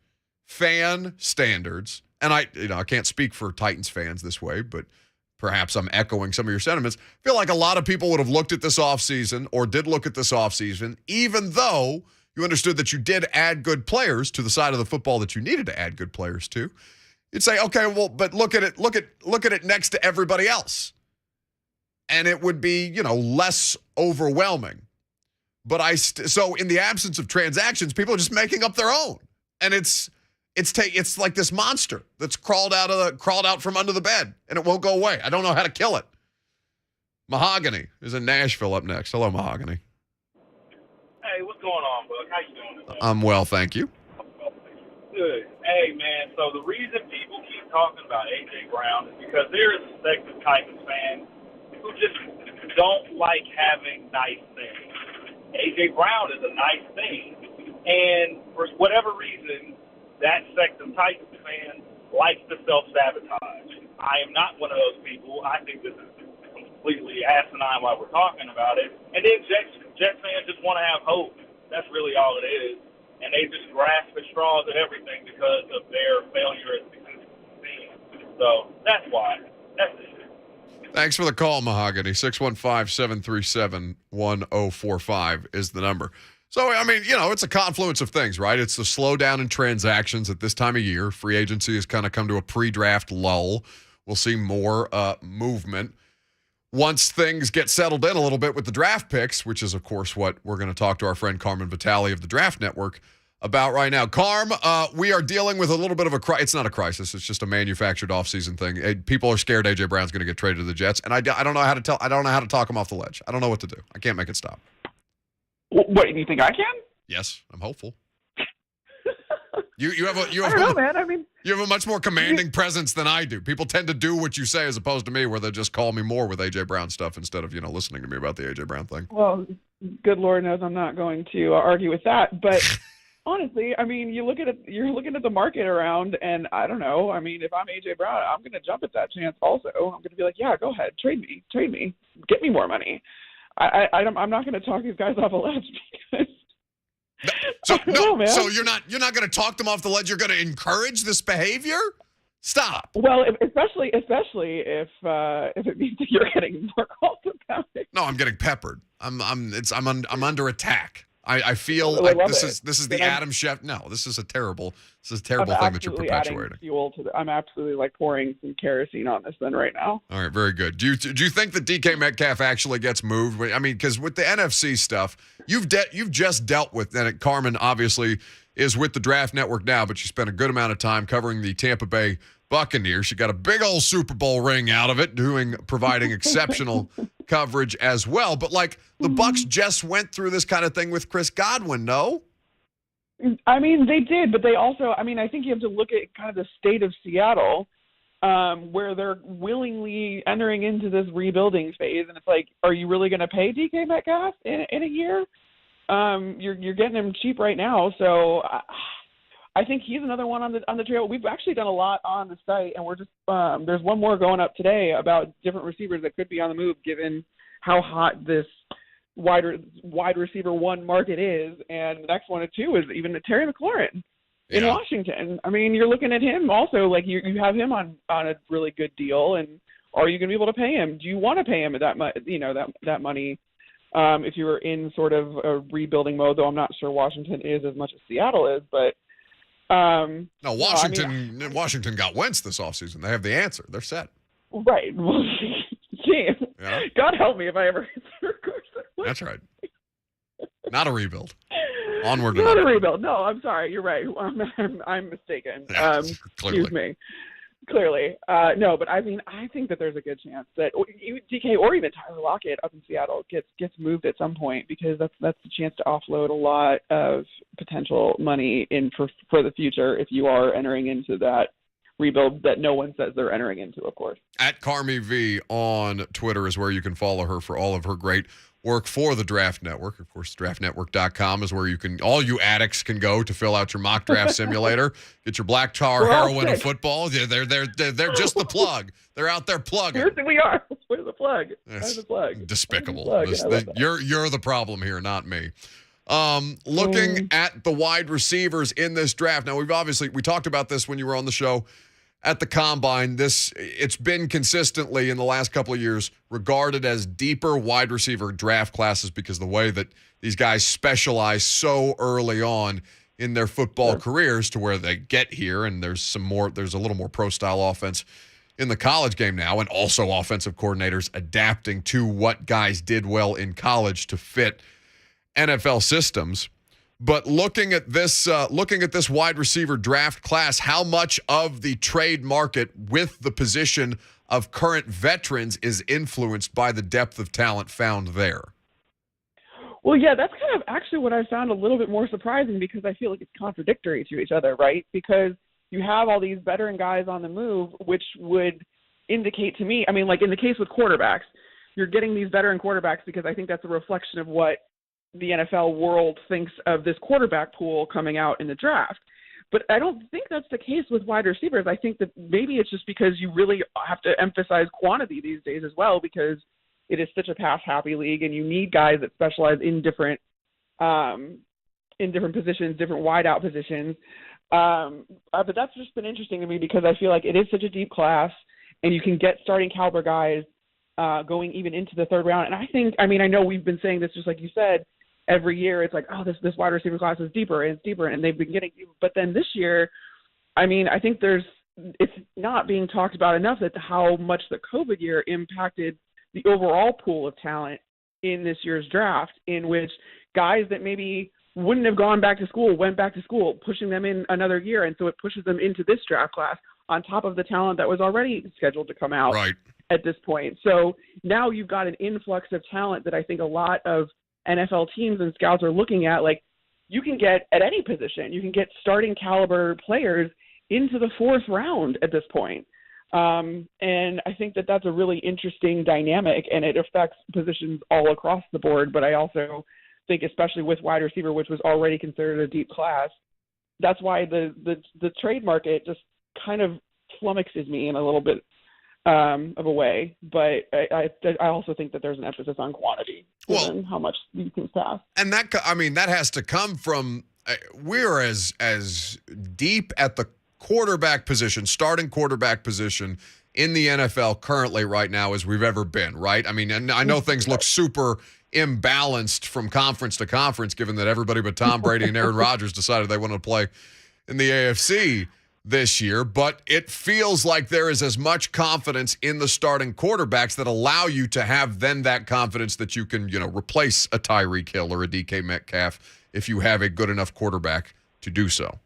fan standards, and I can't speak for Titans fans this way, but perhaps I'm echoing some of your sentiments. I feel like a lot of people would have looked at this offseason or did look at this offseason, even though you understood that you did add good players to the side of the football that you needed to add good players to. You'd say, okay, well, but look at it next to everybody else. And it would be, less overwhelming. But so in the absence of transactions, people are just making up their own. And it's like this monster that's crawled out from under the bed, and it won't go away. I don't know how to kill it. Mahogany is in Nashville up next. Hello, Mahogany. Hey, what's going on, Buck? How you doing today? I'm well, thank you. Good. Hey, man, so the reason people keep talking about A.J. Brown is because there is a sect of Titans fans who just don't like having nice things. A.J. Brown is a nice thing, and for whatever reason, that sect of Titans fans likes to self-sabotage. I am not one of those people. I think this is completely asinine while we're talking about it. And then Jets fans just want to have hope. That's really all it is. And they just grasp at straws at everything because of their failure as a team. So that's why. That's it. Thanks for the call, Mahogany. 615-737-1045 is the number. So, I mean, it's a confluence of things, right? It's the slowdown in transactions at this time of year. Free agency has kind of come to a pre-draft lull. We'll see more movement once things get settled in a little bit with the draft picks, which is, of course, what we're going to talk to our friend Carmen Vitali of the Draft Network about right now. Carm, we are dealing with a little bit of it's not a crisis. It's just a manufactured offseason thing. People are scared A.J. Brown's going to get traded to the Jets, and I don't know how to I don't know how to talk him off the ledge. I don't know what to do. I can't make it stop. What, do you think I can? Yes, I'm hopeful. You have I don't know, man. I mean, you have a much more commanding presence than I do. People tend to do what you say as opposed to me, where they just call me more with A.J. Brown stuff instead of listening to me about the A.J. Brown thing. Well, good Lord knows I'm not going to argue with that. But honestly, I mean, you're looking at the market around, and I don't know. I mean, if I'm A.J. Brown, I'm going to jump at that chance. Also, I'm going to be like, yeah, go ahead, trade me, get me more money. I'm not going to talk these guys off a ledge because. So you're not going to talk them off the ledge. You're going to encourage this behavior. Stop. Well, especially if it means that you're getting more calls about it. No, I'm getting peppered. I'm under attack. I feel like this is the Adam Schefter. No, this is a terrible thing that you're perpetuating. I'm absolutely pouring some kerosene on this then right now. All right, very good. Do you think that DK Metcalf actually gets moved? I mean, because with the NFC stuff, you've just dealt with, and Carmen obviously is with the Draft Network now, but she spent a good amount of time covering the Tampa Bay Buccaneers. She got a big old Super Bowl ring out of it, providing exceptional coverage as well. But the Bucs just went through this kind of thing with Chris Godwin, no? I mean, they did, but they also, I think you have to look at kind of the state of Seattle, where they're willingly entering into this rebuilding phase. And it's like, are you really going to pay DK Metcalf in a year? You're getting him cheap right now. So I think he's another one on the trail. We've actually done a lot on the site, and we're just there's one more going up today about different receivers that could be on the move, given how hot this wide receiver one market is, and the next one or two is even Terry McLaurin. in Washington. I mean, you're looking at him also, like you have him on a really good deal, and are you going to be able to pay him? Do you want to pay him that much, that money if you were in sort of a rebuilding mode, though I'm not sure Washington is as much as Seattle is, but no, Washington got Wentz this offseason. They have the answer. They're set. Right. Well, gee, God help me if I ever answer a question. That's right. Not a rebuild. Onward. Not a rebuild. No, I'm sorry. You're right. I'm mistaken. Excuse me. Clearly. No, but I mean, I think that there's a good chance that DK or even Tyler Lockett up in Seattle gets moved at some point, because that's the chance to offload a lot of potential money in for the future if you are entering into that rebuild that no one says they're entering into, of course. At Carmi V on Twitter is where you can follow her for all of her great work for the Draft Network. Of course, draftnetwork.com is where all you addicts can go to fill out your mock draft simulator. Get your black tar, heroin, and football. They're just the plug. They're out there plugging. We are. We're the plug. That's the plug. Despicable. Plug. You're the problem here, not me. Looking at the wide receivers in this draft. Now, we talked about this when you were on the show at the Combine. It's been consistently in the last couple of years regarded as deeper wide receiver draft classes because the way that these guys specialize so early on in their football careers to where they get here, and there's a little more pro style offense in the college game now, and also offensive coordinators adapting to what guys did well in college to fit NFL systems. But looking at this wide receiver draft class, how much of the trade market with the position of current veterans is influenced by the depth of talent found there? Well, yeah, that's kind of actually what I found a little bit more surprising, because I feel like it's contradictory to each other, right? Because you have all these veteran guys on the move, which would indicate to me, I mean, like in the case with quarterbacks, you're getting these veteran quarterbacks because I think that's a reflection of what the NFL world thinks of this quarterback pool coming out in the draft. But I don't think that's the case with wide receivers. I think that maybe it's just because you really have to emphasize quantity these days as well, because it is such a pass-happy league, and you need guys that specialize in different positions, different wide-out positions. But that's just been interesting to me, because I feel like it is such a deep class, and you can get starting caliber guys going even into the third round. And I know we've been saying this, just like you said, every year it's like, oh, this wide receiver class is deeper and it's deeper, and they've been getting deeper. But then this year, I mean, I think it's not being talked about enough that how much the COVID year impacted the overall pool of talent in this year's draft, in which guys that maybe wouldn't have gone back to school went back to school, pushing them in another year. And so it pushes them into this draft class on top of the talent that was already scheduled to come out at this point. So now you've got an influx of talent that I think a lot of NFL teams and scouts are looking at. Like, you can get at any position, you can get starting caliber players into the fourth round at this point. And I think that that's a really interesting dynamic, and it affects positions all across the board. But I also think, especially with wide receiver, which was already considered a deep class, that's why the trade market just kind of flummoxes me in a little bit of a way. But I also think that there's an emphasis on quantity, given how much these things pass. And that has to come from we're as deep at the starting quarterback position in the NFL currently right now as we've ever been, right? I mean, and I know things look super imbalanced from conference to conference, given that everybody but Tom Brady and Aaron Rodgers decided they wanted to play in the AFC this year, but it feels like there is as much confidence in the starting quarterbacks that allow you to have then that confidence that you can, replace a Tyreek Hill or a DK Metcalf if you have a good enough quarterback to do so.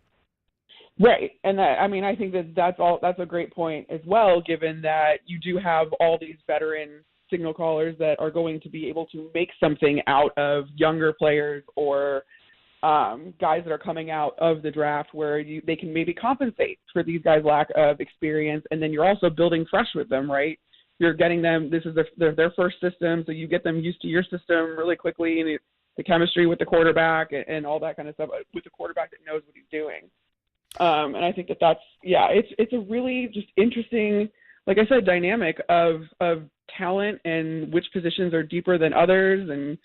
Right. And I think that's a great point as well, given that you do have all these veteran signal callers that are going to be able to make something out of younger players or guys that are coming out of the draft, where they can maybe compensate for these guys' lack of experience. And then you're also building fresh with them, right? You're getting them, this is their first system, so you get them used to your system really quickly, and the chemistry with the quarterback and all that kind of stuff with the quarterback that knows what he's doing. And I think it's a really just interesting, like I said, dynamic of talent and which positions are deeper than others. And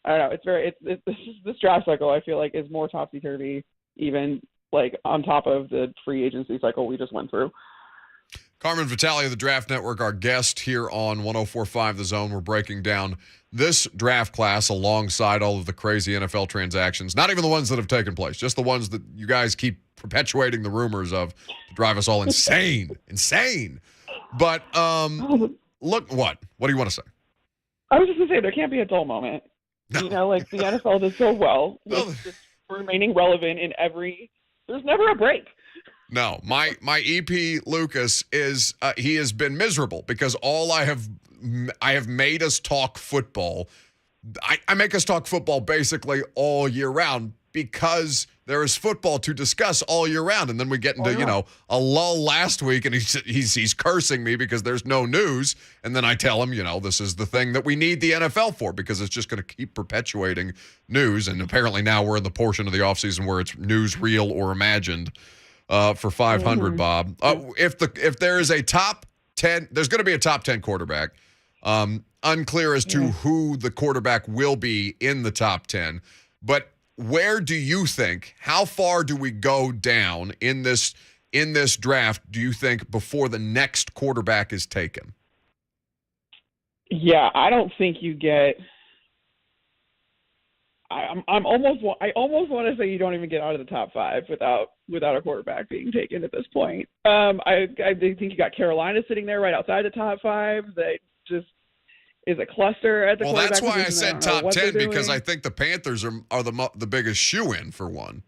I don't know, this draft cycle, I feel like, is more topsy-turvy even like on top of the free agency cycle we just went through. Carmen Vitali of the Draft Network, our guest here on 104.5 The Zone. We're breaking down this draft class alongside all of the crazy NFL transactions. Not even the ones that have taken place, just the ones that you guys keep perpetuating the rumors of to drive us all insane. Insane. But look, what do you want to say? I was just going to say, there can't be a dull moment. No. You know, like the NFL does so well with just remaining relevant in there's never a break. No, my EP Lucas is he has been miserable because I have made us talk football. I make us talk football basically all year round because there is football to discuss all year round, and then we get into a lull last week, and he's cursing me because there's no news, and then I tell him this is the thing that we need the NFL for because it's just going to keep perpetuating news, and apparently now we're in the portion of the offseason where it's news real or imagined. For 500, Bob. If there is a top 10, there's going to be a top 10 quarterback. Unclear as to who the quarterback will be in the top 10. But where do you think? How far do we go down in this draft? Do you think before the next quarterback is taken? Yeah, I don't think you get. I almost want to say you don't even get out of the top 5 without a quarterback being taken at this point. I think you got Carolina sitting there right outside the top 5. That just is a cluster at the quarterback position. Well, that's why I said top 10 because I think the Panthers are the biggest shoe-in for one.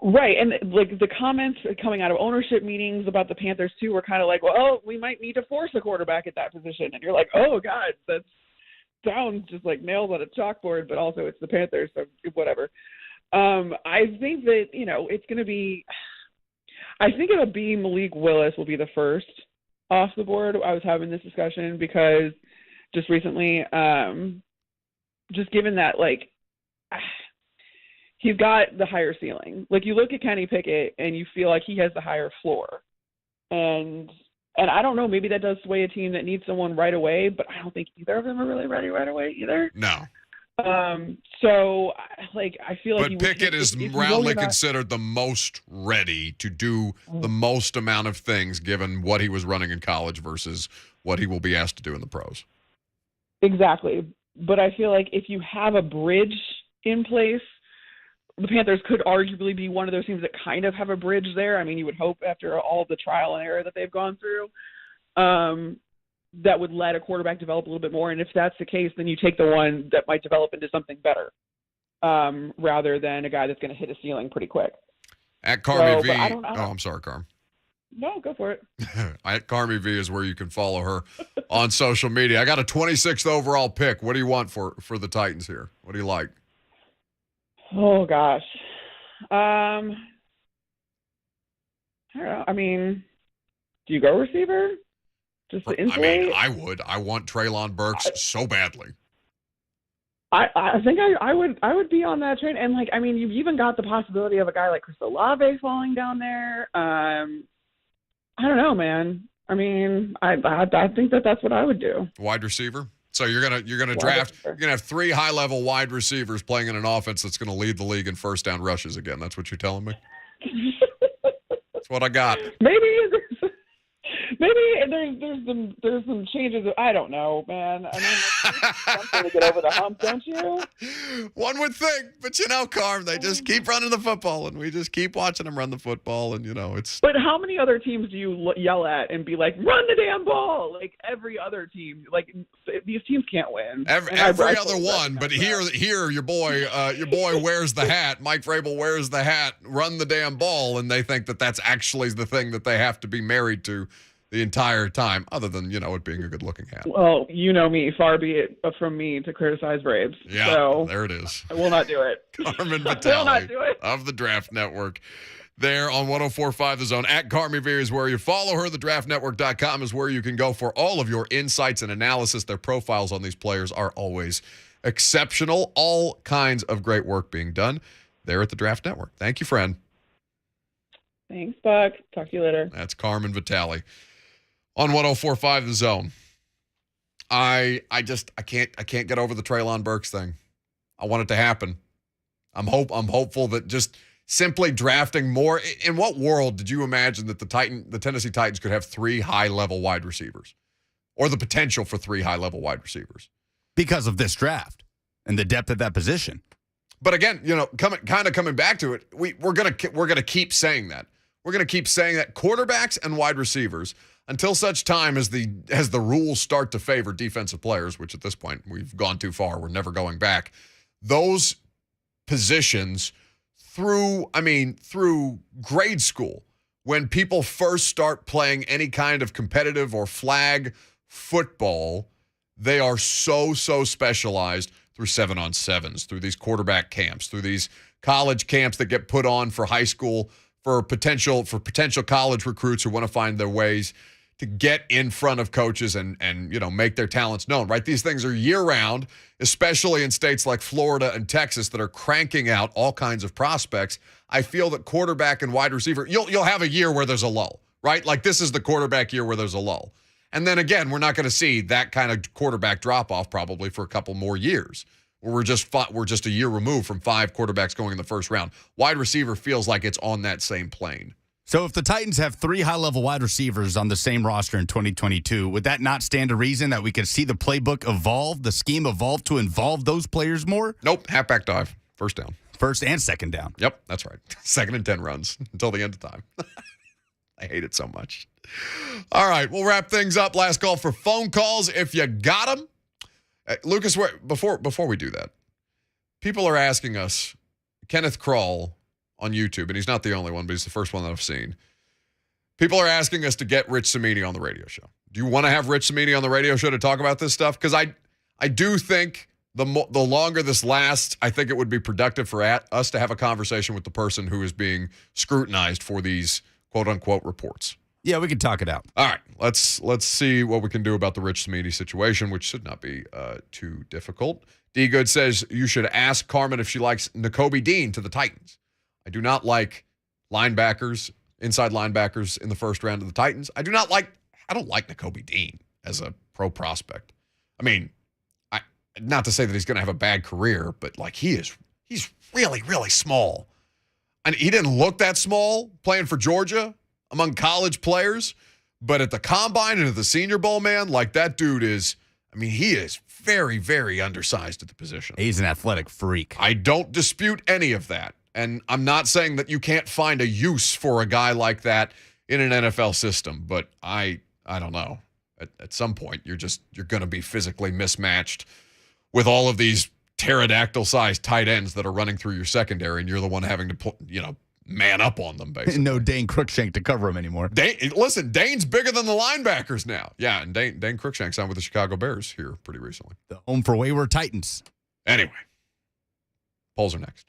Right, and like the comments coming out of ownership meetings about the Panthers too were kind of like, well, we might need to force a quarterback at that position, and you're like, oh God, that's sounds just like nails on a chalkboard, but also it's the Panthers, so whatever. I think that, it's going to be – I think it'll be Malik Willis will be the first off the board. I was having this discussion because just recently, just given that, like, he's got the higher ceiling. Like, you look at Kenny Pickett and you feel like he has the higher floor. And I don't know, maybe that does sway a team that needs someone right away, but I don't think either of them are really ready right away either. No. So, like, I feel like... But Pickett is roundly considered the most ready to do the most amount of things given what he was running in college versus what he will be asked to do in the pros. Exactly. But I feel like if you have a bridge in place, the Panthers could arguably be one of those teams that kind of have a bridge there. I mean, you would hope after all the trial and error that they've gone through, that would let a quarterback develop a little bit more. And if that's the case, then you take the one that might develop into something better, rather than a guy that's going to hit a ceiling pretty quick. At Carmi V. Oh, I'm sorry, Carm. No, go for it. At Carmi V is where you can follow her on social media. I got a 26th overall pick. What do you want for the Titans here? What do you like? Oh, gosh. I don't know. I mean, do you go receiver? Just to insulate? I mean, I would. I want Treylon Burks so badly. I think I would be on that train. And, like, I mean, you've even got the possibility of a guy like Chris Olave falling down there. I don't know, man. I mean, I think that's what I would do. Wide receiver? So you're gonna draft. You're gonna have 3 high-level wide receivers playing in an offense that's gonna lead the league in first down rushes again. That's what you're telling me? That's what I got. Maybe there's some changes. I don't know, man. I mean, something to get over the hump, don't you? One would think, but Carm, they just keep running the football, and we just keep watching them run the football, and it's. But how many other teams do you yell at and be like, "Run the damn ball"? Like every other team, like these teams can't win. Every other one, but here, your boy wears the hat. Mike Vrabel wears the hat. Run the damn ball, and they think that that's actually the thing that they have to be married to the entire time, other than, it being a good-looking hat. Well, me, far be it from me to criticize Braves. Yeah, so there it is. I will not do it. Carmen Vitali of the Draft Network there on 104.5 The Zone. At Carmi V is where you follow her. TheDraftNetwork.com is where you can go for all of your insights and analysis. Their profiles on these players are always exceptional. All kinds of great work being done there at the Draft Network. Thank you, friend. Thanks, Buck. Talk to you later. That's Carmen Vitali on 104.5 The Zone. I can't get over the Treylon Burks thing. I want it to happen. I'm hopeful that just simply drafting more. In what world did you imagine that the Tennessee Titans could have 3 high-level wide receivers, or the potential for 3 high-level wide receivers? Because of this draft and the depth at that position. But again, coming back to it, we're gonna keep saying that. We're gonna keep saying that quarterbacks and wide receivers until such time as the rules start to favor defensive players, which at this point we've gone too far. We're never going back. Those positions through grade school, when people first start playing any kind of competitive or flag football, they are so specialized through 7-on-7s, through these quarterback camps, through these college camps that get put on for high school, for potential college recruits who want to find their ways to get in front of coaches and make their talents known, right? These things are year-round, especially in states like Florida and Texas that are cranking out all kinds of prospects. I feel that quarterback and wide receiver, you'll have a year where there's a lull, right? Like this is the quarterback year where there's a lull. And then again, we're not going to see that kind of quarterback drop-off probably for a couple more years. We're just a year removed from 5 quarterbacks going in the first round. Wide receiver feels like it's on that same plane. So if the Titans have 3 high-level wide receivers on the same roster in 2022, would that not stand to reason that we could see the playbook evolve, the scheme evolve to involve those players more? Nope. Halfback dive. First down. First and second down. Yep, that's right. 2nd and 10 runs until the end of time. I hate it so much. All right, we'll wrap things up. Last call for phone calls if you got them. Lucas, before we do that, people are asking us, Kenneth Kroll on YouTube, and he's not the only one, but he's the first one that I've seen. People are asking us to get Rich Cimini on the radio show. Do you want to have Rich Cimini on the radio show to talk about this stuff? Because I do think the longer this lasts, I think it would be productive for us to have a conversation with the person who is being scrutinized for these quote-unquote reports. Yeah, we can talk it out. All right, let's see what we can do about the Rich Cimini situation, which should not be too difficult. D. Good says you should ask Carmen if she likes Ncaa Dean to the Titans. I do not like inside linebackers in the first round of the Titans. I don't like Ncaa Dean as a pro prospect. I mean, not to say that he's going to have a bad career, but like he's really, really small. And he didn't look that small playing for Georgia among college players, but at the combine and at the Senior Bowl, man, like that dude is, he is very, very undersized at the position. He's an athletic freak. I don't dispute any of that. And I'm not saying that you can't find a use for a guy like that in an NFL system, but I don't know. At some point, you're going to be physically mismatched with all of these pterodactyl-sized tight ends that are running through your secondary, and you're the one having to man up on them, basically. No Dane Cruikshank to cover him anymore. Listen, Dane's bigger than the linebackers now. Yeah, and Dane Cruikshank signed with the Chicago Bears here pretty recently. The home for wayward Titans. Anyway, polls are next.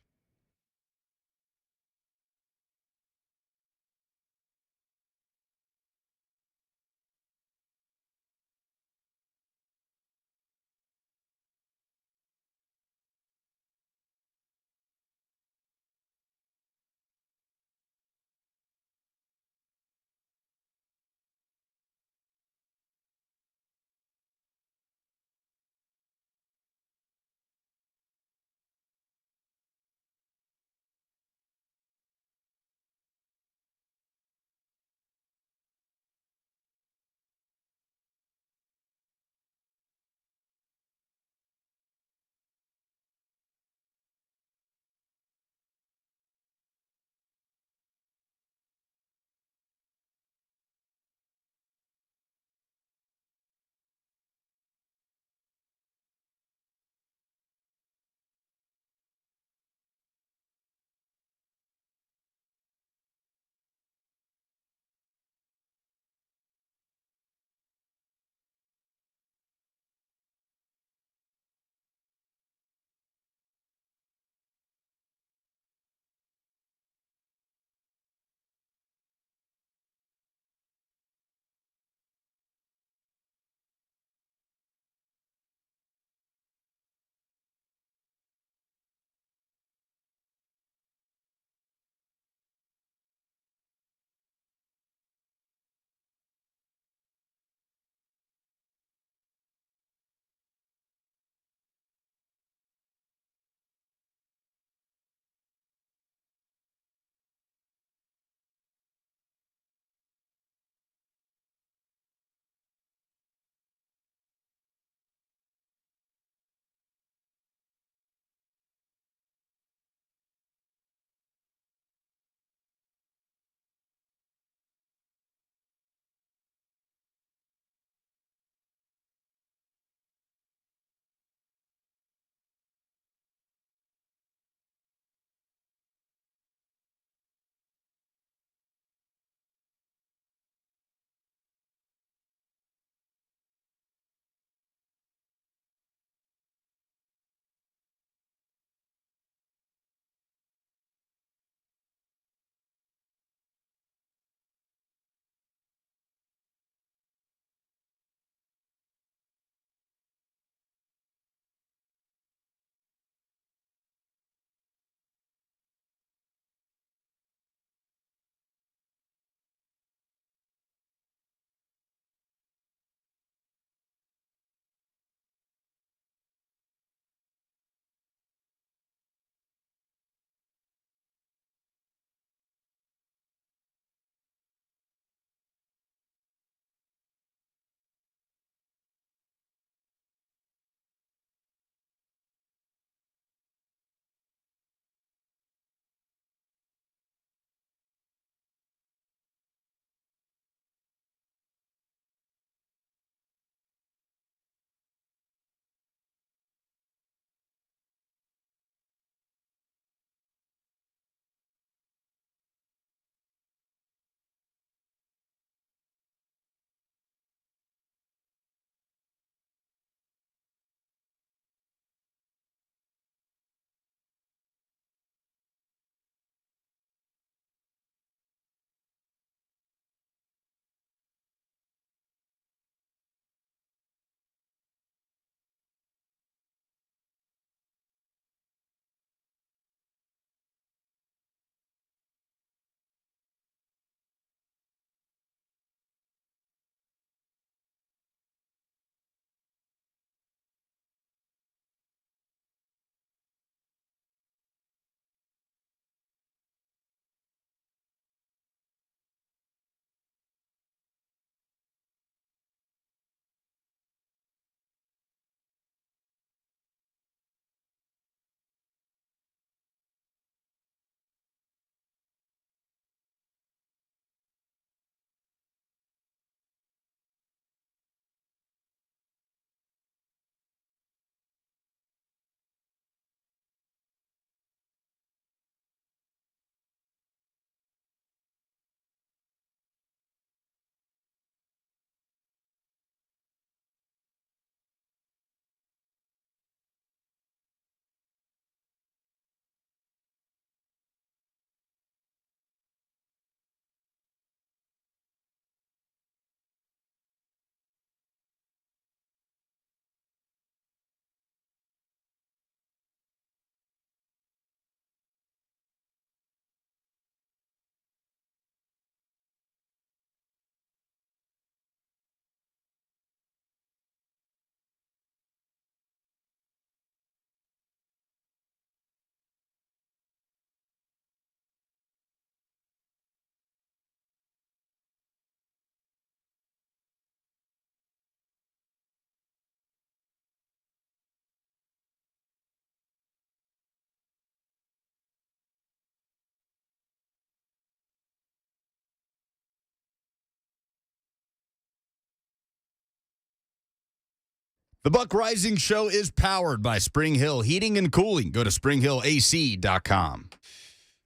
The Buck Reising Show is powered by Spring Hill Heating and Cooling. Go to springhillac.com.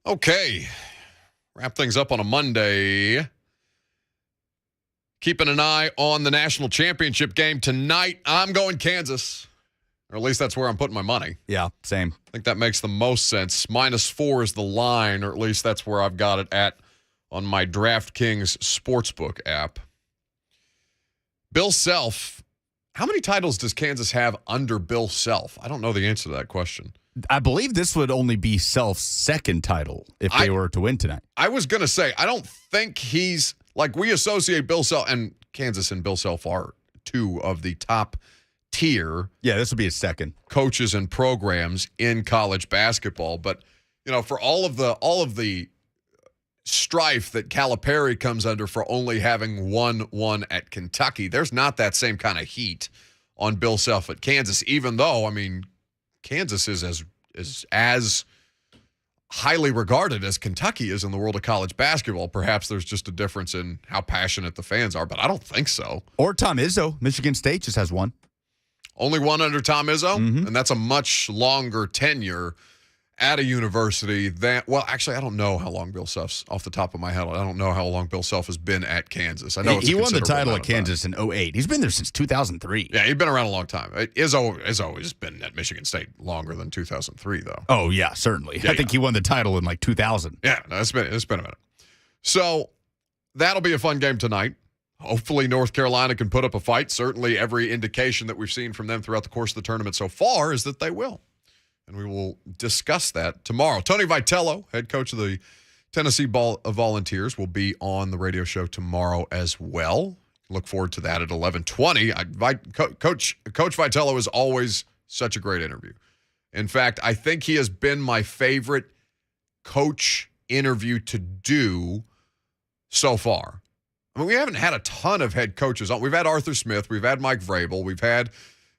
Okay. Wrap things up on a Monday. Keeping an eye on the national championship game tonight. I'm going Kansas. Or at least that's where I'm putting my money. Yeah, same. I think that makes the most sense. -4 is the line, or at least that's where I've got it at on my DraftKings Sportsbook app. Bill Self. How many titles does Kansas have under Bill Self? I don't know the answer to that question. I believe this would only be Self's second title if they were to win tonight. I was going to say, I don't think he's, like, we associate Bill Self, and Kansas and Bill Self are two of the top tier. Yeah, this would be his second. Coaches and programs in college basketball. But, you know, for all of the strife that Calipari comes under for only having won at Kentucky, there's not that same kind of heat on Bill Self at Kansas, even though, I mean, Kansas is as highly regarded as Kentucky is in the world of college basketball. Perhaps there's just a difference in how passionate the fans are, but I don't think so. Or Tom Izzo. Michigan State just has one. Only one under Tom Izzo? And that's a much longer tenure at a university than, well, actually, I don't know how long Bill Self's, off the top of my head, I don't know how long Bill Self has been at Kansas. I know he won the title at Kansas in 2008. He's been there since 2003. Yeah, he's been around a long time. Izzo has always been at Michigan State longer than 2003, though. Oh, yeah, certainly. Yeah, I think he won the title in like 2000. Yeah, no, it's been a minute. So that'll be a fun game tonight. Hopefully North Carolina can put up a fight. Certainly every indication that we've seen from them throughout the course of the tournament so far is that they will. And we will discuss that tomorrow. Tony Vitello, head coach of the Tennessee Volunteers, will be on the radio show tomorrow as well. Look forward to that at 11:20. Coach Vitello is always such a great interview. In fact, I think he has been my favorite coach interview to do so far. I mean, we haven't had a ton of head coaches on. We've had Arthur Smith. We've had Mike Vrabel. We've had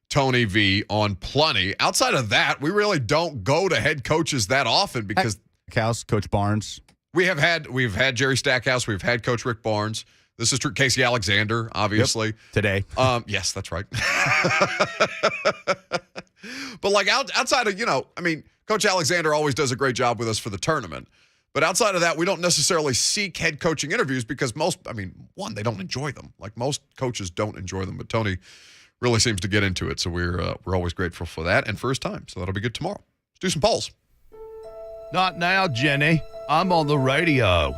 Tony V on plenty. Outside of that, we really don't go to head coaches that often because Coach Barnes. We've had Jerry Stackhouse. We've had Coach Rick Barnes. This is true. Casey Alexander, obviously. Yep, today. Yes, that's right. But like outside of, I mean, Coach Alexander always does a great job with us for the tournament. But outside of that, we don't necessarily seek head coaching interviews because they don't enjoy them. Like most coaches don't enjoy them. But Tony really seems to get into it. So we're always grateful for that and for his time. So that'll be good tomorrow. Let's do some polls. Not now, Jenny. I'm on the radio.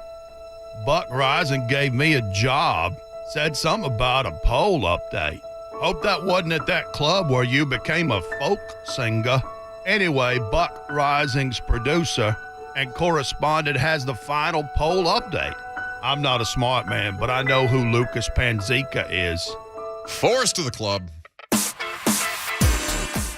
Buck Reising gave me a job. Said something about a poll update. Hope that wasn't at that club where you became a folk singer. Anyway, Buck Reising's producer and correspondent has the final poll update. I'm not a smart man, but I know who Lucas Panzica is. Force to the club.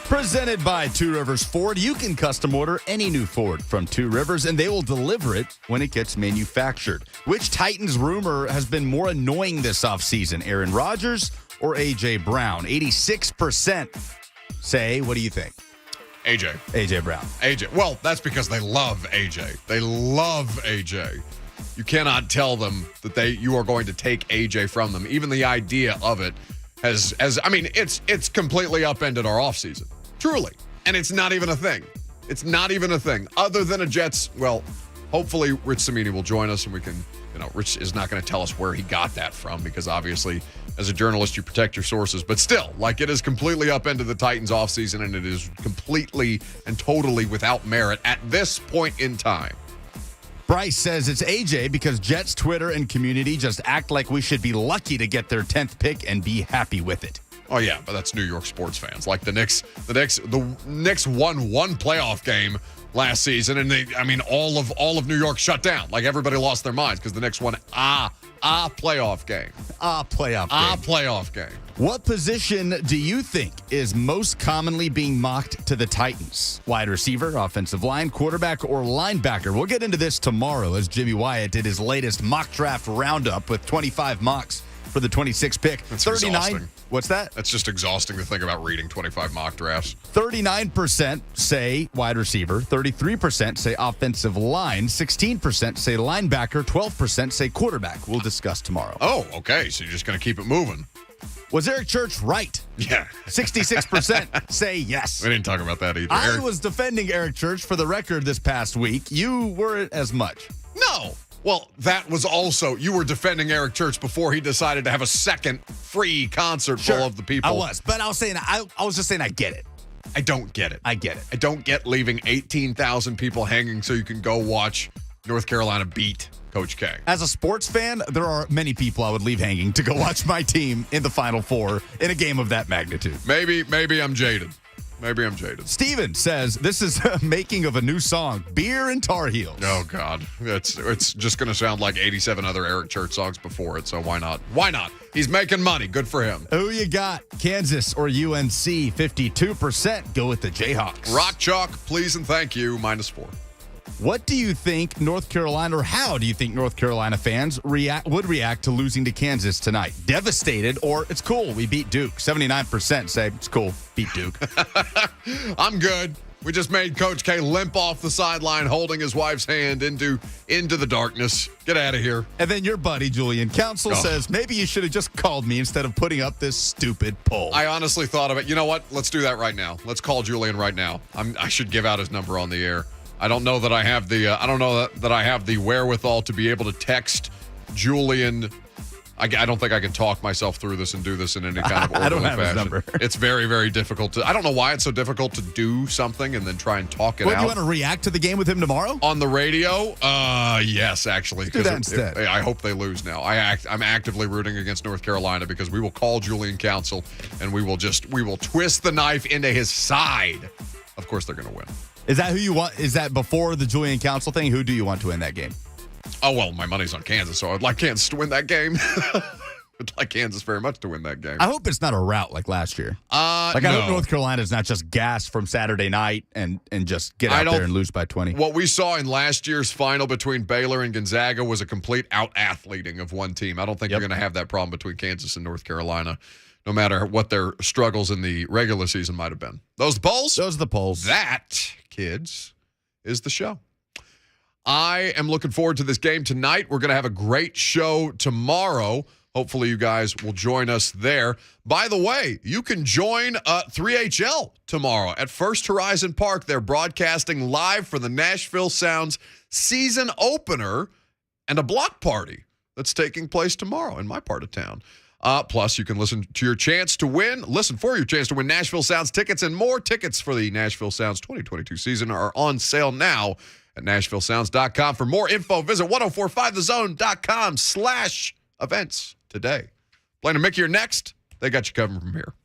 Presented by Two Rivers Ford. You can custom order any new Ford from Two Rivers, and they will deliver it when it gets manufactured. Which Titans rumor has been more annoying this offseason, Aaron Rodgers or A.J. Brown? 86% say, what do you think? A.J. Brown. A.J. Well, that's because they love A.J. They love A.J. You cannot tell them that you are going to take A.J. from them. Even the idea of it it's completely upended our offseason. Truly. And it's not even a thing. It's not even a thing. Other than a Jets, well, hopefully Rich Cimini will join us and we can, Rich is not going to tell us where he got that from because obviously as a journalist you protect your sources. But still, it has completely upended the Titans offseason and it is completely and totally without merit at this point in time. Bryce says it's AJ because Jets Twitter and community just act like we should be lucky to get their 10th pick and be happy with it. Oh yeah, but that's New York sports fans. Like the Knicks won one playoff game last season, and all of New York shut down. Like everybody lost their minds because the Knicks won a playoff game. A playoff game. What position do you think is most commonly being mocked to the Titans? Wide receiver, offensive line, quarterback, or linebacker? We'll get into this tomorrow as Jimmy Wyatt did his latest mock draft roundup with 25 mocks for the 26th pick. That's 39. Exhausting. What's that? That's just exhausting to think about reading 25 mock drafts. 39% say wide receiver, 33% say offensive line, 16% say linebacker, 12% say quarterback. We'll discuss tomorrow. Oh, okay. So you're just going to keep it moving. Was Eric Church right? Yeah. 66% say yes. We didn't talk about that either. I was defending Eric Church for the record this past week. You weren't as much. No. Well, that was also, you were defending Eric Church before he decided to have a second free concert full of the people. I was, but I was just saying I get it. I don't get it. I get it. I don't get leaving 18,000 people hanging so you can go watch North Carolina beat Coach K. As a sports fan, there are many people I would leave hanging to go watch my team in the Final Four in a game of that magnitude. Maybe I'm jaded. Maybe I'm jaded. Steven says this is a making of a new song, Beer and Tar Heels. Oh, God. It's just going to sound like 87 other Eric Church songs before it, so why not? Why not? He's making money. Good for him. Who you got? Kansas or UNC? 52% go with the Jayhawks. Rock chalk, please and thank you, -4. What do you think North Carolina, or how do you think North Carolina fans would react to losing to Kansas tonight? Devastated, or it's cool, we beat Duke? 79% say it's cool, beat Duke. I'm good. We just made Coach K limp off the sideline holding his wife's hand into the darkness. Get out of here. And then your buddy, Julian Council, says, maybe you should have just called me instead of putting up this stupid poll. I honestly thought of it. You know what? Let's do that right now. Let's call Julian right now. I should give out his number on the air. I don't know that I have the wherewithal to be able to text Julian. I don't think I can talk myself through this and do this in any kind of orderly I don't have fashion. his number. It's very, very difficult I don't know why it's so difficult to do something and then try and talk it out. You want to react to the game with him tomorrow? On the radio? Yes, actually. Do that instead. I hope they lose now. I'm actively rooting against North Carolina because we will call Julian Council and we will twist the knife into his side. Of course they're going to win. Is that who you want? Is that before the Julian Council thing? Who do you want to win that game? Oh, well, my money's on Kansas, so I'd like Kansas to win that game. I'd like Kansas very much to win that game. I hope it's not a rout like last year. I hope North Carolina's not just gassed from Saturday night and just get out there and lose by 20. What we saw in last year's final between Baylor and Gonzaga was a complete out-athleting of one team. I don't think you're going to have that problem between Kansas and North Carolina, no matter what their struggles in the regular season might have been. Those the polls? Those are the polls. That, kids, is the show. I am looking forward to this game tonight. We're going to have a great show tomorrow. Hopefully you guys will join us there. By the way, you can join 3HL tomorrow at First Horizon Park. They're broadcasting live for the Nashville Sounds season opener and a block party that's taking place tomorrow in my part of town. Plus, you can listen for your chance to win Nashville Sounds tickets and more. Tickets for the Nashville Sounds 2022 season are on sale now at NashvilleSounds.com. For more info, visit 1045thezone.com/events today. Blaine and Mickey are next. They got you covered from here.